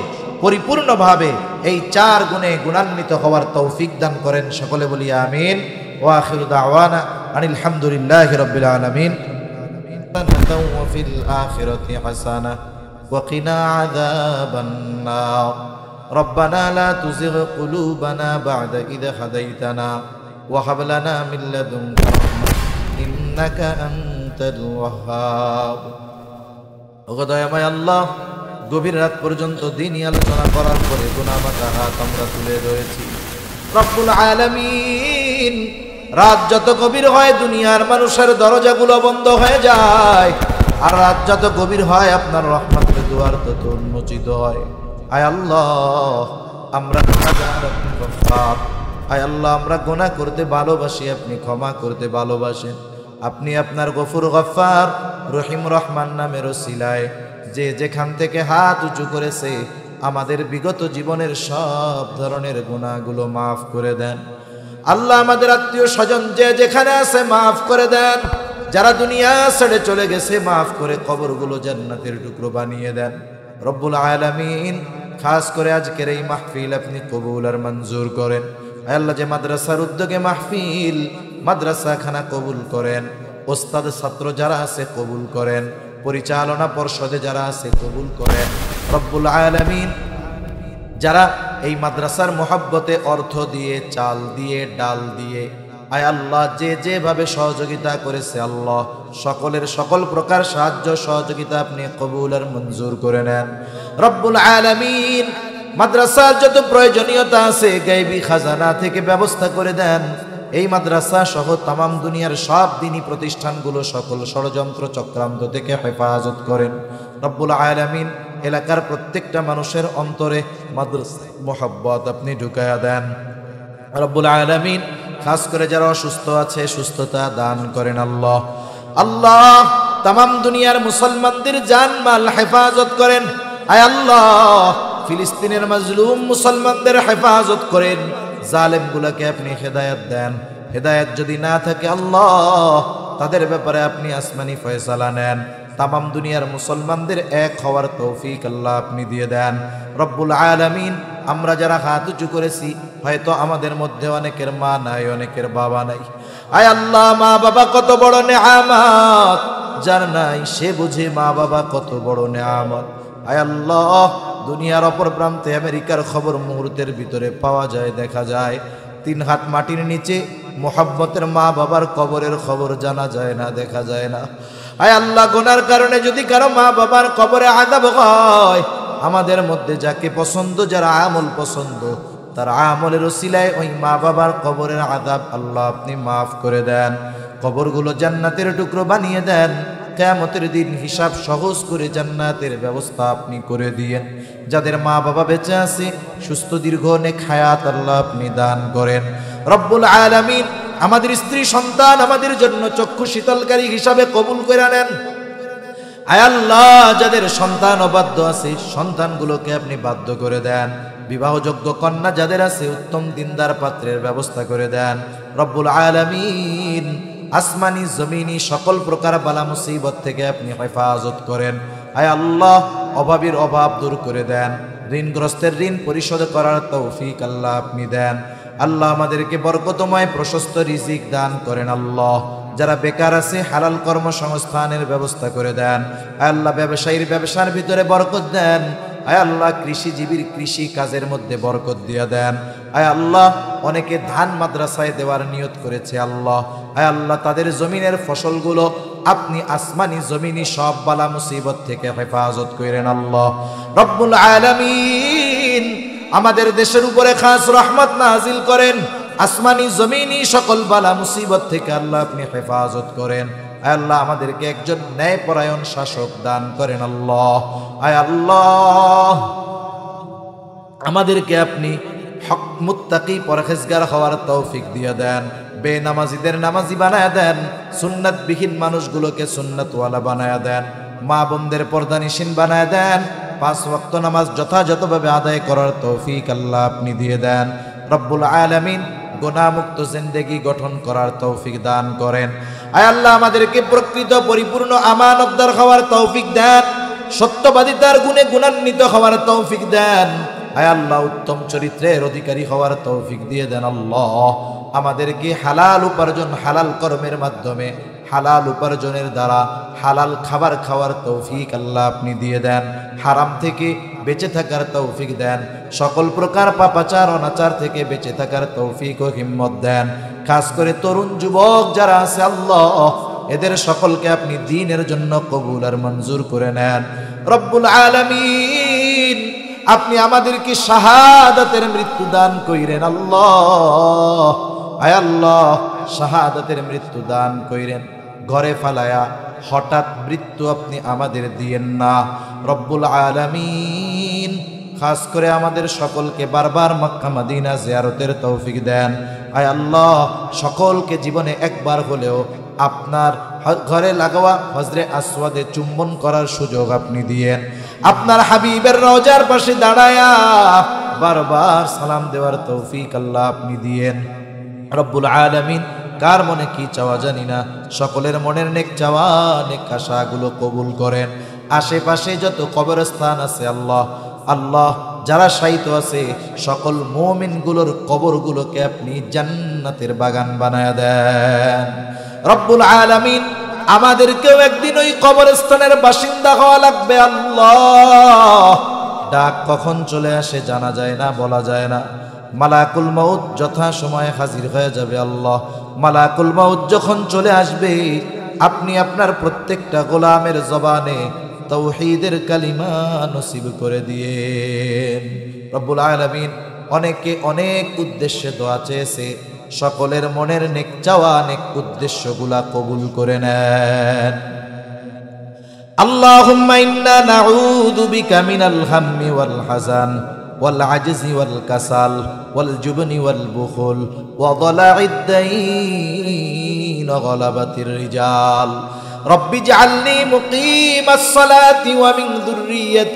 পরিপূর্ণভাবে এই 4 গুণে গুণান্বিত হওয়ার তৌফিক দান করেন। সকলে বলি আমিন। ওয়া আখিরু দাওয়ানা আনিল হামদুলিল্লাহি রাব্বিল আলামিন। ওয়া ফিল আখিরাতি হাসানা ওয়া কিনা আযাবান নার। ربنا لا تزغ قلوبنا بعد إذ هديتنا وهب لنا من لدنك رحمة إنك أنت الوهاب। দয়াময় আল্লাহ, গভীর রাত পর্যন্ত দিনই আলোচনা করার পরে গুনাহগার হাত আমরা তুলে রয়েছি। রব্বুল আলামিন, রাত যত গভীর হয় দুনিয়ার মানুষের দরজাগুলো বন্ধ হয়ে যায়, আর রাত যত গভীর হয় আপনার রহমতের দুয়ার তত উন্মোচিত হয়। আয় আল্লাহ আমরা গুনাহগার, আপনি গফফার। আয় আল্লাহ আমরা গুনাহ করতে ভালোবাসি, আপনি ক্ষমা করতে ভালোবাসেন। আপনি আপনার গফুর গফফার রহিম রহমান নামের ওসিলায় যে যেখান থেকে হাত উঁচু করেছে আমাদের বিগত জীবনের সব ধরনের গুনাহগুলো মাফ করে দেন। আল্লাহ আমাদের আত্মীয় স্বজন যে যেখানে আছে মাফ করে দেন। যারা দুনিয়া ছেড়ে চলে গেছে মাফ করে কবরগুলো জান্নাতের টুকরো বানিয়ে দেন রব্বুল আলামিন। খাস করে আজকের এই মাহফিল আপনি কবুল আর মঞ্জুর করেন। আল্লাহ যে মাদ্রাসার উদ্যোগে মাহফিল, মাদ্রাসাখানা কবুল করেন। ওস্তাদ ছাত্র যারা আছে কবুল করেন। পরিচালনা পর্ষদে যারা আছে কবুল করেন রব্বুল আলামিন। যারা এই মাদ্রাসার মহব্বতে অর্থ দিয়ে, চাল দিয়ে, ডাল দিয়ে, আয় আল্লাহ যে যেভাবে সহযোগিতা করেছে আল্লাহ সকলের সকল প্রকার সাহায্য সহযোগিতা আপনি কবুল আর মঞ্জুর করে নেন রব্বুল আলামিন। মাদ্রাসার যত প্রয়োজনীয়তা আছে গায়বী খাজানা থেকে ব্যবস্থা করে দেন। এই মাদ্রাসা সহ তামাম দুনিয়ার সব দ্বীনি প্রতিষ্ঠানগুলো সকল ষড়যন্ত্র চক্রান্ত থেকে হেফাজত করেন রব্বুল আলামিন। এলাকার প্রত্যেকটা মানুষের অন্তরে মাদ্রাসা মোহাব্বত আপনি ঢুকায়া দেন রব্বুল আলামিন। খাস করে যারা অসুস্থ আছে সুস্থতা দান করেন আল্লাহ। আল্লাহ তামাম দুনিয়ার মুসলমানদের জানমাল হেফাজত করেন। আয় আল্লাহ ফিলিস্তিনের মাজলুম মুসলমানদের হেফাজত করেন। জালেমগুলোকে আপনি হেদায়েত দেন। হেদায়েত যদি না থাকে আল্লাহ তাদের ব্যাপারে আপনি আসমানি ফয়সালা নেন। তামাম দুনিয়ার মুসলমানদের এক হওয়ার তৌফিক আল্লাহ আপনি দিয়ে দেন রব্বুল আলামিন। আমরা যারা হাত উঁচু করেছি হয়তো আমাদের মধ্যে অনেকের মা নাই, অনেকের বাবা নাই। আয় আল্লাহ মা বাবা কত বড় নেয়ামত, যার নাই সে বুঝে মা বাবা কত বড় নেয়ামত। আয় আল্লাহ দুনিয়ার অপর প্রান্তে আমেরিকার খবর মুহূর্তের ভিতরে পাওয়া যায়, দেখা যায়। 3 হাত মাটির নিচে মোহাব্বতের মা বাবার কবরের খবর জানা যায় না, দেখা যায় না। আয় আল্লাহ গুনার কারণে যদি কারো মা বাবার কবরে আযাব হয়, আমাদের মধ্যে যাকে পছন্দ, যারা আমল পছন্দ, তার আমলের ওসিলায় ওই মা বাবার কবরের আযাব আল্লাহ আপনি মাফ করে দেন। কবরগুলো জান্নাতের টুকরো বানিয়ে দেন। কিয়ামতের দিন হিসাব সহজ করে জান্নাতের ব্যবস্থা আপনি করে দিয়েন। যাদের মা বাবা বেঁচে আছে সুস্থ দীর্ঘ নেক হায়াত আল্লাহ আপনি দান করেন রব্বুল আলামিন। আমাদের স্ত্রী সন্তান আমাদের জন্য চক্ষু শীতলকারী হিসাবে কবুল করে নেন। আয় আল্লাহ যাদের সন্তান অবাধ্য আছে সন্তানগুলোকে আপনি বাধ্য করে দেন। বিবাহযোগ্য কন্যা যাদের আছে উত্তম দিনদার পাত্রের ব্যবস্থা করে দেন রব্বুল আলামিন। আসমানি জমিনি সকল প্রকার বালা মুসিবত থেকে আপনি হেফাজত করেন। আয় আল্লাহ অভাবীর অভাব দূর করে দেন। ঋণগ্রস্তের ঋণ পরিশোধ করার তৌফিক আল্লাহ আপনি দেন। আল্লাহ আমাদেরকে বরকতময় প্রশস্ত রিজিক দান করেন আল্লাহ। যারা বেকার আছে হালাল কর্মসংস্থানের ব্যবস্থা করে দেন। আয় আল্লাহ ব্যবসায়ীর ব্যবসার ভিতরে বরকত দেন। আয় আল্লাহ কৃষিজীবীর কৃষি কাজের মধ্যে বরকত দিয়ে দেন। আয় আল্লাহ অনেকে ধান মাদ্রাসায় দেওয়ার নিয়ত করেছে আল্লাহ। আয় আল্লাহ তাদের জমিনের ফসলগুলো আপনি আসমানি জমিনি সব বালা মুসিবত থেকে হেফাজত করেন আল্লাহ রব্বুল আলামিন। আমাদের দেশের উপরে খাস রহমত নাজিল করেন। আসমানি জমিনি সকল বালা মুসিবত থেকে আল্লাহ আপনি হেফাজত করেন। আয় আল্লাহ আমাদেরকে একজন ন্যায়পরায়ণ শাসক দান করেন আল্লাহ। আয় আল্লাহ আমাদেরকে আপনি হক মুত্তাকি পরহেজগার হওয়ার তৌফিক দিয়ে দেন। বেনামাজিদের নামাজি বানায়া দেন। সুন্নাতবিহীন মানুষগুলোকে সুন্নাতওয়ালা বানায়া দেন। মা বোনদের পর্দানিশীন বানায়া দেন। 5 ওয়াক্ত নামাজ যথাযথভাবে আদায় করার তৌফিক আল্লাহ আপনি দিয়ে দেন রব্বুল আলামিন। গুনাহমুক্ত জিন্দেগি গঠন করার তৌফিক দান করেন। আয় আল্লাহ আমাদেরকে প্রকৃত পরিপূর্ণ আমানতদার হওয়ার তৌফিক দেন। সত্যবাদিতার গুণে গুণান্বিত হওয়ার তৌফিক দেন। আয় আল্লাহ উত্তম চরিত্রের অধিকারী হওয়ার তৌফিক দিয়ে দেন আল্লাহ। আমাদেরকে হালাল উপার্জন হালাল কর্মের মাধ্যমে হালাল উপার্জনের দ্বারা হালাল খাবার খাওয়ার তৌফিক আল্লাহ আপনি দিয়ে দেন। হারাম থেকে বেঁচে থাকার তৌফিক দেন। সকল প্রকার পাপাচার অনাচার থেকে বেঁচে থাকার তৌফিক ও হিম্মত দেন। খাস করে তরুণ যুবক যারা আছে আল্লাহ এদের সকলকে আপনি দ্বীনের জন্য কবুল আর মঞ্জুর করে নেন রব্বুল আলামিন। আপনি আমাদেরকে শাহাদাতের মৃত্যু দান কইরেন আল্লাহ। আয় আল্লাহ শাহাদাতের মৃত্যু দান কইরেন। ঘরে ফালায়া হঠাৎ মৃত্যু আপনি আমাদের দিয়েন না রব্বুল আলামিন। খাস করে আমাদের সকলকে বারবার মক্কা মদিনা জিয়ারতের তৌফিক দেন। আয় আল্লাহ, সকলকে জীবনে একবার হলেও আপনার ঘরে লাগাওয়া হজরে আসওয়াদে চুম্বন করার সুযোগ আপনি দিয়েন। আপনার হাবিবের রওজার পাশে দাঁড়ায়া বারবার সালাম দেওয়ার তৌফিক আল্লাহ আপনি দিয়েন। রব্বুল আলামিন কার মনে কি চাওয়া জানি না, সকলের মনের নেক চাওয়া নেক আশাগুলো কবুল করেন। আশেপাশে যত কবরস্থান আছে আল্লাহ আল্লাহ যারা শায়িত আছে সকল মুমিনগুলোর কবরগুলোকে আপনি জান্নাতের বাগান বানায়া দেন। রব্বুল আলামিন আমাদেরকেও একদিন ওই কবরস্থানের বাসিন্দা হওয়া লাগবে আল্লাহ। ডাক কখন চলে আসে জানা যায় না, বলা যায় না। মালাকুল মউত যথা সময়ে হাজির হয়ে যাবে আল্লাহ। মালাকুল মউত যখন চলে আসবে আপনি আপনার প্রত্যেকটা গোলামের জবানে তাওহীদের কালিমা নসিব করে দিয়েন। রব্বুল আলামিন অনেকে অনেক উদ্দেশ্যে দোয়া চেয়েছে, সকলের মনের নেক চাওয়া নেক উদ্দেশ্যগুলা কবুল করে নেন। আল্লাহুম্মা ইন্না নাউযু বিকা মিনাল হাম্মি ওয়াল হাযান ওয়াল আজজি ওয়াল কাসাল ওয়াল জুবনি ওয়াল বুখুল ওয়া দালা'id দাইন ওয়া গলাবাতির রিজাল। রব্বি ইজআলনি মুকিমাস সালাতি ওয়া মিন যুররিয়্যাতি